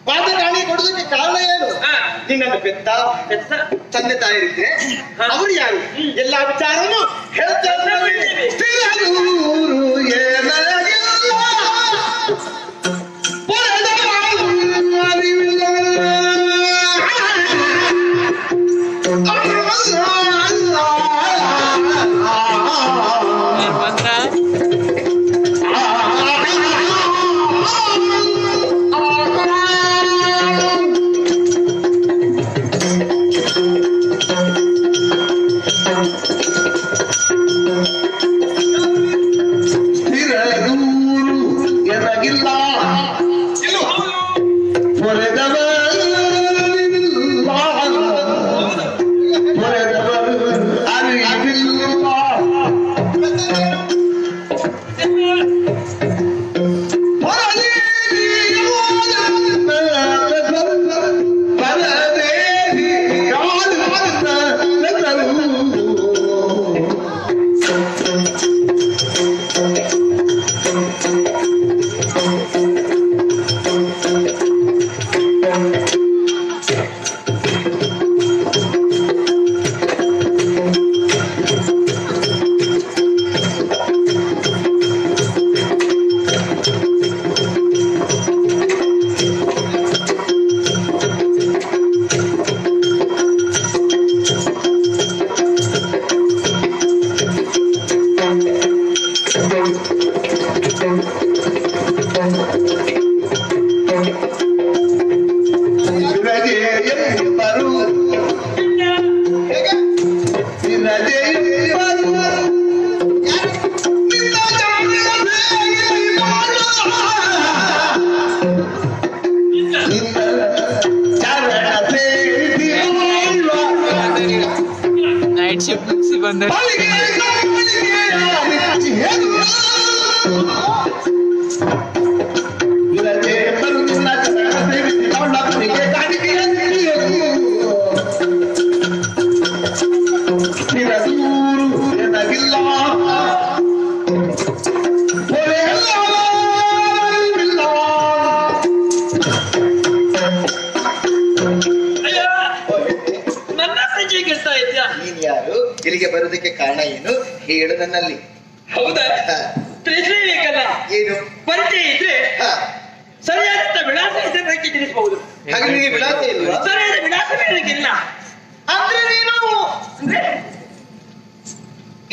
ಪಾದ ಕಾಣಿ ಕೊಡುವುದಕ್ಕೆ ಕಾರಣ ಏನು? ನಿನ್ನನ್ನು ಪೆತ್ತ ತಂದೆ ತಾಯಿರಿದ್ರೆ ಅವರು ಯಾರು? ಎಲ್ಲಾ ವಿಚಾರವನ್ನು ಹೇಳ್ತಾರೆ. ನೈಟ್ ಶಿಫ್ಟ್ ಮುಗಿಸಿ ಬಂದೆ. ನೀನ್ ಯಾರು, ಇಲ್ಲಿಗೆ ಬರೋದಕ್ಕೆ ಕಾರಣ ಏನು ಹೇಳು ನನ್ನಲ್ಲಿ. ಹೌದಾ? ತಿಳಿಸಲೇಬೇಕಲ್ಲ. ಏನು ಪರಿಚಯ ಇದ್ರೆ ಸರಿಯಾದ ವಿಳಾಸ ಇದಕ್ಕೆ ತಿಳಿಸಬಹುದು. ಹಾಗೆ ನಿಮಗೆ ವಿಳಾಸ ಇಲ್ವಾ? ಸರಿಯಾದ ವಿಳಾಸ ಹೇಳಲಿಕ್ಕಿಲ್ಲ. ಅಂದ್ರೆ ನೀನು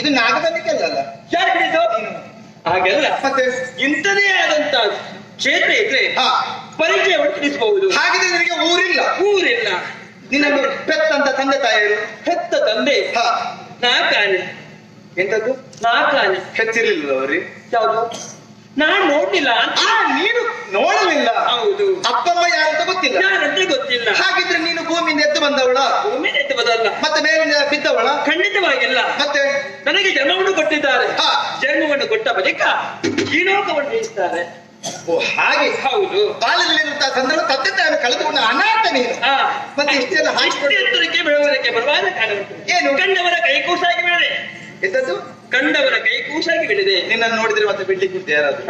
ಇದು ನಾಗಬಂದಿಕಲ್ಲ? ಯಾರು ಹೇಳಿದ್ದು? ಹಾಗೆಲ್ಲ ಮತ್ತೆ ಇಂಥದೇ ಆದಂತ ಕ್ಷೇತ್ರ ಇದ್ರೆ ಪರಿಚಯವನ್ನು ತಿಳಿಸಬಹುದು. ಹಾಗಿದ್ರೆ ನಿನಗೆ ಊರಿಲ್ಲ? ಊರಿಲ್ಲ. ನಿನ್ನನ್ನು ಪೆತ್ತಂತ ತಂದೆ ತಾಯಿರು? ಹೆತ್ತ ತಂದೆ ನಾಕಾನೆ. ಎಂತದ್ದು? ನಾಕಾನೆ. ಹೆಚ್ಚಿರ್ಲಿಲ್ಲ ಅವ್ರಿ? ಯಾವುದು? ನಾನ್ ನೋಡ್ಲಿಲ್ಲ. ನೀನು ನೋಡಲಿಲ್ಲ? ಹೌದು. ಅಪ್ಪಮ್ಮ ಯಾರಂತ ಗೊತ್ತಿಲ್ಲ? ಯಾರಂತ ಗೊತ್ತಿಲ್ಲ. ಹಾಗಿದ್ರೆ ನೀನು ಭೂಮಿಯಿಂದ ಎದ್ದು ಬಂದವಳ? ಭೂಮಿಯಿಂದ ಎದ್ದು ಬಂದಲ್ಲ. ಮತ್ತೆ ಮೇಲಿಂದ ಬಿದ್ದವಳ? ಖಂಡಿತವಾಗಿಲ್ಲ. ಮತ್ತೆ ನನಗೆ ಜನ್ಮವನ್ನು ಕೊಟ್ಟಿದ್ದಾರೆ. ಜನ್ಮವನ್ನು ಕೊಟ್ಟ ಬಳಿಕ ಜೀನೋಕವನ್ನು ಜಯಿಸ್ತಾರೆ. ಓ ಹಾಗೆ? ಹೌದು. ಬಾಲ್ಯದಲ್ಲಿರುವಂತಹ ಸಂದರ್ಭ ತಂದೆ ತಾಯಿಯನ್ನು ಕಳೆದುಕೊಂಡ ಅನಾಥ ನೀನು. ಮತ್ತೆ ಇಷ್ಟೆಲ್ಲ ಎತ್ತರಕ್ಕೆ ಬೆಳೆಯುವುದಕ್ಕೆ ಬರುವಾಗ ಕಾರಣ ಏನು? ಕಂಡವರ ಕೈಕೂಸಾಗಿ ಬೆಳೆದೆ. ಎಂತದ್ದು? ಕಂಡವರ ಕೈಕೂಸಾಗಿ ಬೆಳೆದೆ. ನಿನ್ನನ್ನು ನೋಡಿದ್ರೆ ಮತ್ತೆ ಬಿಡ್ಲಿಕ್ಕೆ ಉಂಟು ಯಾರಾದ್ರು?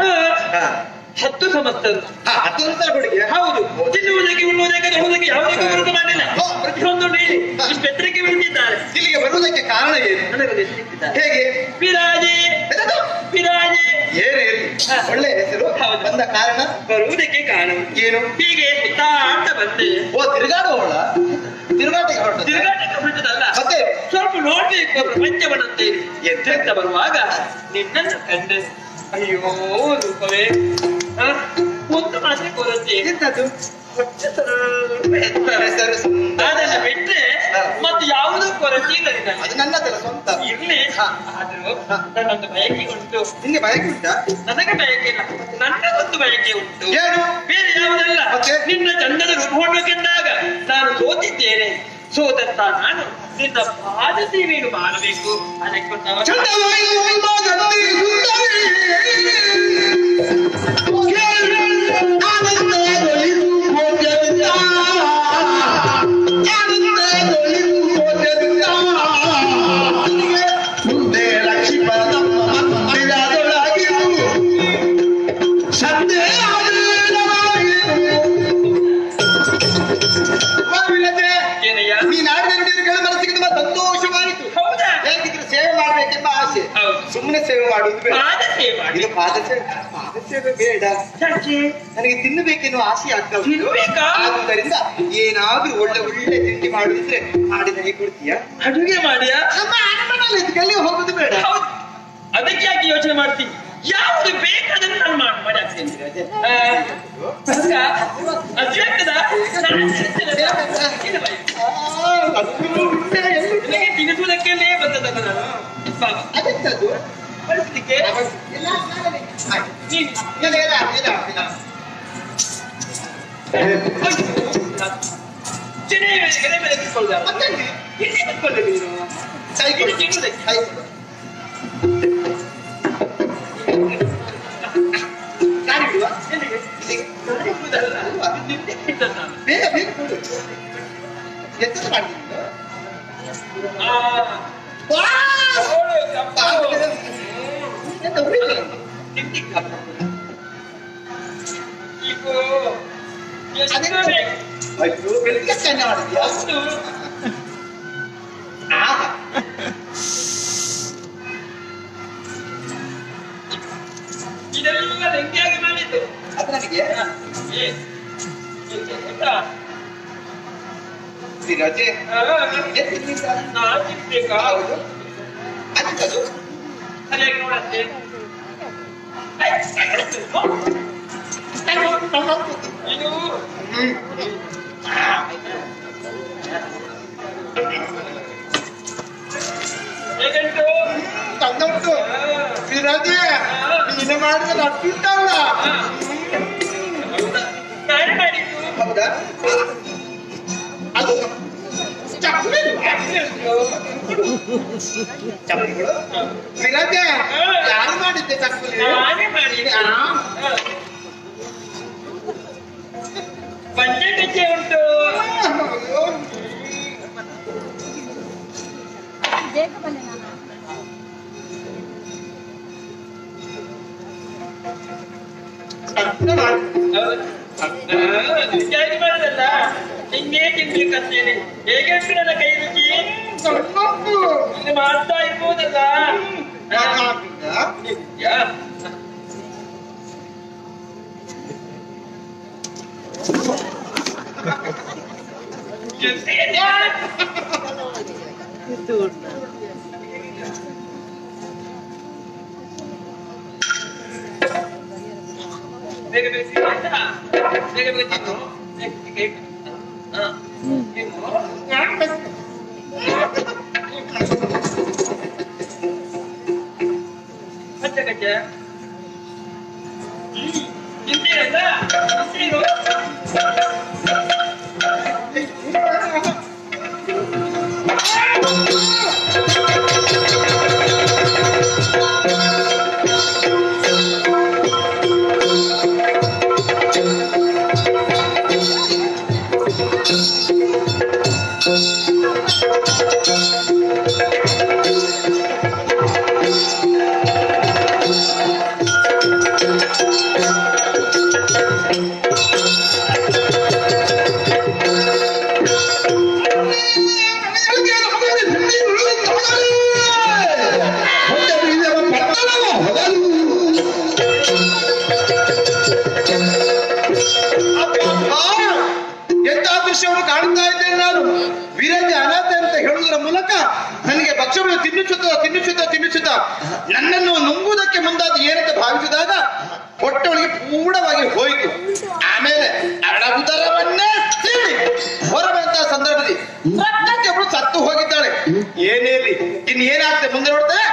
10 ಸಂವತ್ಸರ. 10 ಸಂವತ್ಸರ ಕೊಡುಗೆ? ಹೌದು. ತಿನ್ನುವುದಕ್ಕೆ ಉಣ್ಣುವುದಕ್ಕೆ ನೋಡುವುದಕ್ಕೆ ಯಾವುದಕ್ಕೆ ವಿರೋಧ ಮಾಡಿಲ್ಲ. ಪ್ರತಿಯೊಂದು ಹೇಳಿ ಇಷ್ಟು ಎತ್ತರಕ್ಕೆ ಬೆಳೆದಿದ್ದಾರೆ. ಇಲ್ಲಿಗೆ ಬರುವುದಕ್ಕೆ ಕಾರಣ ಏನು? ನನಗೆ ಹೆಸರಿಟ್ಟಿದ್ದಾರೆ. ಹೇಗೆ? ವಿರಾಜೆ. ವಿರಾಜೆ. ಏನೇ ಒಳ್ಳೆ ಹೆಸರು. ಬಂದ ಕಾರಣ? ಬರುವುದಕ್ಕೆ ಕಾರಣ ಏನು? ಹೀಗೆ ಸುತ್ತಾಟ ಬಂದೆ. ಓ ತಿರುಗಾಡುವವಳ? ತಿರುಗಾಟಕ್ಕೆ ಹೊರಟ? ತಿರುಗಾಟಕ್ಕೆ ಹೊರಟದಲ್ಲ. ಮತ್ತೆ ಸ್ವಲ್ಪ ನೋಡ್ಬೇಕು ಪ್ರಪಂಚವನ್ನಂತೆ. ಎದ್ದ ಬರುವಾಗ ನಿನ್ನನ್ನು ಕಂಡೆ. ಅಯ್ಯೋ ರೂಪವೇ, ಒಂದು ಮಾತ್ರ ಕೊರತೆ. ಎಂತದ್ದು? ಅದನ್ನ ಬಿಟ್ರೆ ಮತ್ತೆ ಯಾವುದೂ ಕೊರತೆ ಇಲ್ಲ. ಅದು ನನ್ನದಲ್ಲ, ಸ್ವಂತ. ಇರ್ಲಿ. ಆದ್ರೂ ನನ್ನೊಂದು ಬಯಕೆ ಉಂಟು. ನಿಂಗೆ ಬಯಕೆ ಉಂಟಾ? ನನಗೆ ಬಯಕೆ ಇಲ್ಲ, ನನ್ನದೊಂದು ಬಯಕೆ ಉಂಟು. ಏನು? ಬೇರೆ ಯಾವುದಲ್ಲ. ನಿನ್ನ ಚಂದದ ರೂಪವನ್ನು ಕಂಡಾಗ ನಾನು ಸೋತಿದ್ದೇನೆ. ಸೋದಂತ ನಾನು ನಿನ್ನ ಪಾದ ಸೇವೆಯನ್ನು ಮಾಡಬೇಕು. ಅದಕ್ಕೆ ಸಂತೋಷವಾಯಿತು. ಹೇಗಿದ್ರು ಸೇವೆ ಮಾಡ್ಬೇಕೆಂಬ ಆಸೆ. ಸುಮ್ಮನೆ ಸೇವೆ ಮಾಡುವುದು ಬೇಡ. ಇದು ಪಾದ ಸೇವೆ ಬೇಡ. ನನಗೆ ತಿನ್ನಬೇಕೆನ್ನುವ ಆಸೆ ಆಗ್ತಾ ಉಂಟು. ಆದುದರಿಂದ ಏನಾದ್ರೂ ಒಳ್ಳೆ ಒಳ್ಳೆ ತಿಂಡಿ ಮಾಡುದಿದ್ರೆ ಮಾಡಿ ನನಗೆ ಕೊಡ್ತೀಯಾ? ಅಡುಗೆ ಮಾಡಿಯಾ? ನಮ್ಮ ಅರಮನೆಯಲ್ಲಿ ಇದಕ್ಕೆಲ್ಲಿ ಹೋಗುದು ಬೇಡ. ಅದಕ್ಕೆ ಯಾಕೆ ಯೋಚನೆ ಮಾಡ್ತೀನಿ? ಯಾವುದು ಬೇಕಾದ್ರೆ ನಾನು ಮಾಡಿ ಹಾಕ್ತೇನೆ. ತಿನಿಸುವುದಕ್ಕೇ ಬಂದದಲ್ಲ ನಾನು. ಅದಕ್ಕದು ಬಳಸಲಿಕ್ಕೆ ಎಲೆ ಮೇಲೆ ಕಿತ್ಕೊಳ್ಳುದ ಎಲ್ಲಿ ಕಿತ್ಕೊಳ್ಳಿ ನೀನು? ತಿನ್ನುವುದಕ್ಕೆ ಬೇಗ ಬೇಗ ಕೊಡು. ಎತ್ತ ಮಾಡ್ತೀನಿ. ಅಯ್ಯೋ ಬೆಳಿಗ್ಗೆ ಚೆನ್ನಾಗಿ ಮಾಡಿದ್ಯಾ? ಇದೆಲ್ಲ ಹೆಂಗಾಗಿ ಮಾಡಿದ್ದು ಅದು ನನಗೆ ರಜೆ ತಿನ್ಬೇಕಾ? ಹೌದು. ಅದಕ್ಕದು ಸರಿಯಾಗಿ ನೋಡತ್ತೆ. ಇದು ಹೇಗಂಟು? ತಂದುಂಟು ರಜೆ ನೀನು ಮಾಡಿದ್ರೆ ನಟ್ಟಿಟ್ಟಲ್ಲ. ನಾನೇ ಮಾಡಿದ್ದು. ಹೌದಾ? ಅದು ಚಪ್ಪಲಿಗಳು ವಿರಾಜ ಯಾರು ಮಾಡಿದ್ದೆ ಚಪ್ಪಲಿ? ಪಂಚಕಚ್ಚೆ ಉಂಟು. ವಿಚಾರ ಮಾಡಲ್ಲ, ಹಿಂಗೇ ತಿನ್ಬೇಕಂತೇನೆ. ಹೇಗೆ ಉಂಟು ನನ್ನ ಕೈ ರುಚಿ? ಇಲ್ಲಿ ಮಾಡ್ತಾ ಇರ್ಬೋದಲ್ಲ. ಬೇಗ ಬೇಗ ಬೇಗ ಬೇಗ ತಿನ್ನು. ಪಂಚಕಚ್ಚ ತಿಂತೀರಲ್ಲ? ತಿಂತೀರು. ಕಾಣ್ತಾ ಇದ್ದೇನೆ ನಾನು. ವಿರಾಜ ಅನಾಥೆ ಅಂತ ಹೇಳುವುದರ ಮೂಲಕ ನನಗೆ ಭಕ್ಷ್ಯಗಳು ತಿನ್ನಿಸುತ್ತ ನನ್ನನ್ನು ನುಂಗುವುದಕ್ಕೆ ಮುಂದಾದ ಏನಂತ ಭಾವಿಸಿದಾಗ ಹೊಟ್ಟೆಯೊಳಗೆ ಪೂರ್ಣವಾಗಿ ಹೋಯಿತು. ಆಮೇಲೆ ಅರಳ ಉದರವನ್ನೇ ಸೀಳಿ ಹೊರಬಂತಹ ಸಂದರ್ಭದಲ್ಲಿ ಒಬ್ಬಳು ಸತ್ತು ಹೋಗಿದ್ದಾಳೆ. ಏನೇಲಿ ಇನ್ನು ಏನಾಗ್ತದೆ ಮುಂದೆ ನೋಡ್ತೇನೆ.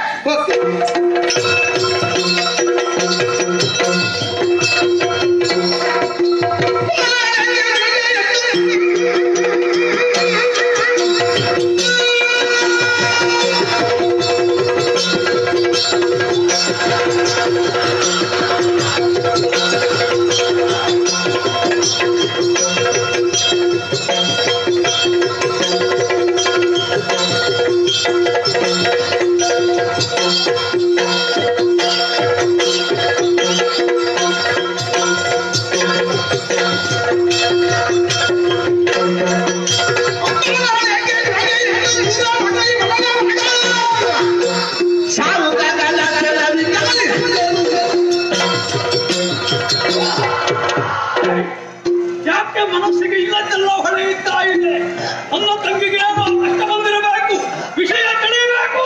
ಯಾಕೆ ಮನಸ್ಸಿಗೆ ಇಲ್ಲದೆಲ್ಲ ಹೊಳೆಯುತ್ತಾ ಇದೆ? ನನ್ನ ತಂಗಿಗೆ ಕಷ್ಟ ಬಂದಿರಬೇಕು, ವಿಷಯ ತಿಳಿಯಬೇಕು.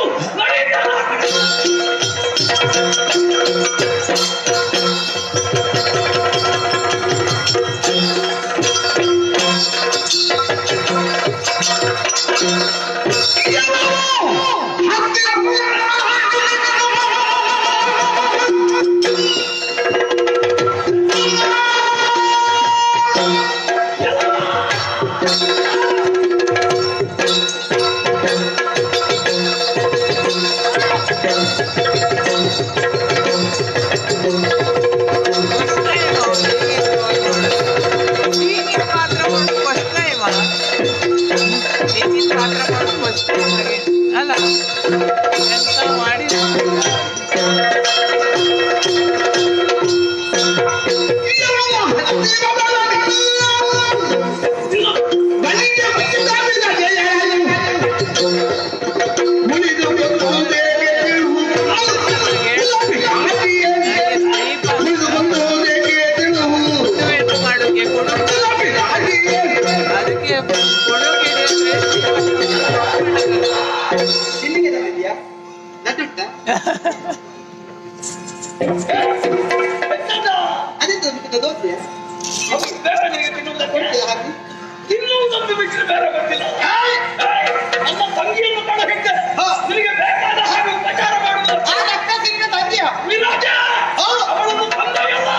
ತಿನ್ನುವುದೊಂದು ಬಿಟ್ಟರೆ ಬೇರೆ ಗೊತ್ತಿಲ್ಲ. ನಮ್ಮ ತಂಗಿಯನ್ನು ಕಾಣಬೇಕೆ ನಿನಗೆ ಬೇಕಾದ ಹಾಗೆ ಉಪಚಾರ ಮಾಡುವುದು. ವಿರಾಜ ಅವಳನ್ನು ತಂದೆಯಲ್ಲ.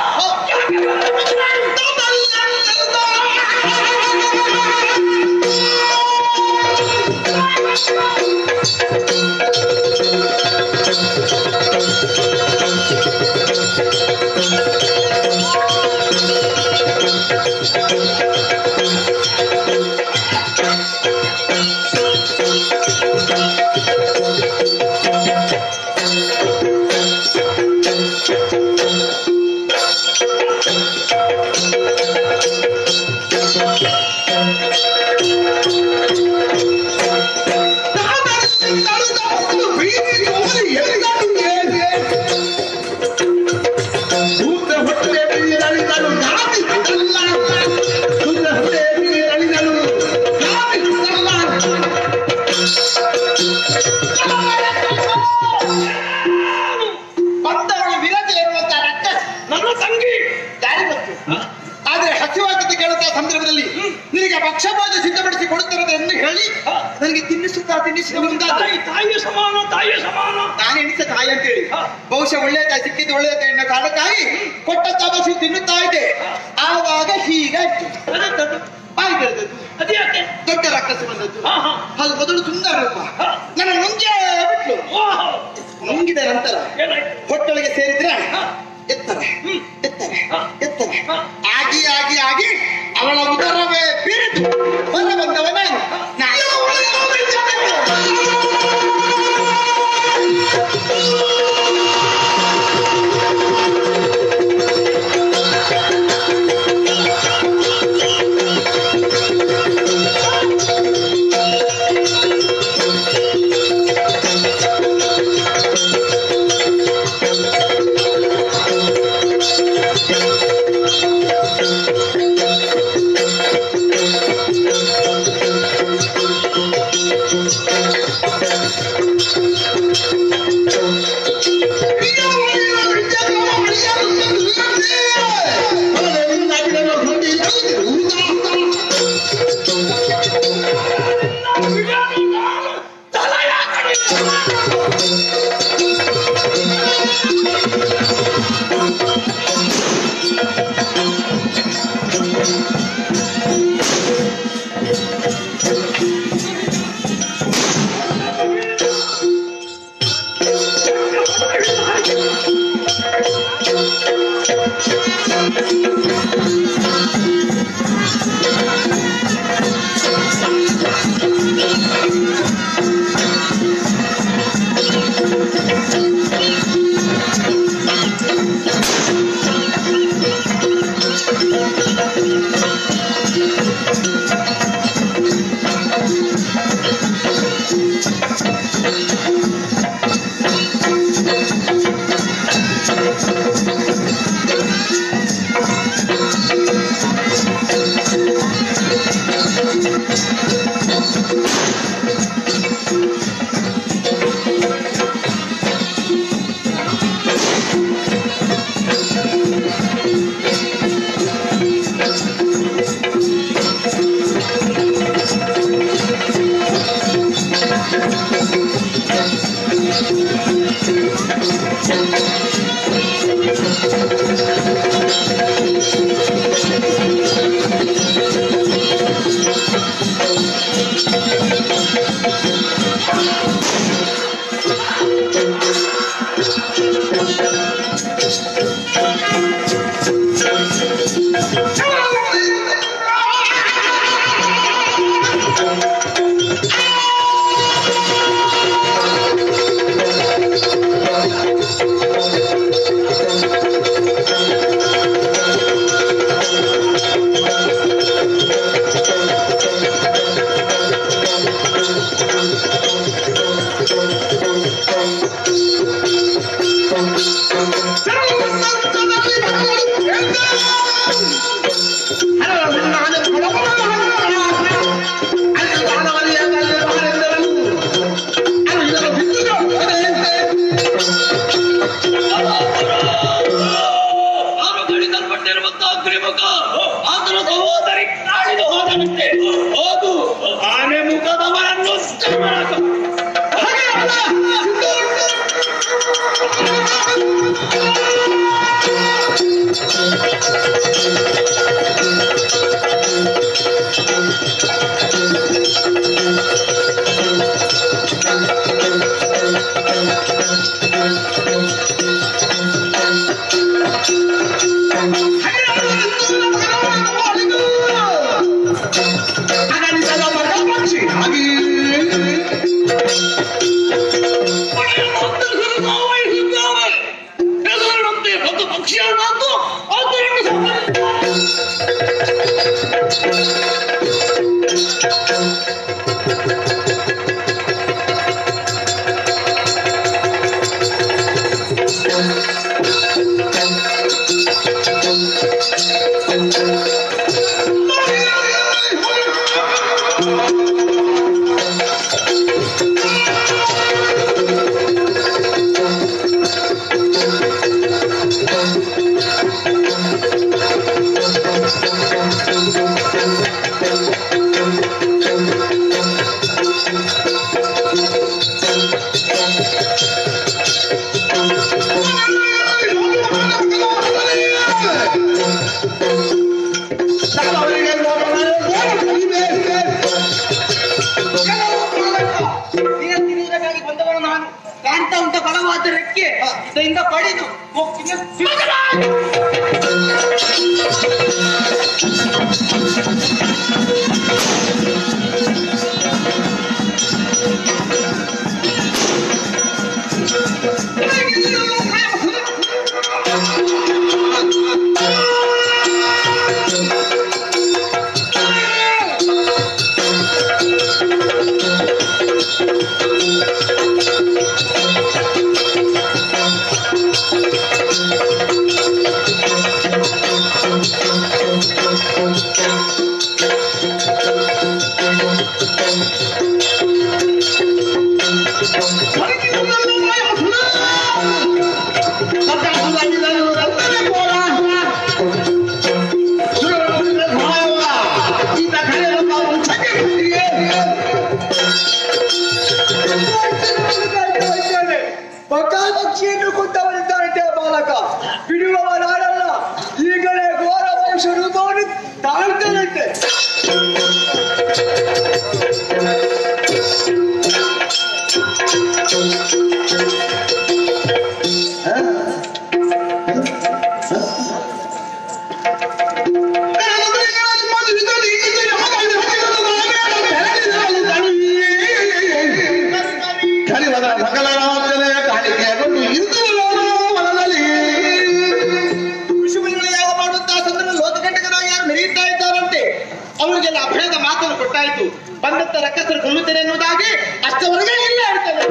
ತಾಯಿಯ ಸಮಾನ ನಾನು ಎಣಿಸ ತಾಯಿ ಅಂತೇಳಿ ಬಹುಶಃ ಒಳ್ಳೆ ತಾಯಿ ಸಿಕ್ಕಿದ್ದು ಒಳ್ಳೆ ತಾಯಿನ ಕಾರಣಕ್ಕಾಗಿ ಕೊಟ್ಟಂತ ಬಸ್ ತಿನ್ನುತ್ತಾ ಇದ್ದೆ. ಆವಾಗ ಹೀಗಾಯ್ತು. ಅದ್ಯಾಕೆ ದೊಡ್ಡ ರಕ್ಕಸ ಬಂದದ್ದು. ಅದು ಮೊದಲು ಸುಂದರ ರೂಪ ನನ್ನ ನುಂಗೇ ಬಿಟ್ಲು. ನುಂಗಿದ ನಂತರ ಹೊಟ್ಟೊಳಗೆ ಸೇರಿದ್ರೆ ಎತ್ತರ ಎತ್ತರ ಎತ್ತರ ಆಗಿ ಆಗಿ ಆಗಿ ಅವಳ ಉದರವೇ ಬೀರಿತು. ಹೊರ ಬಂದವ ನಾನು. ಬಂದವರು ನಾನು ಕಾಣ್ತಾ ಉಂಟ ಬಲವಾದ ರೆಕ್ಕೆ ಇದರಿಂದ ಪಡೆದು ಪಕ್ಷಿಯನ್ನು ಕೊಂಡವನಿದ್ದಾನೆ ಬಾಲಕ ಬಿಡುವವ ನಾಡಲ್ಲ ಈಗಲೇ ಘೋರ ವಂಶ ರೂಪವನ್ನು ತಾಳ್ತಾನಂತೆ. ಅವರಿಗೆಲ್ಲ ಅಭಯದ ಮಾತನ್ನು ಕೊಟ್ಟಾಯಿತು. ಬಂದಂತ ರಕ್ಕಸರು ಕೊಲ್ಲುತ್ತೇನೆ ಎನ್ನುವುದಾಗಿ ಅಷ್ಟವರೆಗೆ ಇಲ್ಲ ಹೇಳ್ತೇನೆ.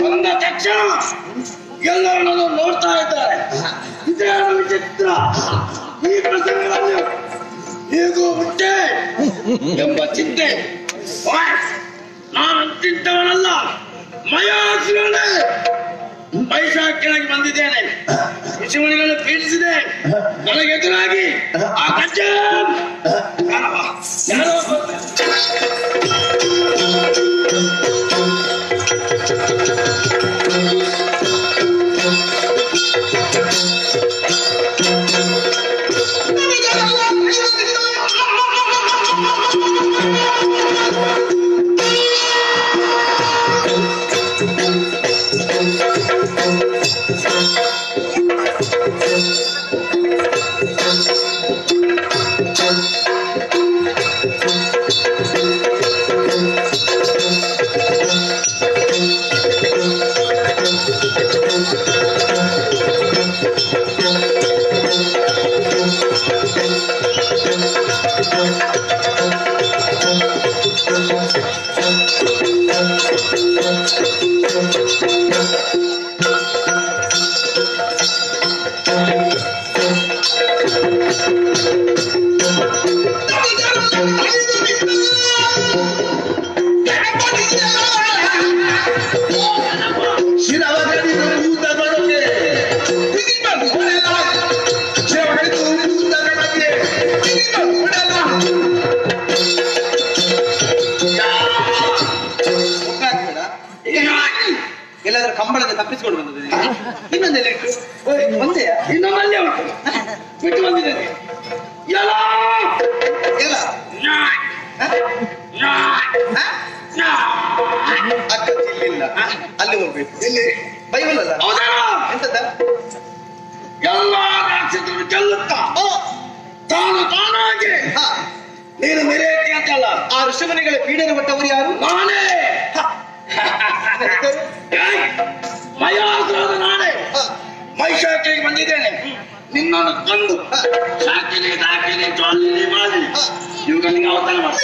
ಬಂದ ತಕ್ಷಣ ಎಲ್ಲರೂ ನೋಡ್ತಾ ಇದ್ದಾರೆ. ಇದೇ ವಿಚಿತ್ರ. ಈ ಪ್ರಸಂಗದಲ್ಲಿ ಹೀಗೂ ಬಿಟ್ಟೆ ಎಂಬ ಚಿಂತೆ. ನಾನು ಅಂತಿದ್ದವನಲ್ಲ, ಮಯಾಸುರನೇ. ಬೈಸಾಖಿಯಾಗಿ ಬಂದಿದ್ದೇನೆ, ಋಷಿಮುನಿಗಳನ್ನು ಪೀಡಿಸಿದೆ. ನನಗೆದುರಾಗಿ ಆ ಗಜ್ಜ ಯಾರೋ ಎಲ್ಲಾದ್ರೂ ಕಂಬಳದ ತಪ್ಪಿಸ್ಕೊಂಡು ಬಂದದ್ದು ಇನ್ನೊಂದೆಲ್ಲ ಇಟ್ಟು ಒಂದೇ ಇನ್ನೊಂದಲ್ಲೇ ಉಂಟು ಬಿಟ್ಟು ಬಂದಿದ್ದೇನೆ ಎಲ್ಲ ಎಲ್ಲ ಅಕ್ಕ ಇಲ್ಲಿಲ್ಲ ಅಲ್ಲಿ ಹೋಗ್ಬೇಕು ಇಲ್ಲಿ ಬೈಬಲ್ ಅಲ್ಲ ಎಂತದ ಎಲ್ಲ ರಾಕ್ಷಸರು ಗೆಲ್ಲುತ್ತಾ ತಾನು ತಾನಾಗಿ ನೀನು ಮೆರೆಯಕ್ಕೆ ಅಂತಲ್ಲ ಆ ಋಷಿಮುನಿಗಳ ಪೀಡನೆ ಕೊಟ್ಟವರು ಯಾರು ನಾನೇ ಮಯಾಸುರದ ನಾನೇ ಮೈಶಾಖಿಗೆ ಬಂದಿದ್ದೇನೆ ನಿನ್ನನ್ನು ತಂದು ಶಾಖಿನಿ ದಾಖಿನಿ ಜ್ವಾಲಿನಿ ಮಾಡಿ ಇವುಗಳಿಗೆ ಅವತಾರ ಮಾಡಿ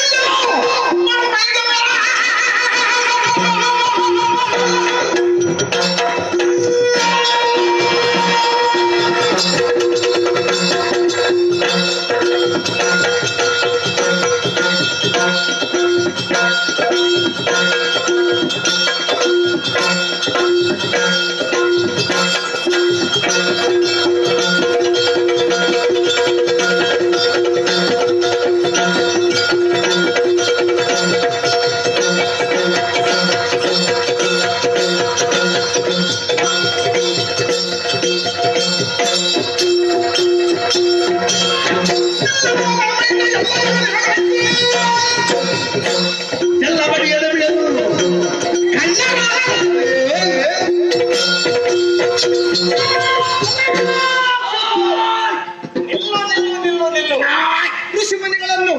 ಋಷಿಮುನಿಗಳನ್ನು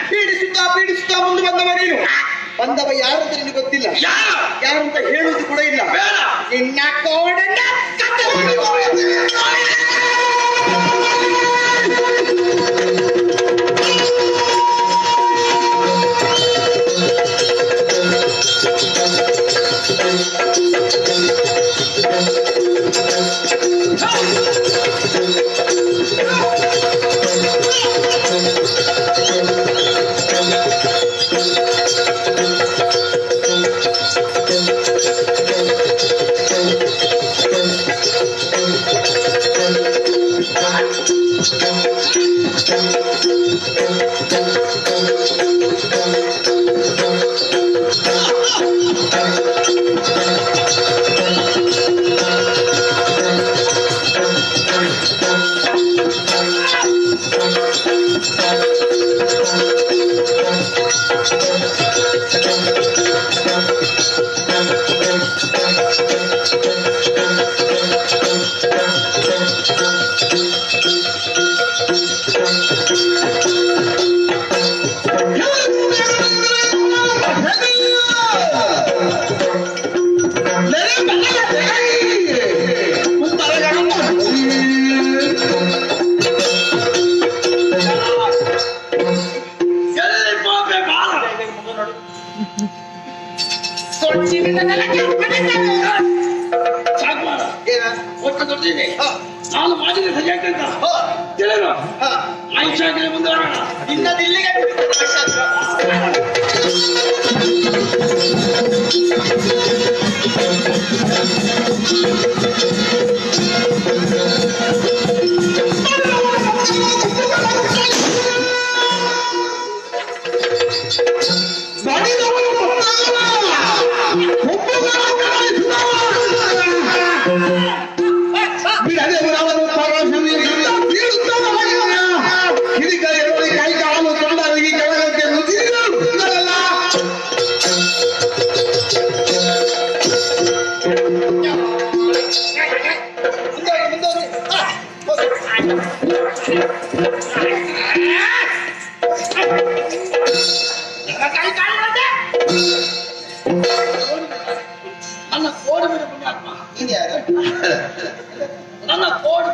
ಪೀಡಿಸುತ್ತಾ ಮುಂದೆ ಬಂದವನೇನು ಬಂದವ ಯಾರಂತ ನಿನಗೆ ಗೊತ್ತಿಲ್ಲ ಯಾರಂತ ಹೇಳುವುದು ಕೂಡ ಇಲ್ಲ ನಿನ್ನ ಕೋಡನ್ನ ನಾನು ಮಾಡಿದ್ರೆ ಸರಿಯಾಗಿ ತಿಳಿದ ಮೈಶಾಖಿಗೆ ಮುಂದೆ ಬರೋಣ ಇನ್ನದು ಇಲ್ಲಿಗೆ ನನ್ನ ಕೋಡು ಬಿಡು ಪುಣ್ಯಾತ್ಮ ನನ್ನ ಕೋಡು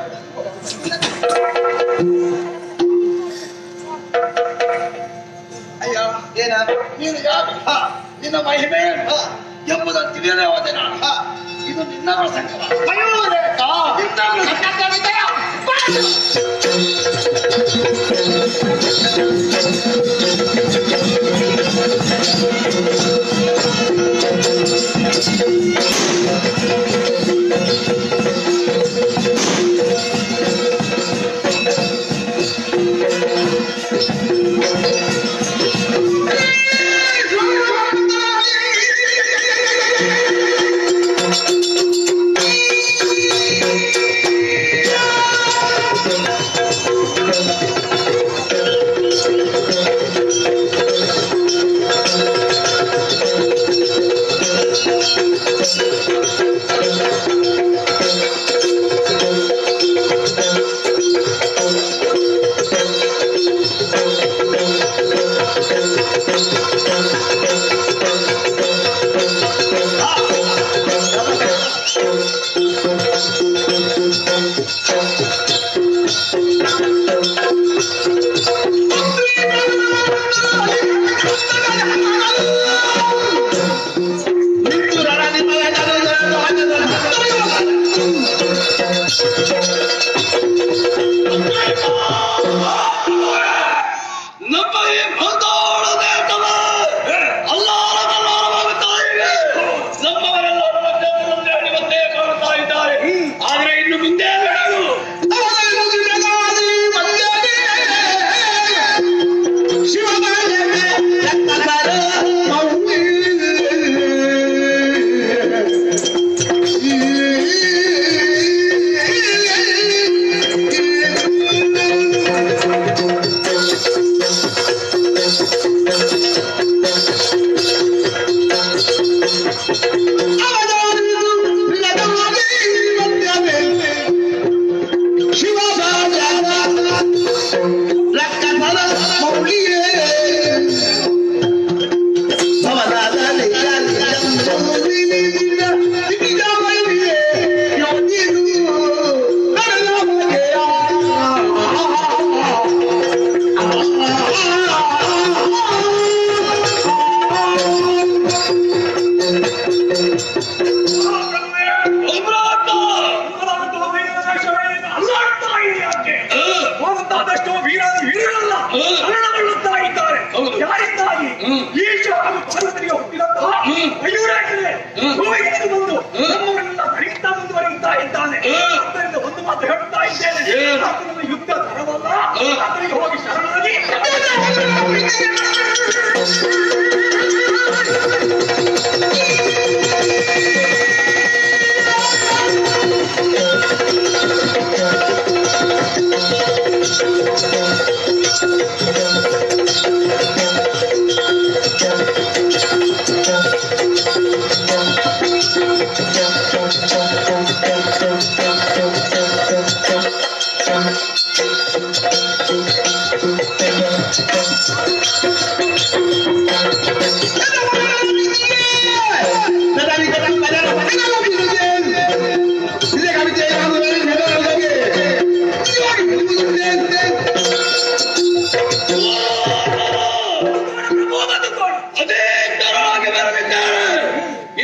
ಅಯ್ಯ ಏನ ನೀನು ಯಾರು ನಿನ್ನ ಮಹಿಮೆ ಎಂಬುದನ್ನು ತಿಳಿಯದೇ ಹೋದೆ ನಾನು ಇದು ನಿನ್ನ ಪ್ರಸಂಗವ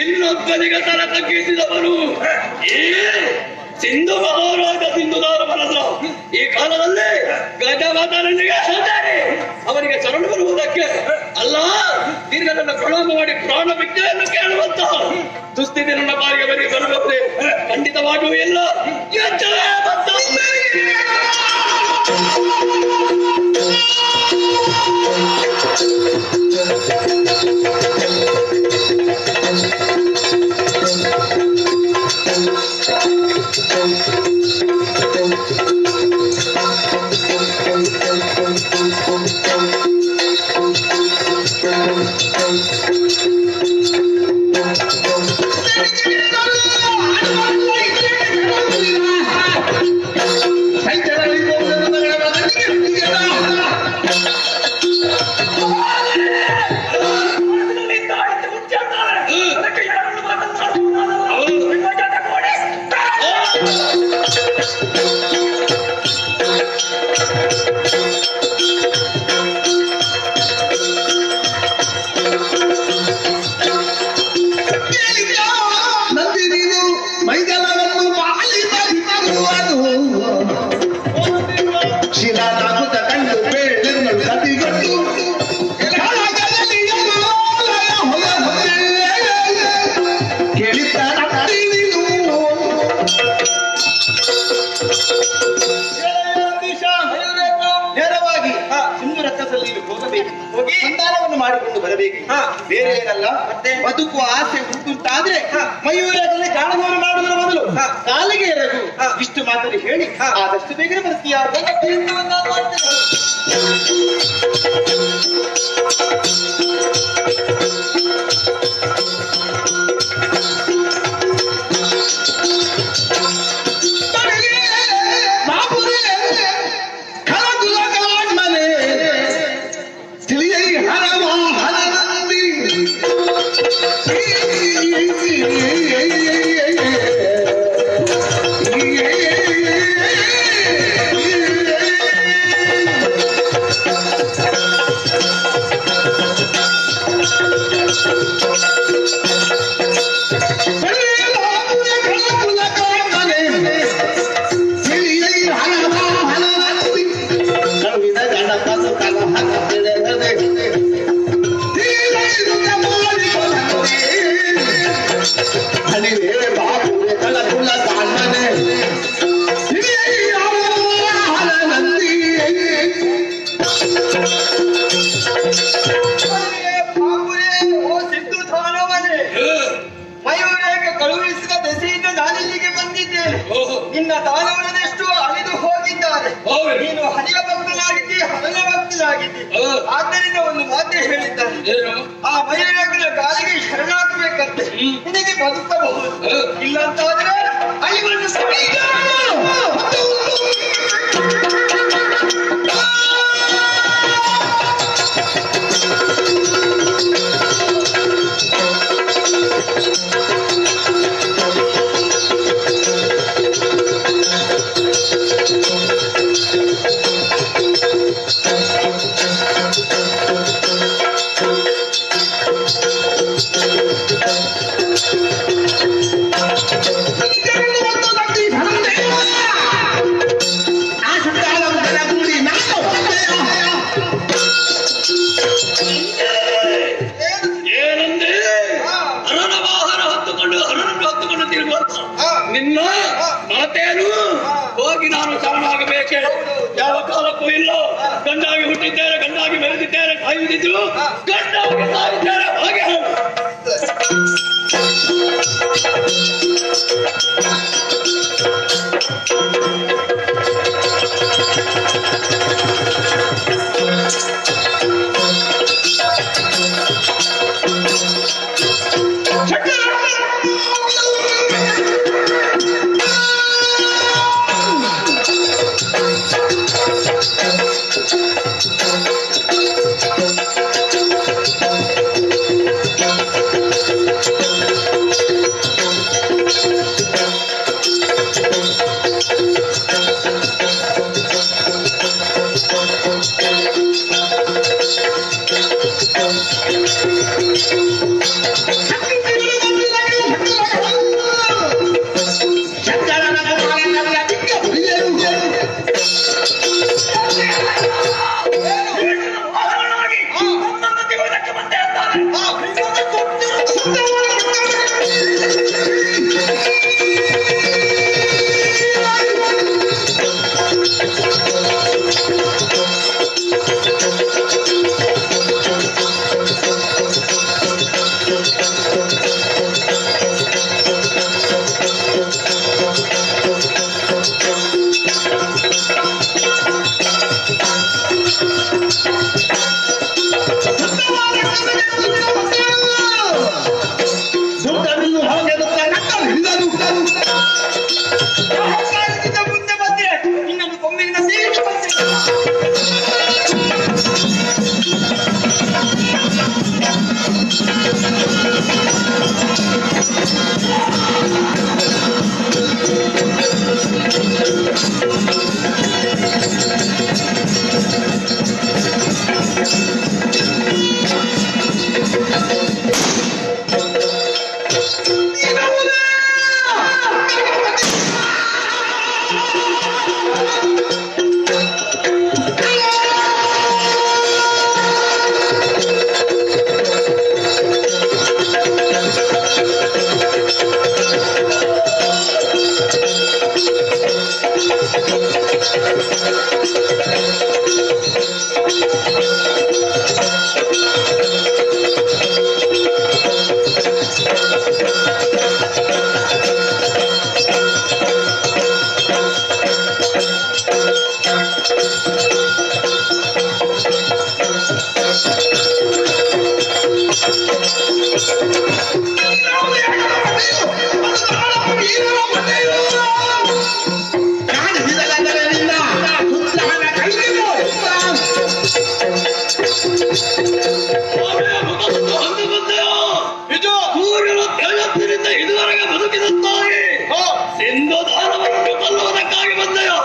ಇನ್ನೊಬ್ಬನಿಗೆ ತರ ತಗ್ಗಿಸಿದವನು ಸಿಂಧು ಮಹಾರಾಜ ಸಿಂಧುದಾರ ಮನಸ್ಸು ಈ ಕಾಲದಲ್ಲಿ ಗಜವದನಿಗೆ ಅವನಿಗೆ ಶರಣು ಬರುವುದಕ್ಕೆ ಅಲ್ಲ ದೀರ್ಘದನ್ನ ಪ್ರಣಾಮ ಮಾಡಿ ಪ್ರಾಣ ವಿದ್ಯೆಯನ್ನು ಕೇಳುವಂತ ದುಸ್ಥಿತಿ ನನ್ನ ಬಾರಿಗೆ ಬರಿಗೆ ಬರಬಹುದೇ? ಖಂಡಿತವಾಗಿಯೂ ಇಲ್ಲ. ಮಾಡಿಕೊಂಡು ಬರಬೇಕು. ಬೇರೆ ಏನಲ್ಲ, ಬದುಕುವ ಆಸೆ ಉಂಟುಂಟಾದ್ರೆ ಮಯೂರದಲ್ಲಿ ಕಾಣವನ್ನು ಮಾಡುವುದರ ಮೊದಲು ಕಾಲಿಗೆ ಎರಗು ಇಷ್ಟು ಮಾತನ್ನು ಹೇಳಿ ಆದಷ್ಟು ಬೇಗನೆ ಬರ್ತೀಯ. ಕುಲ ಕಾಣ್ಮನೆ ಸಿಂಧು ದಾನವನೇ, ಮಯೂರೇಕ ಕಳುಹಿಸಿದ ದೆಸೆಯಿಂದ ನಾನಿಲ್ಲಿಗೆ ಬಂದಿದ್ದೇನೆ. ನಿನ್ನ ದಾನವನದೆಷ್ಟು ಅಳಿದು ಹೋಗಿದ್ದಾರೆ. ನೀನು ಹರಿಯ ಭಕ್ತನಾಗಿದ್ದಿ, ಹರನ ಭಕ್ತನಾಗಿದ್ದಿ. ಆದ್ದರಿಂದ ಒಂದು ಮಾತೆ ಹೇಳಿದ್ದಾರೆ, ಆ ಮಯೂರೇಕನ ಗಾಳಿಗೆ ಶರಣಾಗಬೇಕಂತೆ ನಿನಗೆ ಬದುಕಬಹುದು. ಇಲ್ಲಂತಾದ್ರೆ ಐವನ್ನು ಸಮೀಪ ನಿನ್ನ ಮಾತೇನು ಹೋಗಿ ನಾನು ಶರಣಾಗಬೇಕೆ? ಯಾವ ಕಾಲಕ್ಕೂ ಇಲ್ಲ. ಗಂಡಾಗಿ ಹುಟ್ಟಿದ್ದೇನೆ, ಗಂಡಾಗಿ ಬೆಳೆದಿದ್ದೇನೆ, ಸಾಯುವುದಿದ್ರು ಗಂಡಾಗಿ ಸಾಯಿದ್ದೇನೆ. ಹಾಗೆ ಇದುವರೆಗೆ ಬದುಕಿದಂತಾಗಿ ಸಿಂಧು ದಾನವನ್ನು ಕೊಲ್ಲುವುದಕ್ಕಾಗಿ ಬಂದೆಯೋ?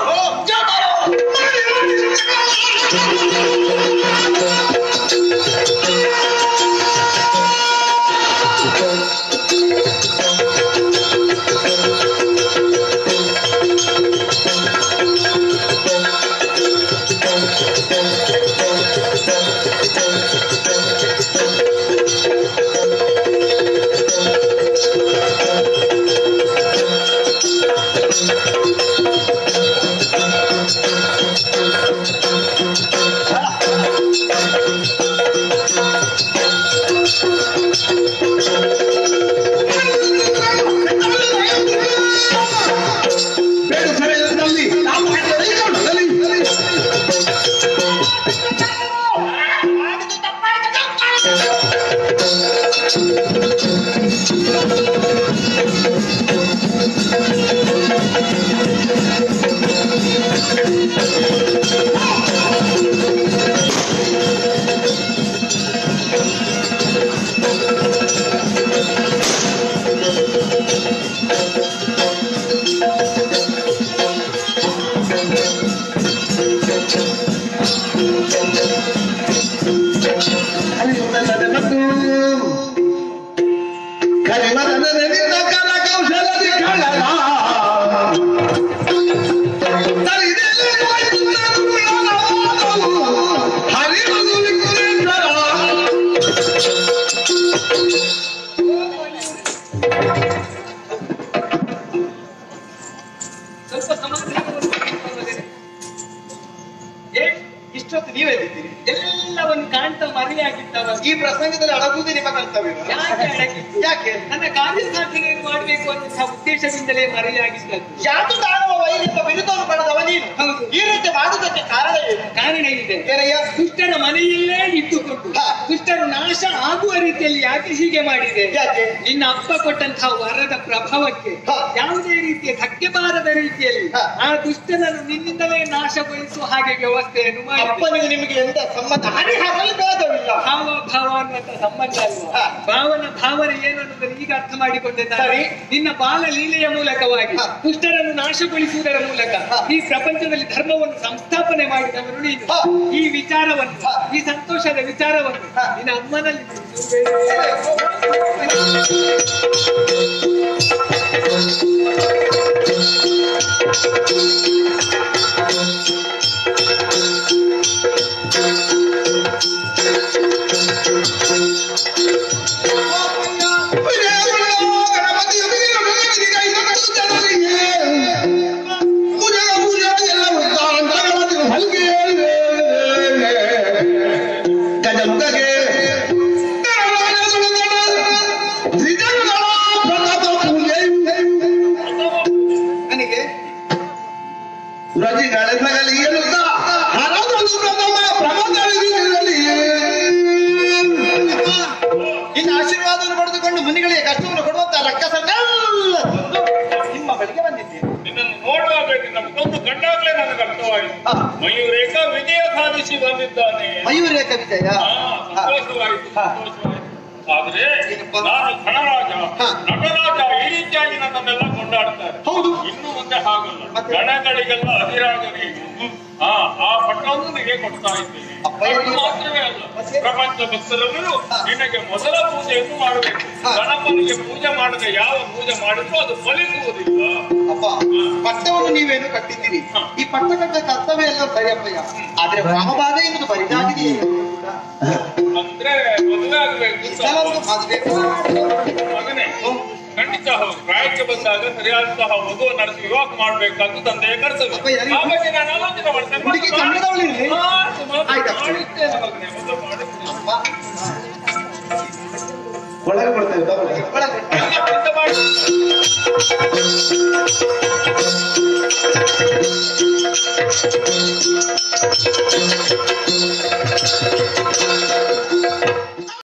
ಇಷ್ಟೊತ್ತು ನೀವೆಲ್ಲಿದ್ದೀರಿ? ಎಲ್ಲವನ್ನು ಕಾಣ್ತಾ ಮರೆಯಾಗಿದ್ದವ ಈ ಪ್ರಸಂಗದಲ್ಲಿ ಅಡಗುವುದೇ ನಿಮ್ಮ ಕರ್ತವ್ಯ. ಯಾಕೆ ಅಡಗಿದ್ದು? ಯಾಕೆ ನನ್ನ ಕಾರ್ಯ ಸಾಧನೆ ಮಾಡಬೇಕು ಅನ್ನುವಂತಹ ಉದ್ದೇಶದಿಂದಲೇ ಮರೆಯಾಗಿದ್ದದ್ದು. ಯಾಕೆ ದಾನವ ವೈರ್ಯದ ವಿರುದ್ಧವನ್ನು ಪಡೆದವ ನೀನು? ಹೌದು. ಈ ರೀತಿ ಮಾಡುವುದಕ್ಕೆ ಕಾರಣ ಏನು? ಕಾರಣ ಇದೆ. ದುಷ್ಟರ ಮನೆಯಲ್ಲೇ ಇಟ್ಟುಕೊಂಡು ದುಷ್ಟರು ನಾಶ ಆಗುವ ರೀತಿಯಲ್ಲಿ ಯಾಕೆ ಹೀಗೆ ಮಾಡಿದೆ? ಯಾಕೆ ನಿನ್ನ ಅಪ್ಪ ಕೊಟ್ಟಂತಹ ವರದ ಪ್ರಭಾವಕ್ಕೆ ಯಾವುದೇ ರೀತಿಯ ಧಕ್ಕೆ ಬಾರದ ರೀತಿಯಲ್ಲಿ ಆ ದುಷ್ಟನನ್ನು ನಿನ್ನಿಂದಲೇ ನಾಶಗೊಳಿಸುವ ಹಾಗೆ ವ್ಯವಸ್ಥೆಯನ್ನು ಮಾಡಿ. ಅಪ್ಪನಿಗೆ ನಿಮಗೆ ಎಂತ ಸಂಬಂಧ? ಹರಿಹರಲ್ಲಿ ಭೇದವಿಲ್ಲ. ಭಾವ ಭಾವ ಅನ್ನುವಂತ ಸಂಬಂಧ ಅಲ್ವಾ? ಭಾವನ ಭಾವನೆ ಏನು ಅನ್ನೋದನ್ನು ಈಗ ಅರ್ಥ ಮಾಡಿಕೊಂಡಿದ್ದಾರೆ. ನಿನ್ನ ಬಾಲ ಲೀಲೆಯ ಮೂಲಕವಾಗಿ ದುಷ್ಟರನ್ನು ನಾಶಗೊಳಿಸುವುದರ ಮೂಲಕ ಈ ಪ್ರಪಂಚದಲ್ಲಿ ಧರ್ಮವನ್ನು ಸಂಸ್ಥಾಪನೆ ಮಾಡಿದವರು ನೀನು. ಈ ವಿಚಾರವನ್ನು, ಈ ಸಂತೋಷದ ವಿಚಾರವನ್ನು ನಿನ್ನ ಅಮ್ಮನಲ್ಲಿ ನಿನ್ನ ಆಶೀರ್ವಾದವನ್ನು ಪಡೆದುಕೊಂಡು ಮುನಿಗಳಿಗೆ ಕಷ್ಟವನ್ನು ಕೊಡುವಂತ ರಕ್ಕಸನ್ನೆಲ್ಲ ನಿಮ್ಮ ಬಳಿಗೆ ಬಂದಿದ್ದೇನೆ. ನಿನ್ನನ್ನು ನೋಡುವಾಗ ನಿನ್ನ ಮುಖವನ್ನು ಕಂಡಾಗಲೇ ನನಗೆ ಅರ್ಥವಾಯಿತು. ಮಯೂರೇಕ ವಿಜಯ ಸಾಧಿಸಿ ಬಂದಿದ್ದಾನೆ. ಮಯೂರೇಕ ವಿಜಯ ಸಂತೋಷವಾಯಿತು, ಸಂತೋಷವಾಯಿತು. ಆದ್ರೆ ನಾನು ಗಣರಾಜ, ನಟರಾಜ, ಈ ರೀತಿಯಾಗಿ ನನ್ನನ್ನೆಲ್ಲ ಕೊಂಡಾಡ್ತಾರೆ. ಹೌದು, ಇನ್ನು ಮುಂದೆ ಹಾಗಲ್ಲ. ಗಣಗಳಿಗೆಲ್ಲ ಅಧಿರಾಜ ನೀನು. ಆ ಪಟ್ಟವನ್ನು ನಿನಗೆ ಕೊಡ್ತಾ ಇದ್ದೇನೆ. ಮಾತ್ರವೇ ಅಲ್ಲ, ಪ್ರಪಂಚ ಭಕ್ತರೆಲ್ಲರೂ ನಿನಗೆ ಮೊದಲ ಪೂಜೆಯನ್ನು ಮಾಡಬೇಕು. ಗಣಪನಿಗೆ ಪೂಜೆ ಮಾಡದೆ ಯಾವ ಪೂಜೆ ಮಾಡಿದ್ರು ಅದು ಫಲಿಸುವುದಿಲ್ಲ. ಅಪ್ಪ, ಪಟ್ಟವನ್ನು ನೀವೇನು ಕಟ್ಟಿದ್ದೀರಿ. ಈ ಪಟ್ಟ ಕಟ್ಟ ಕರ್ತವ್ಯ ಎಲ್ಲ ಸರಿಯಪ್ಪಯ್ಯ. ಆದ್ರೆ ರಾಮಬಾಧ ಎನ್ನುವುದು ಬರಿದಾಗಿದೆ. ಅಂದ್ರೆ ಮದುವೆ ಆಗ್ಬೇಕು ಮಗನೇ. ಖಂಡಿತ ಹೌದು. ಪ್ರಾಯಕ್ಕೆ ಬಂದಾಗ ಸರಿಯಾದಂತಹ ಮಗು ನಡೆಸಿ ವಿವಾಹ ಮಾಡ್ಬೇಕಂತ ತಂದೆಯ ಕರ್ತವ್ಯ. ಹಾಗಾಗಿ ನಾನು ಆಲೋಚನೆ ಮಾಡ್ತೇನೆ. ಒಳಗೆ ಕೊಡ್ತೇವೆ.